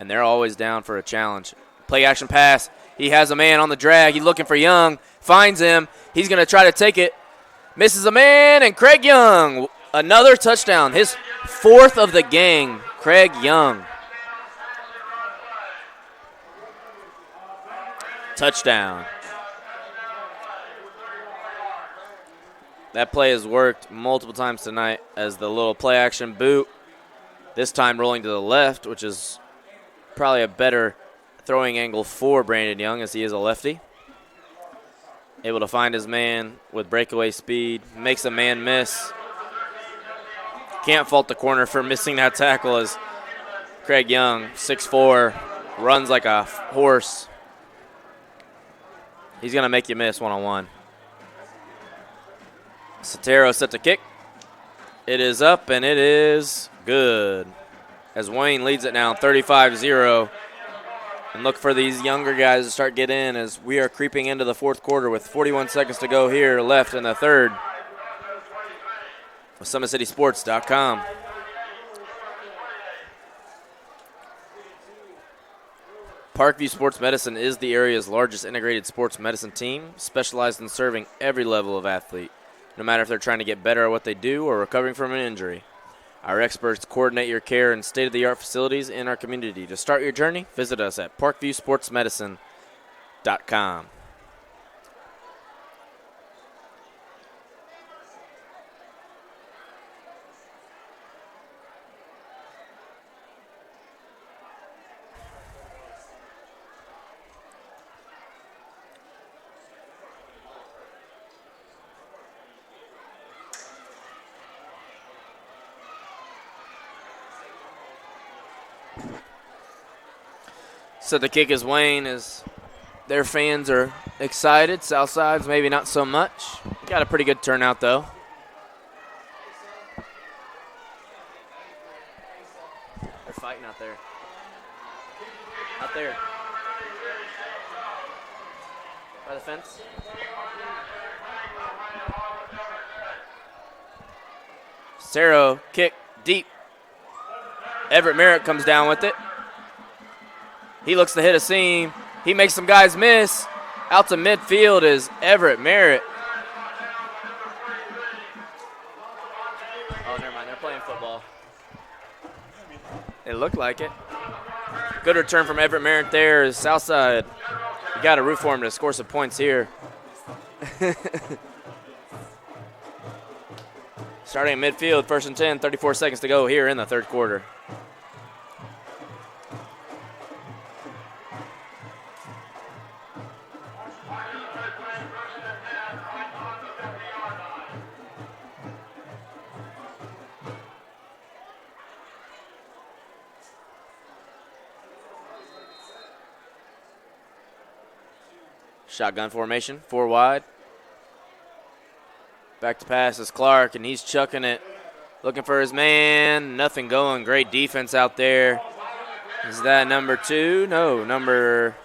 And they're always down for a challenge. Play action pass. He has a man on the drag. He's looking for Young. Finds him. He's going to try to take it. Misses a man, and Craig Young, another touchdown. His 4th of the game. Craig Young. Touchdown. That play has worked multiple times tonight as the little play action boot, this time rolling to the left, which is probably a better throwing angle for Brandon Young as he is a lefty. Able to find his man with breakaway speed, makes a man miss. Can't fault the corner for missing that tackle as Craig Young, 6'4", runs like a horse. He's going to make you miss one-on-one. Sotero set to kick. It is up, and it is good. As Wayne leads it now 35-0. And look for these younger guys to start getting in as we are creeping into the fourth quarter with 41 seconds to go here left in the third. With SummitCitySports.com. Parkview Sports Medicine is the area's largest integrated sports medicine team, specialized in serving every level of athlete, no matter if they're trying to get better at what they do or recovering from an injury. Our experts coordinate your care in state-of-the-art facilities in our community. To start your journey, visit us at parkviewsportsmedicine.com. So the kick is Wayne as their fans are excited. Southside's maybe not so much. Got a pretty good turnout, though. They're fighting out there. Out there. By the fence. Cerro kick deep. Everett Merritt comes down with it. He looks to hit a seam. He makes some guys miss. Out to midfield is Everett Merritt. Oh, never mind. They're playing football. It looked like it. Good return from Everett Merritt there is Southside. You got to root for him to score some points here. Starting at midfield, 1st and 10, 34 seconds to go here in the third quarter. Shotgun formation, 4 wide. Back to pass is Clark, and he's chucking it. Looking for his man. Nothing going. Great defense out there. Is that number 2? No, number,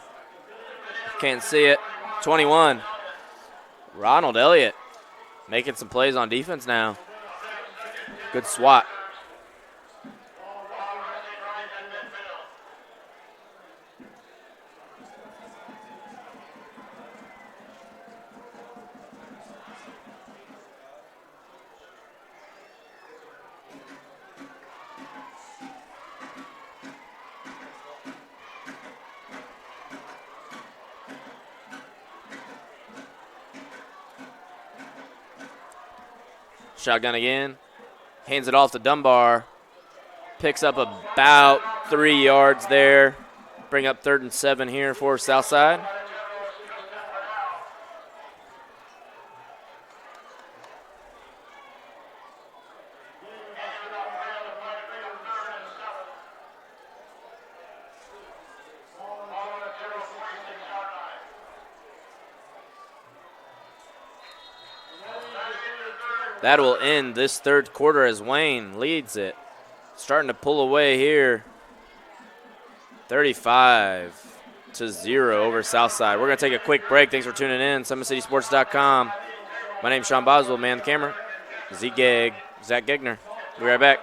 can't see it, 21. Ronald Elliott making some plays on defense now. Good swat. Shotgun again. Hands it off to Dunbar. Picks up about 3 yards there. Bring up 3rd and 7 here for Southside. That will end this third quarter as Wayne leads it. Starting to pull away here. 35-0 over Southside. We're going to take a quick break. Thanks for tuning in. SummitCitySports.com. My name's Sean Boswell, man the camera. Zach Gegner. We'll be right back.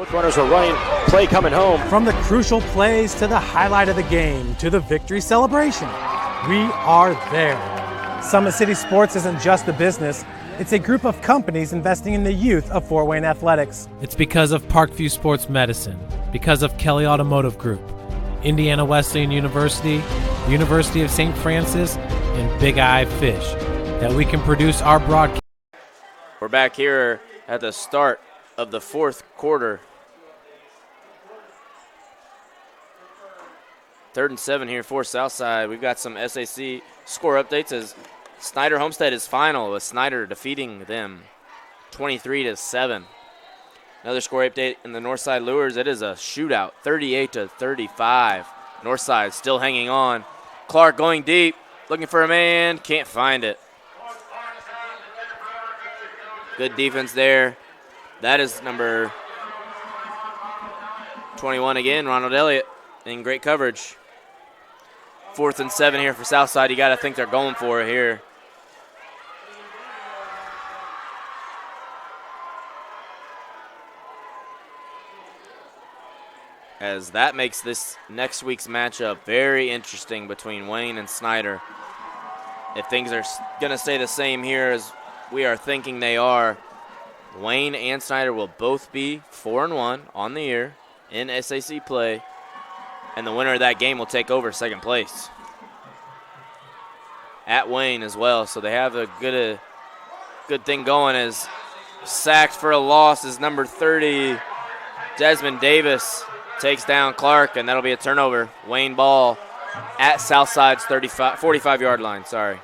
Both runners are running. Play coming home. From the crucial plays to the highlight of the game to the victory celebration, we are there. Summit City Sports isn't just a business, it's a group of companies investing in the youth of Fort Wayne athletics. It's because of Parkview Sports Medicine, because of Kelly Automotive Group, Indiana Wesleyan University, University of St. Francis, and Big Eye Fish, that we can produce our broadcast. We're back here at the start of the fourth quarter. 3rd and 7 here for Southside. We've got some SAC score updates as Snyder Homestead is final, with Snyder defeating them 23-7. Another score update in the Northside Lures. It is a shootout, 38-35. Northside still hanging on. Clark going deep, looking for a man, can't find it. Good defense there. That is number 21 again, Ronald Elliott, in great coverage. 4th and 7 here for Southside. You got to think they're going for it here. As that makes this next week's matchup very interesting between Wayne and Snyder. If things are going to stay the same here as we are thinking they are, Wayne and Snyder will both be 4-1 on the year in SAC play, and the winner of that game will take over second place at Wayne as well. So they have a good thing going. As sacked for a loss is number 30, Desmond Davis. Takes down Clark, and that'll be a turnover. Wayne ball at Southside's 45-yard line, sorry.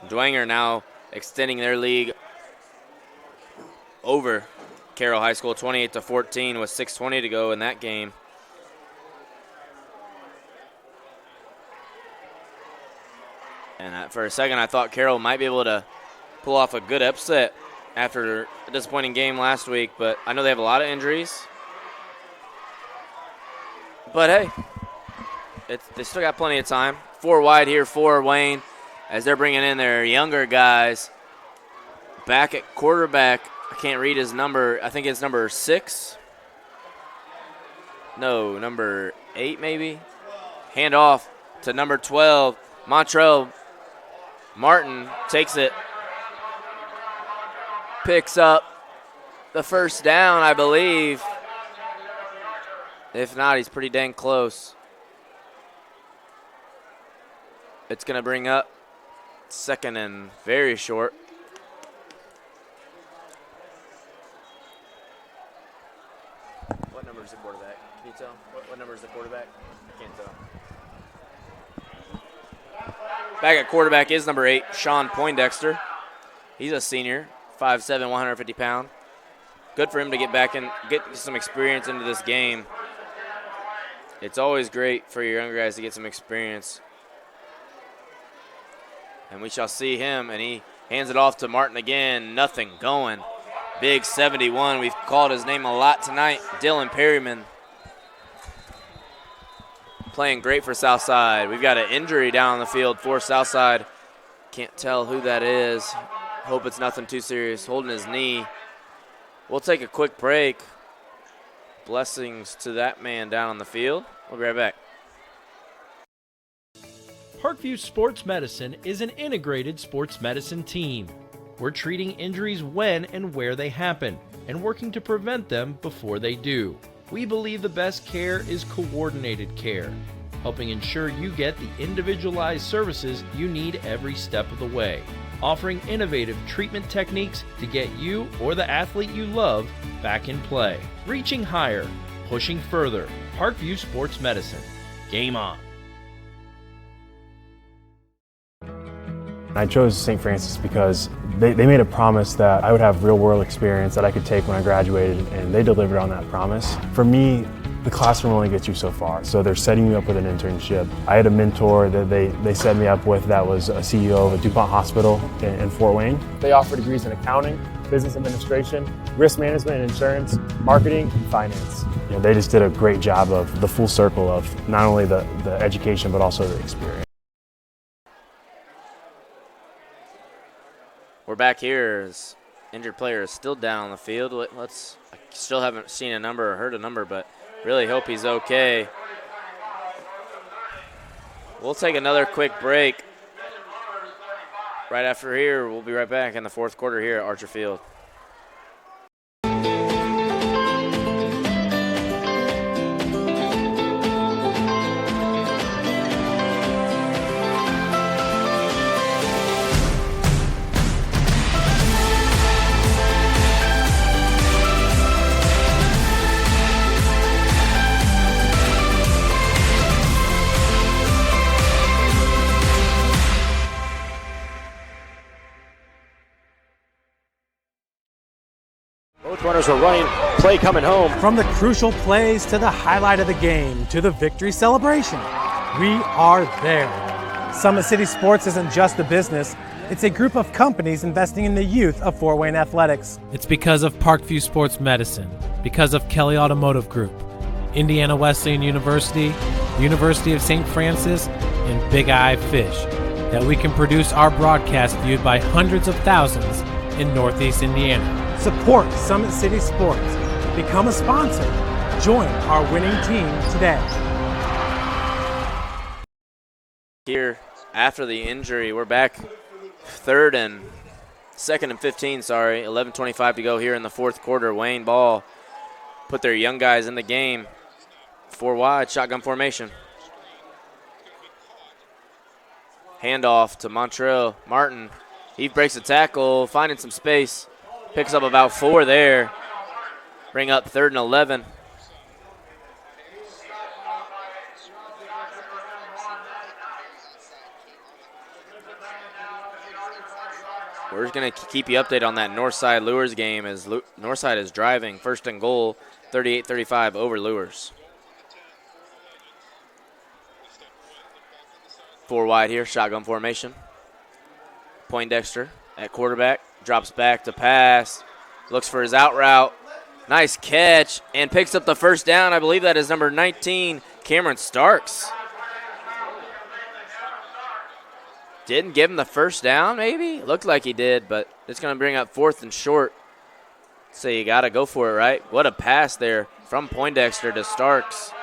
Dwenger now extending their lead over Carroll High School 28-14 with 6:20 to go in that game. And for a second, I thought Carroll might be able to pull off a good upset after a disappointing game last week, but I know they have a lot of injuries. But hey, they still got plenty of time. 4 wide here for Wayne as they're bringing in their younger guys. Back at quarterback, I can't read his number. I think it's number 6. No, number 8 maybe. Hand off to number 12. Montrell Martin takes it. Picks up the first down, I believe. If not, he's pretty dang close. It's going to bring up 2nd and very short. What number is the quarterback? Can you tell? What number is the quarterback? I can't tell. Back at quarterback is number 8, Sean Poindexter. He's a senior, 5'7", 150 pound. Good for him to get back and get some experience into this game. It's always great for your younger guys to get some experience. And we shall see him, and he hands it off to Martin again. Nothing going. Big 71. We've called his name a lot tonight. Dylan Perryman playing great for Southside. We've got an injury down on the field for Southside. Can't tell who that is. Hope it's nothing too serious. Holding his knee. We'll take a quick break. Blessings to that man down on the field. We'll be right back. Parkview Sports Medicine is an integrated sports medicine team. We're treating injuries when and where they happen and working to prevent them before they do. We believe the best care is coordinated care, helping ensure you get the individualized services you need every step of the way, offering innovative treatment techniques to get you or the athlete you love back in play. Reaching higher, pushing further. Parkview Sports Medicine. Game on. I chose St. Francis because they made a promise that I would have real-world experience that I could take when I graduated, and they delivered on that promise. For me, the classroom only gets you so far, so they're setting you up with an internship. I had a mentor that they set me up with that was a CEO of a DuPont hospital in Fort Wayne. They offer degrees in accounting, business administration, risk management and insurance, marketing, and finance. They just did a great job of the full circle of not only the education but also the experience. We're back here as injured player is still down on the field. I still haven't seen a number or heard a number, but really hope he's okay. We'll take another quick break. Right after here, we'll be right back in the fourth quarter here at Archer Field. Runners are running, play coming home. From the crucial plays to the highlight of the game to the victory celebration, we are there. Summit City Sports isn't just a business, it's a group of companies investing in the youth of Fort Wayne athletics. It's because of Parkview Sports Medicine, because of Kelly Automotive Group, Indiana Wesleyan University, University of St. Francis, and Big Eye Fish, that we can produce our broadcast viewed by hundreds of thousands in Northeast Indiana. Support Summit City Sports. Become a sponsor. Join our winning team today. Here, after the injury, we're back second and 15, 11:25 to go here in the fourth quarter. Wayne Ball put their young guys in the game. 4 wide, shotgun formation. Handoff to Montrell Martin. He breaks a tackle, finding some space. Picks up about 4 there. Bring up 3rd and 11. We're going to keep you updated on that Northside Lures game as Northside is driving 1st and goal, 38-35 over Lures. 4 wide here, shotgun formation. Poindexter at quarterback. Drops back to pass, looks for his out route. Nice catch, and picks up the first down. I believe that is number 19, Cameron Starks. Didn't give him the first down, maybe? Looked like he did, but it's going to bring up 4th and short. So you got to go for it, right? What a pass there from Poindexter to Starks.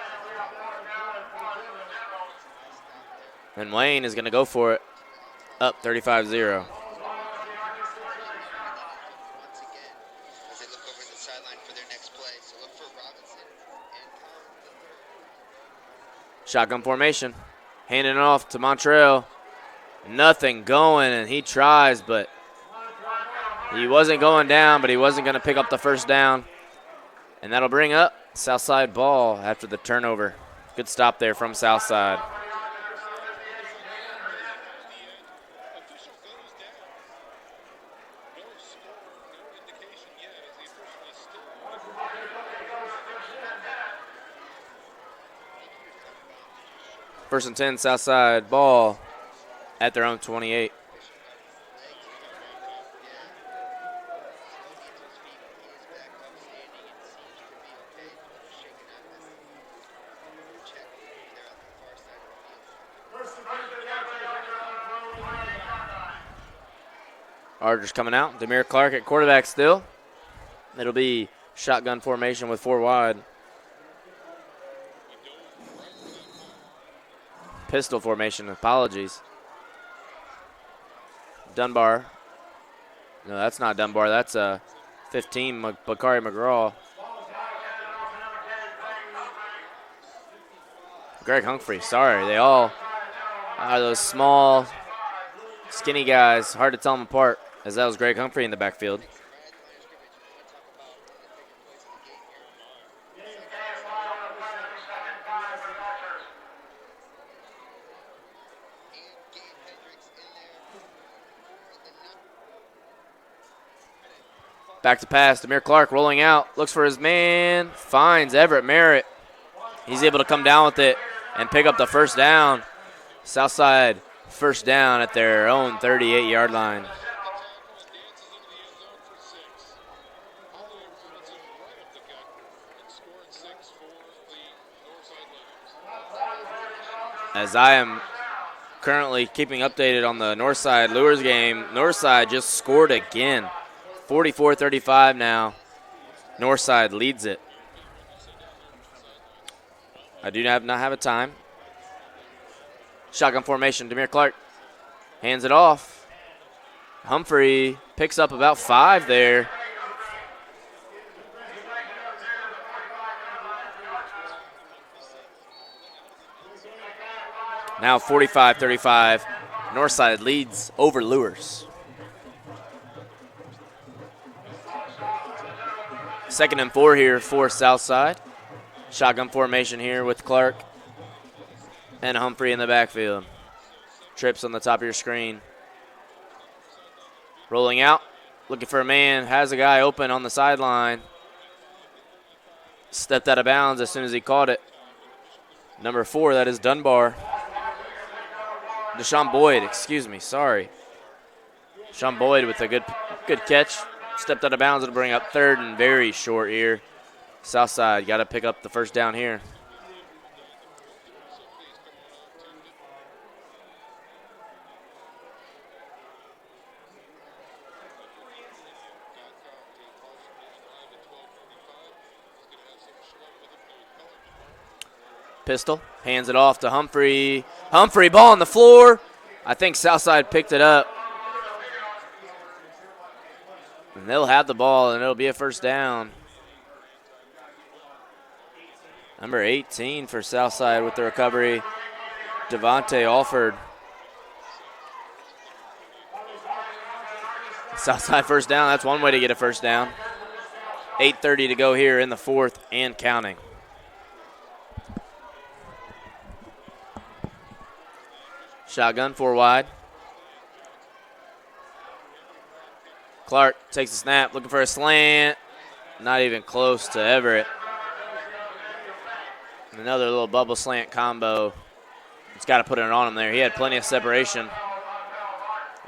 And Wayne is going to go for it, up 35-0. Shotgun formation. Handing it off to Montrell. Nothing going, and he tries, but he wasn't going down, but he wasn't going to pick up the first down. And that'll bring up Southside ball after the turnover. Good stop there from Southside. First and 10, Southside ball at their own 28. Archer's coming out. Demir Clark at quarterback still. It'll be shotgun formation with 4 wide. Pistol formation, apologies. Dunbar. No, that's not Dunbar. That's 15, Bakari McGraw. Greg Humphrey, sorry. They all are those small, skinny guys. Hard to tell them apart, as that was Greg Humphrey in the backfield. Back to pass, Demir Clark rolling out, looks for his man, finds Everett Merritt. He's able to come down with it and pick up the first down. Southside first down at their own 38-yard line. As I am currently keeping updated on the Northside Lures game, Northside just scored again. 44-35 now. Northside leads it. I do not have a time. Shotgun formation, Demir Clark hands it off. Humphrey picks up about 5 there. Now 45-35. Northside leads over Lures. 2nd and 4 here for Southside. Shotgun formation here with Clark and Humphrey in the backfield. Trips on the top of your screen. Rolling out, looking for a man, has a guy open on the sideline. Stepped out of bounds as soon as he caught it. Number 4, that is Dunbar. Deshaun Boyd, Deshaun Boyd with a good catch. Stepped out of bounds. It'll bring up 3rd and very short here. Southside got to pick up the first down here. Pistol hands it off to Humphrey. Humphrey, ball on the floor. I think Southside picked it up. And they'll have the ball, and it'll be a first down. Number 18 for Southside with the recovery, Devontae Alford. Southside first down. That's one way to get a first down. 8:30 to go here in the 4th and counting. Shotgun, 4 wide. Clark takes a snap, looking for a slant. Not even close to Everett. Another little bubble slant combo. He's got to put it on him there. He had plenty of separation.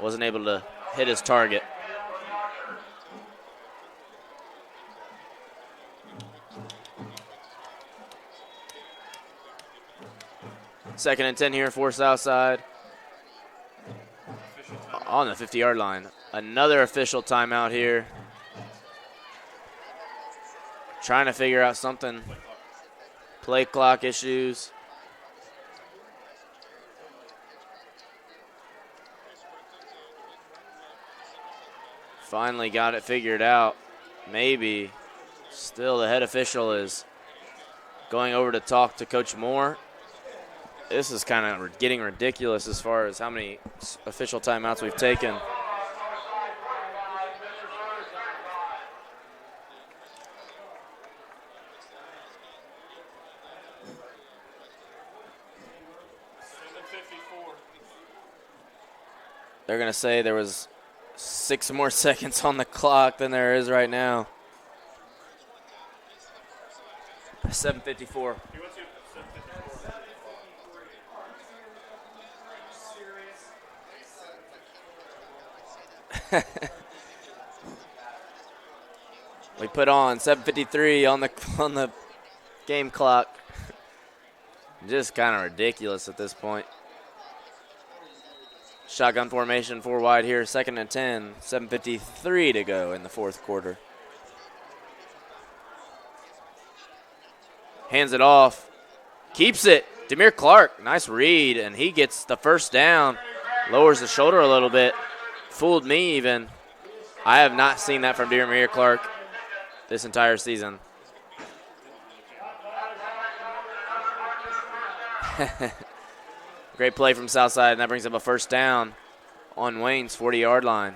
Wasn't able to hit his target. Second and 10 here for Southside. On the 50-yard line. Another official timeout here. Trying to figure out something. Play clock issues. Finally got it figured out. Maybe. Still the head official is going over to talk to Coach Moore. This is kind of getting ridiculous as far as how many official timeouts we've taken. They're going to say there was 6 more seconds on the clock than there is right now. 7:54. We put on 7:53 on the game clock. Just kind of ridiculous at this point. Shotgun formation, 4 wide here, 2nd and 10, 7:53 to go in the 4th quarter. Hands it off, keeps it. Demir Clark, nice read, and he gets the first down. Lowers the shoulder a little bit. Fooled me even. I have not seen that from Demir Clark this entire season. Great play from Southside, and that brings up a first down on Wayne's 40-yard line.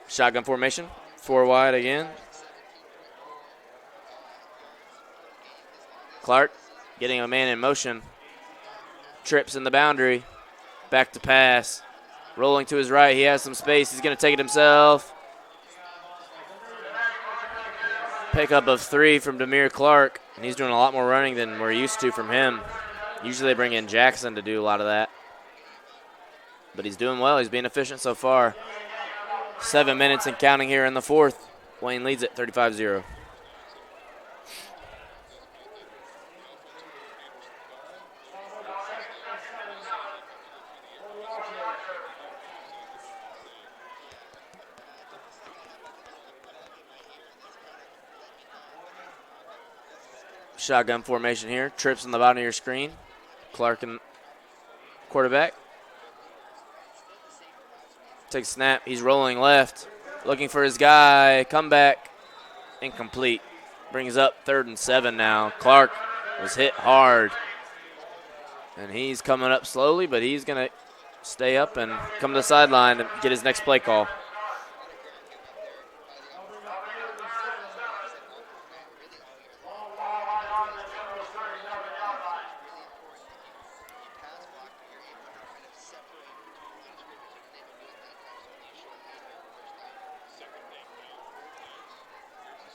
Shotgun formation, 4 wide again. Clark getting a man in motion. Trips in the boundary. Back to pass. Rolling to his right. He has some space. He's going to take it himself. Pickup of 3 from Demir Clark. And he's doing a lot more running than we're used to from him. Usually they bring in Jackson to do a lot of that. but he's doing well. He's being efficient so far. 7 minutes and counting here in the fourth. Wayne leads it 35-0. Shotgun formation here. Trips on the bottom of your screen. Clark and quarterback. Takes a snap. He's rolling left. Looking for his guy. Comeback. Incomplete. Brings up 3rd and 7 now. Clark was hit hard. And he's coming up slowly, but he's going to stay up and come to the sideline and get his next play call.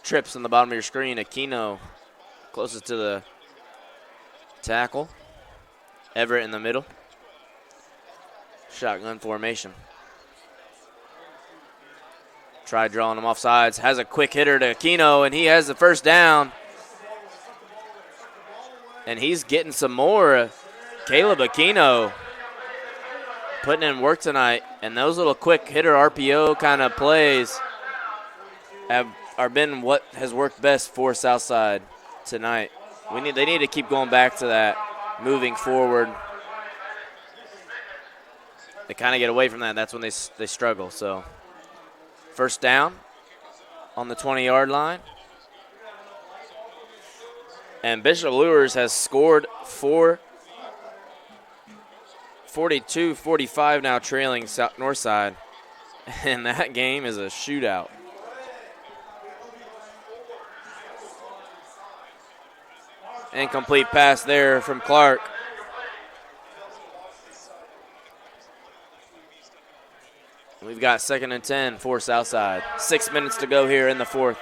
Trips on the bottom of your screen. Aquino closest to the tackle. Everett in the middle. Shotgun formation. Tried drawing him off sides. Has a quick hitter to Aquino, and he has the first down. And he's getting some more. Caleb Aquino putting in work tonight. And those little quick hitter RPO kind of plays are been what has worked best for Southside tonight. They need to keep going back to that, moving forward. They kind of get away from that. That's when they struggle. So, first down on the 20-yard line. And Bishop Lures has scored 42-45 now, trailing Northside. And that game is a shootout. Incomplete pass there from Clark. We've got 2nd and 10 for Southside. 6 minutes to go here in the fourth.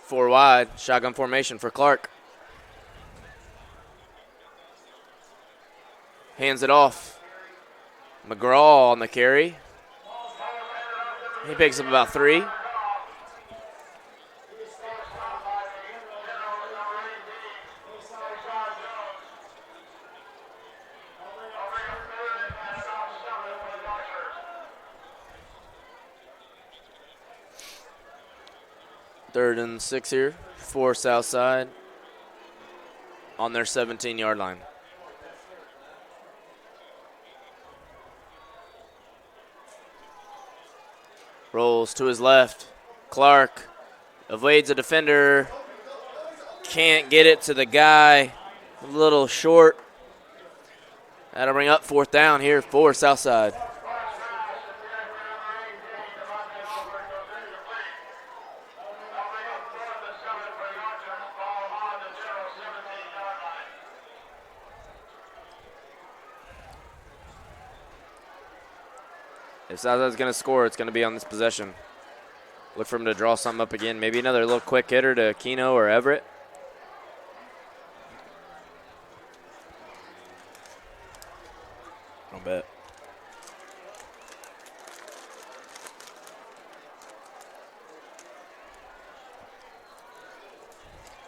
Four wide, shotgun formation for Clark. Hands it off. McGraw on the carry. He picks up about 3. Third and 6 here for Southside on their 17-yard line. Rolls to his left. Clark evades a defender. Can't get it to the guy. A little short. That'll bring up 4th down here for Southside. If Southside's going to score, it's going to be on this possession. Look for him to draw something up again. Maybe another little quick hitter to Aquino or Everett. I'll bet.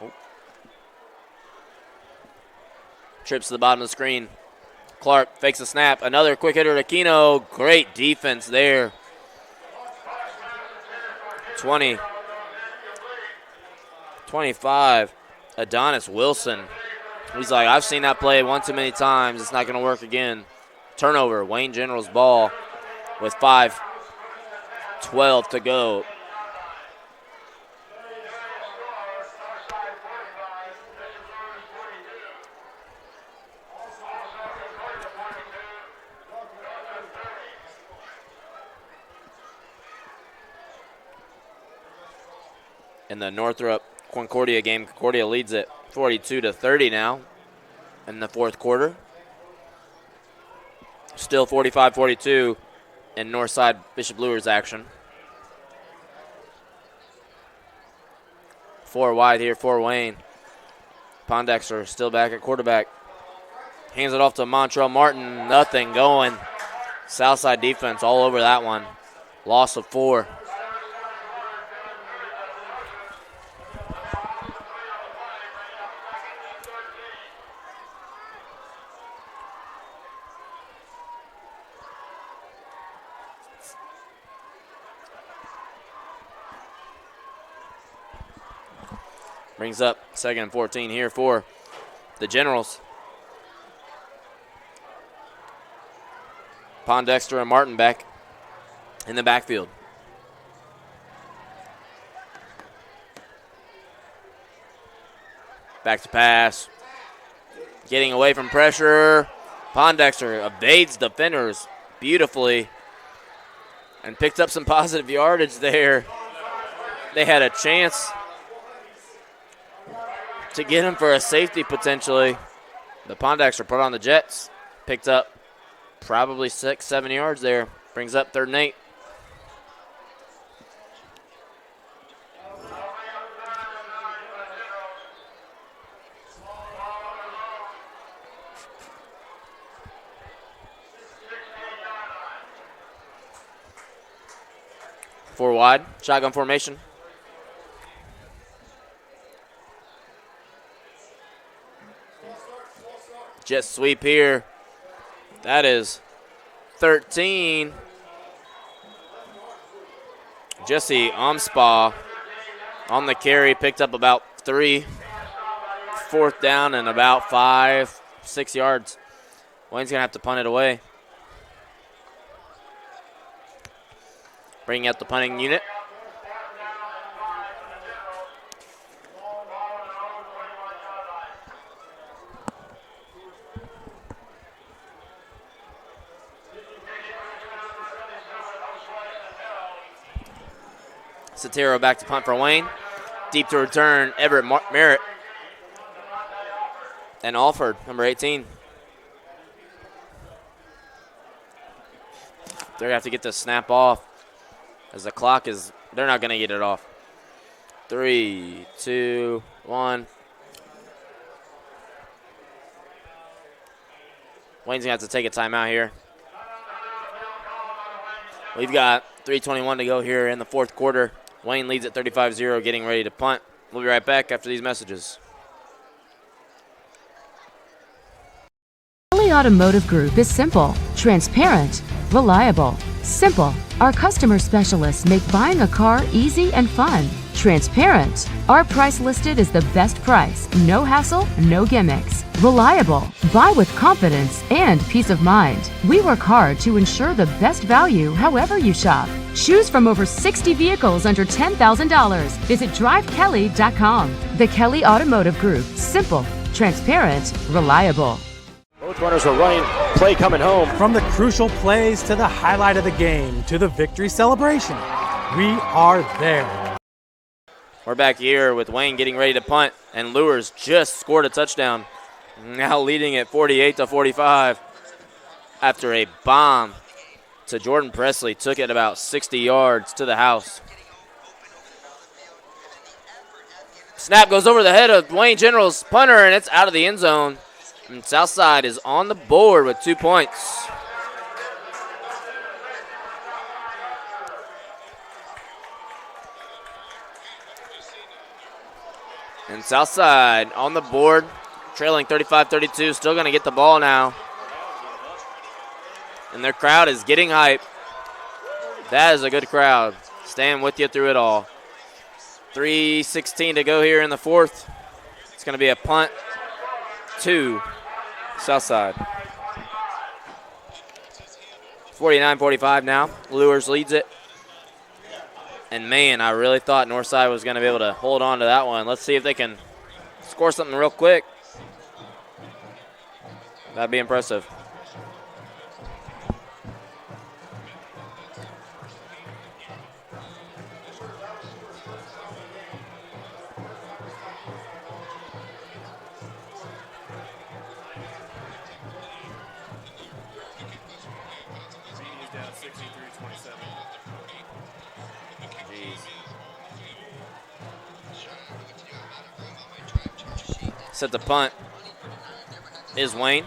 Oh. Trips to the bottom of the screen. Clark fakes a snap. Another quick hitter to Aquino. Great defense there. 20. 25. Adonis Wilson. He's like, I've seen that play one too many times. It's not going to work again. Turnover. Wayne General's ball with 5:12 to go. In the Northrop Concordia game, Concordia leads it 42-30 now. in the fourth quarter. Still 45-42 in Northside Bishop Luers action. 4 wide here for Wayne. Pondexter still back at quarterback. Hands it off to Montrell Martin. Nothing going. Southside defense all over that one. Loss of 4. Brings up 2nd and 14 here for the Generals. Pondexter and Martin back in the backfield. Back to pass. Getting away from pressure. Pondexter evades defenders beautifully and picked up some positive yardage there. They had a chance to get him for a safety potentially. The Pondexter put on the Jets. Picked up probably 6-7 yards there. Brings up 3rd and 8. Four wide, shotgun formation. Jet sweep here. That is 13. Jesse Omspaw on the carry, picked up about 3. 4th down and about 5-6 yards. Wayne's going to have to punt it away. Bringing out the punting unit. Sotero back to punt for Wayne. Deep to return, Everett Merritt. And Alford, number 18. They're going to have to get this snap off as the clock is, they're not going to get it off. 3, 2, 1. Wayne's going to have to take a timeout here. We've got 3:21 to go here in the fourth quarter. Wayne leads at 35-0, getting ready to punt. We'll be right back after these messages. Kelly Automotive Group is simple, transparent, reliable. Simple. Our customer specialists make buying a car easy and fun. Transparent. Our price listed is the best price. No hassle, no gimmicks. Reliable. Buy with confidence and peace of mind. We work hard to ensure the best value however you shop. Choose from over 60 vehicles under $10,000. Visit drivekelly.com. The Kelly Automotive Group. Simple, transparent, reliable. Both runners are running. Play coming home. From the crucial plays to the highlight of the game to the victory celebration, we are there. We're back here with Wayne getting ready to punt, and Luers just scored a touchdown. Now leading at 48-45 after a bomb to Jordan Presley. Took it about 60 yards to the house. Snap goes over the head of Wayne General's punter, and it's out of the end zone. And Southside is on the board with 2 points. And Southside on the board, trailing 35-32, still going to get the ball now. And their crowd is getting hype. That is a good crowd. Staying with you through it all. 3:16 to go here in the fourth. It's going to be a punt to Southside. 49-45 now. Luers leads it. And, man, I really thought Northside was going to be able to hold on to that one. Let's see if they can score something real quick. That'd be impressive. Set the punt is Wayne.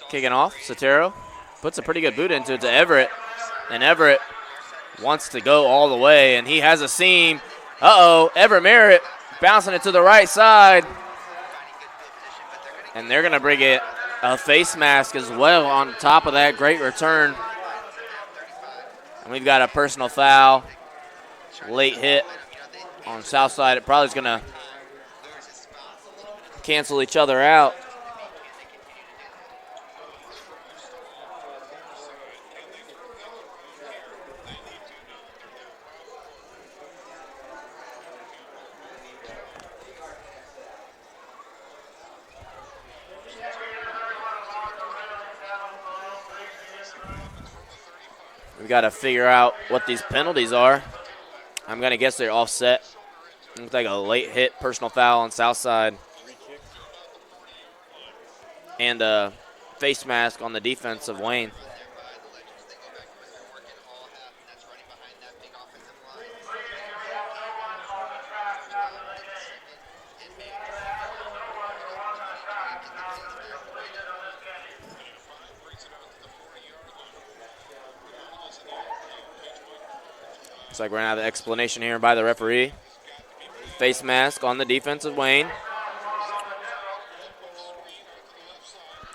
Kicking off, Sotero puts a pretty good boot into it to Everett, and Everett wants to go all the way, and he has a seam. Everett Merritt bouncing it to the right side, and they're going to bring it a face mask as well on top of that great return. And we've got a personal foul, late hit on south side. It probably is going to cancel each other out. We've got to figure out what these penalties are. I'm going to guess they're offset. Looks like a late hit, personal foul on south side. And a face mask on the defense of Wayne. Looks like we're going to have an explanation here by the referee. Face mask on the defense of Wayne.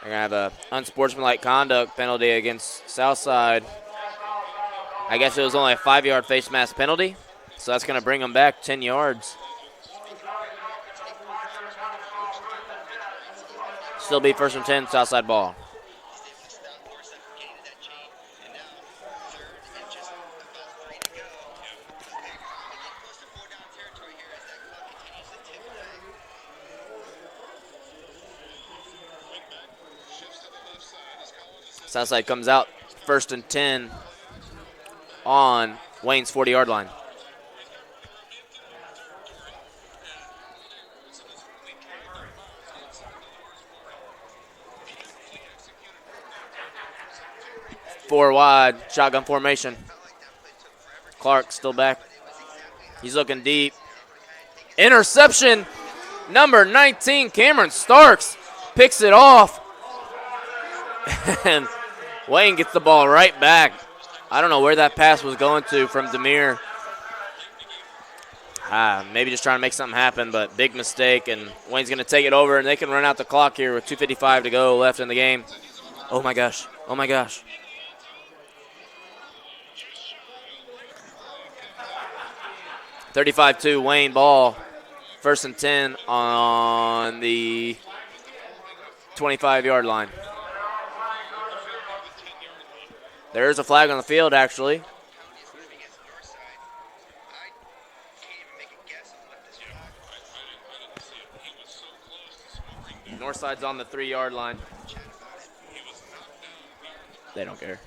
They're going to have an unsportsmanlike conduct penalty against Southside. I guess it was only a 5-yard face mask penalty, so that's going to bring them back 10 yards. Still be 1st and 10, Southside ball. Southside comes out 1st and 10 on Wayne's 40-yard line. Four wide, shotgun formation. Clark still back. He's looking deep. Interception, number 19, Cameron Starks picks it off. And Wayne gets the ball right back. I don't know where that pass was going to from Demir. Maybe just trying to make something happen, but big mistake, and Wayne's going to take it over, and they can run out the clock here with 2:55 to go left in the game. Oh, my gosh. Oh, my gosh. (35-2) Wayne ball. 1st and 10 on the 25-yard line. There's a flag on the field, actually. Northside's on the 3-yard line. They don't care.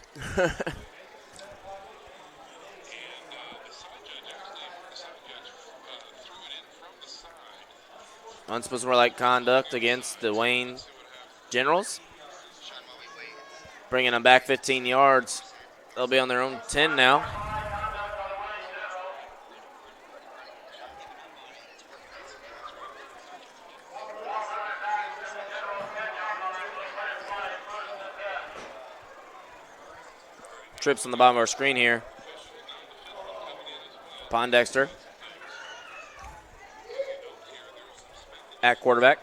Unsportsmanlike conduct against the Wayne Generals. Bringing them back 15 yards. They'll be on their own 10 now. Trips on the bottom of our screen here. Pondexter at quarterback.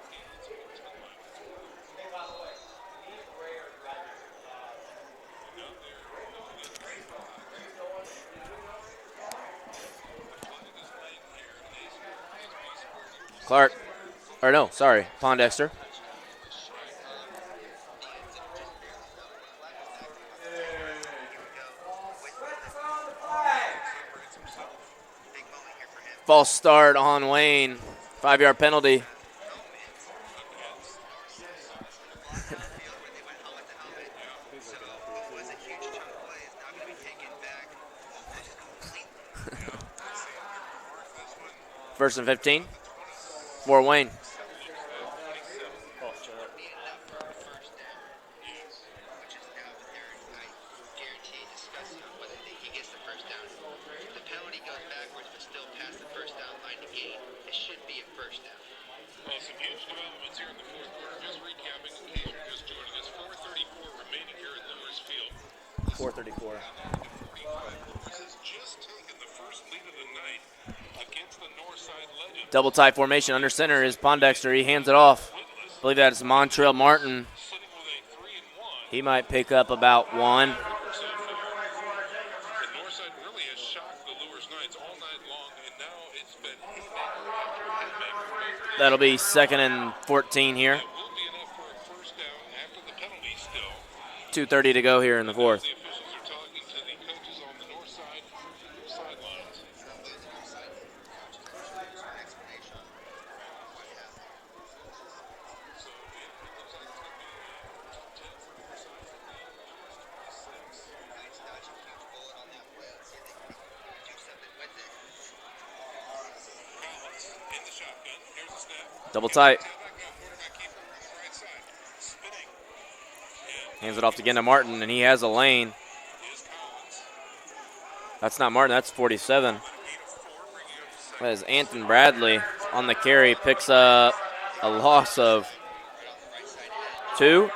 Clark, or no, sorry, Pondexter. False start on Wayne. 5-yard penalty. First and 15 for Wayne. Well, some huge developments here in the fourth quarter. Just recapping, in case you're just joining us, 4:34 remaining here at Lewis Field. 4:34. This has just taken the first lead of the night against the Northside Legends. Double tie formation under center is Pondexter. He hands it off. I believe that's Montrell Martin. He might pick up about one. The Northside really has shocked the Lures Knights all night long, and now it's been haymaker. That'll be 2nd and 14 here. 2:30 to go here in the fourth. The officials are talking to the coaches on the Northside sidelines. Double tight. Hands it off again to Martin, and he has a lane. That's not Martin, that's 47. That is Anthony Bradley on the carry. Picks up a loss of 2.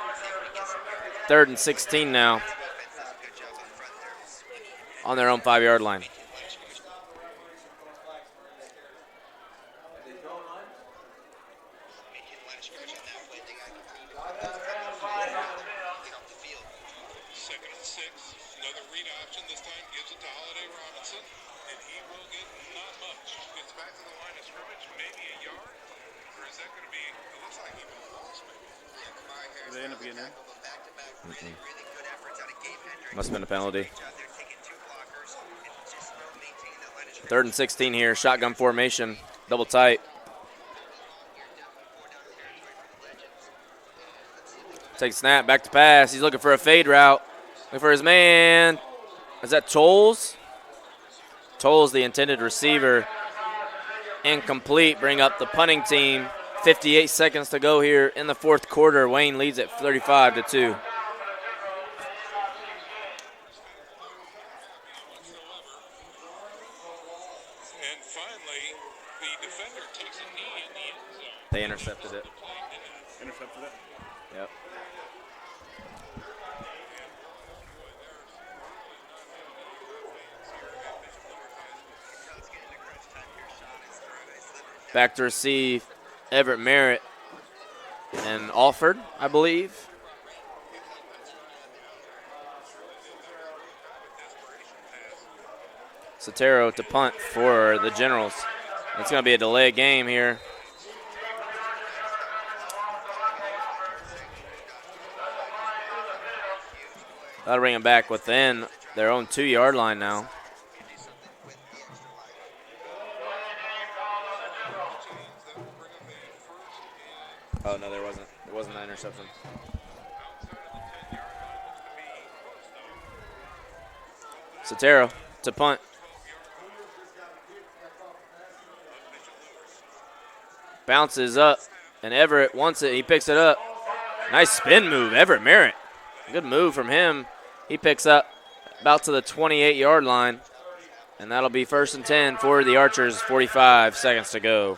3rd and 16 now on their own 5-yard line. Must have been a penalty. 3rd and 16 here, shotgun formation, double tight. Take snap, back to pass. He's looking for a fade route. Looking for his man. Is that Tolles? Tolles, the intended receiver. Incomplete, bring up the punting team. 58 seconds to go here in the fourth quarter. Wayne leads at 35-2. They intercepted it. Intercepted it? Yep. Back to receive Everett Merritt and Alford, I believe. Sotero to punt for the Generals. It's going to be a delay game here. That'll bring them back within their own 2-yard line now. Oh, no, there wasn't. There wasn't an interception. Sotero to punt. Bounces up, and Everett wants it. He picks it up. Nice spin move, Everett Merritt. Good move from him. He picks up about to the 28-yard line, and that'll be 1st and 10 for the Archers. 45 seconds to go.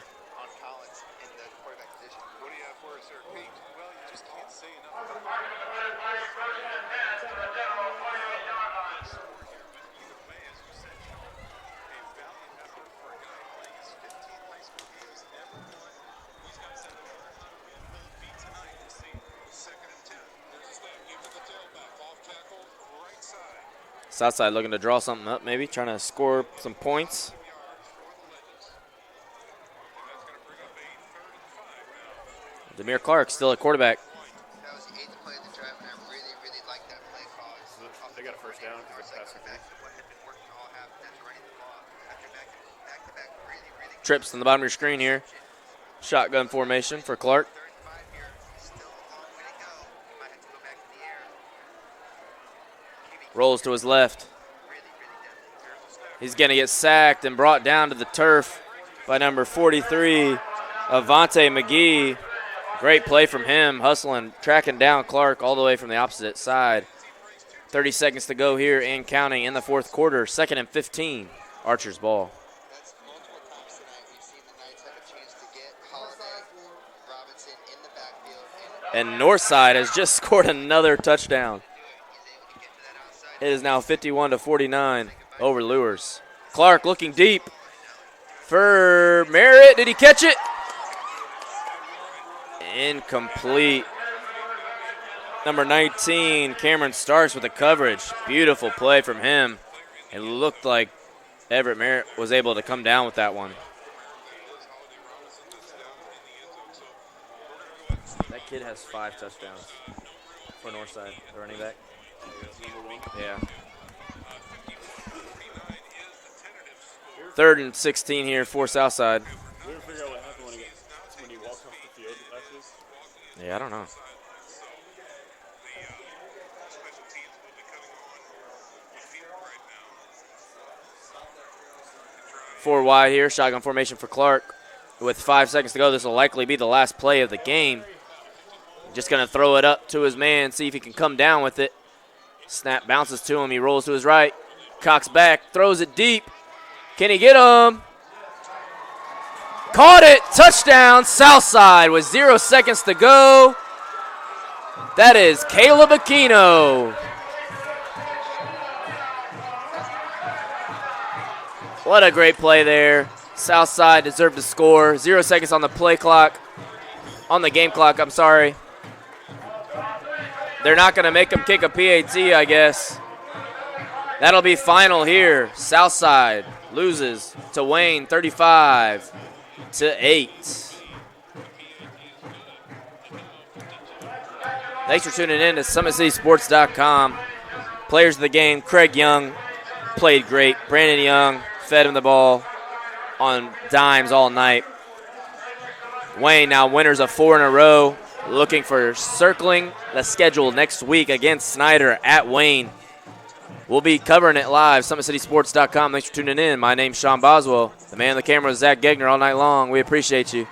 Southside looking to draw something up, maybe trying to score some points. Demir Clark still at quarterback. That was the 8th play of the drive, and I really liked that play call. They got a first down because they're passing. What had been working all half, that's running the ball. After back-to-back really trips on the bottom of your screen here. Shotgun formation for Clark. Rolls to his left. He's going to get sacked and brought down to the turf by number 43, Avante McGee. Great play from him, hustling, tracking down Clark all the way from the opposite side. 30 seconds to go here and counting in the fourth quarter. 2nd and 15, Archer's ball. And Northside has just scored another touchdown. It is now 51-49 over Lures. Clark looking deep for Merritt. Did he catch it? Incomplete. Number 19, Cameron Starks with the coverage. Beautiful play from him. It looked like Everett Merritt was able to come down with that one. That kid has 5 touchdowns for Northside, the running back. Yeah. 3rd and 16 here for Southside. Did you ever figure out what happened when he walked off the field last year? Yeah, I don't know. Four wide here, shotgun formation for Clark. With 5 seconds to go, this will likely be the last play of the game. Just going to throw it up to his man, see if he can come down with it. Snap bounces to him. He rolls to his right. Cocks back, throws it deep. Can he get him? Caught it. Touchdown, Southside with 0 seconds to go. That is Caleb Aquino. What a great play there. Southside deserved to score. 0 seconds on the play clock. On the game clock, I'm sorry. They're not going to make him kick a PAT, I guess. That'll be final here. Southside loses to Wayne 35-8. Thanks for tuning in to SummitCitySports.com. Players of the game, Craig Young played great. Brandon Young fed him the ball on dimes all night. Wayne now winners of 4 in a row, looking for circling the schedule next week against Snyder at Wayne. We'll be covering it live, SummitCitySports.com. Thanks for tuning in. My name's Sean Boswell. The man on the camera is Zach Gegner all night long. We appreciate you.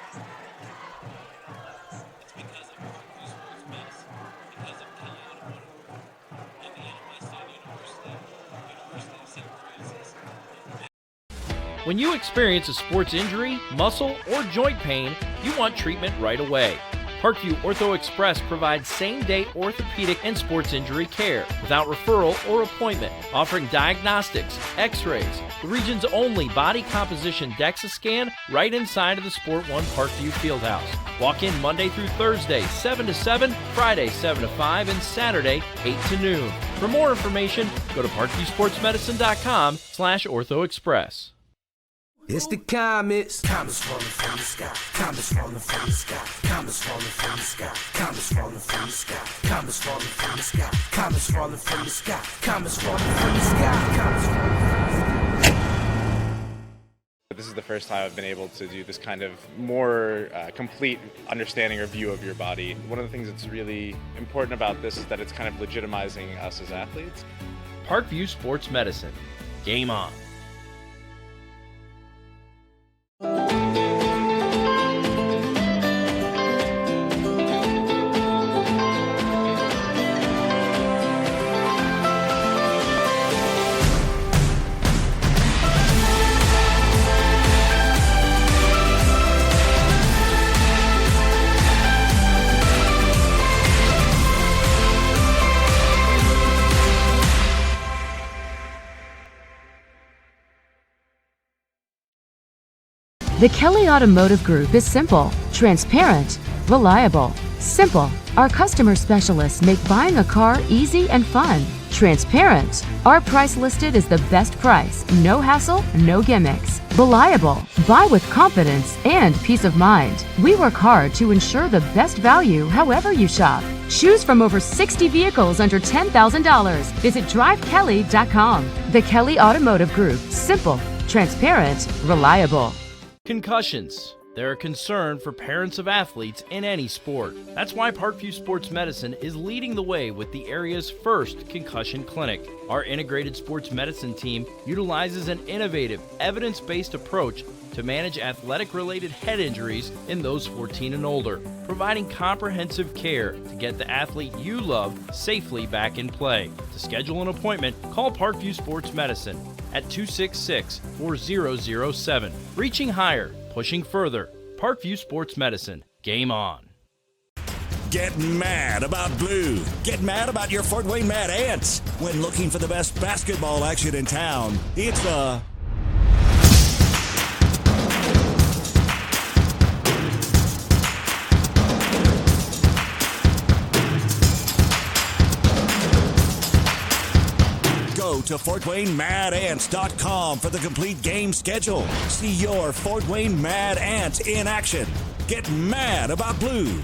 When you experience a sports injury, muscle, or joint pain, you want treatment right away. Parkview Ortho Express provides same-day orthopedic and sports injury care without referral or appointment, offering diagnostics, x-rays, the region's only body composition DEXA scan right inside of the Sport One Parkview Fieldhouse. Walk in Monday through Thursday, 7 to 7, Friday, 7 to 5, and Saturday, 8 to noon. For more information, go to parkviewsportsmedicine.com/orthoexpress. It's the comets. Comets falling from the sky. Comets falling from the sky. Comets falling from the sky. Comets falling from the sky. Comets falling from the sky. Comets falling from the sky. Comets falling from the sky. Comets falling from the sky. This is the first time I've been able to do this kind of more complete understanding or view of your body. One of the things that's really important about this is that it's kind of legitimizing us as athletes. Parkview Sports Medicine. Game on. The Kelly Automotive Group is simple, transparent, reliable. Simple. Our customer specialists make buying a car easy and fun. Transparent. Our price listed is the best price. No hassle, no gimmicks. Reliable. Buy with confidence and peace of mind. We work hard to ensure the best value however you shop. Choose from over 60 vehicles under $10,000. Visit drivekelly.com. The Kelly Automotive Group. Simple, transparent, reliable. Concussions. They're a concern for parents of athletes in any sport. That's why Parkview Sports Medicine is leading the way with the area's first concussion clinic. Our integrated sports medicine team utilizes an innovative, evidence-based approach to manage athletic-related head injuries in those 14 and older, providing comprehensive care to get the athlete you love safely back in play. To schedule an appointment, call Parkview Sports Medicine at 266-4007. Reaching higher, pushing further. Parkview Sports Medicine. Game on. Get mad about blue. Get mad about your Fort Wayne Mad Ants. When looking for the best basketball action in town, it's Go to FortWayneMadAnts.com for the complete game schedule. See your Fort Wayne Mad Ant in action. Get mad about blue.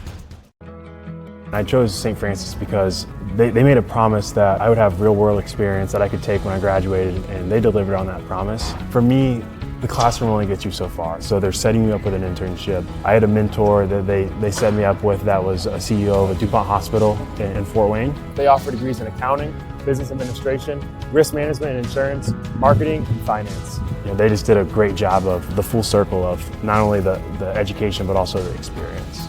I chose St. Francis because they made a promise that I would have real-world experience that I could take when I graduated, and they delivered on that promise. For me, the classroom only gets you so far, so they're setting you up with an internship. I had a mentor that they set me up with that was a CEO of a DuPont hospital in Fort Wayne. They offer degrees in accounting, business administration, risk management and insurance, marketing, and finance. They just did a great job of the full circle of not only the education but also the experience.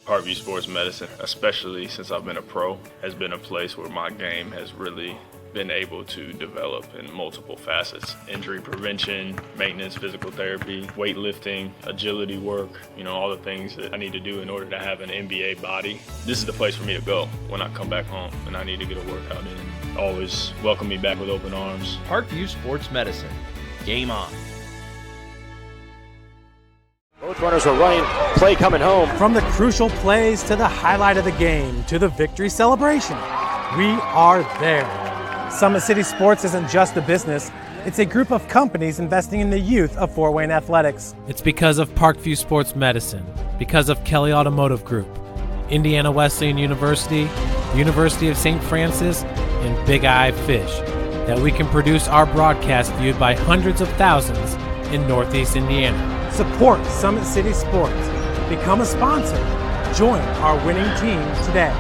Parkview Sports Medicine, especially since I've been a pro, has been a place where my game has really been able to develop in multiple facets. Injury prevention, maintenance, physical therapy, weightlifting, agility work, all the things that I need to do in order to have an NBA body. This is the place for me to go when I come back home and I need to get a workout in. Always welcome me back with open arms. Parkview Sports Medicine. Game on. Both runners are running, play coming home. From the crucial plays to the highlight of the game to the victory celebration, we are there. Summit City Sports isn't just a business, it's a group of companies investing in the youth of Fort Wayne athletics. It's because of Parkview Sports Medicine, because of Kelly Automotive Group, Indiana Wesleyan University, University of St. Francis, and Big Eye Fish, that we can produce our broadcast viewed by hundreds of thousands in Northeast Indiana. Support Summit City Sports. Become a sponsor. Join our winning team today.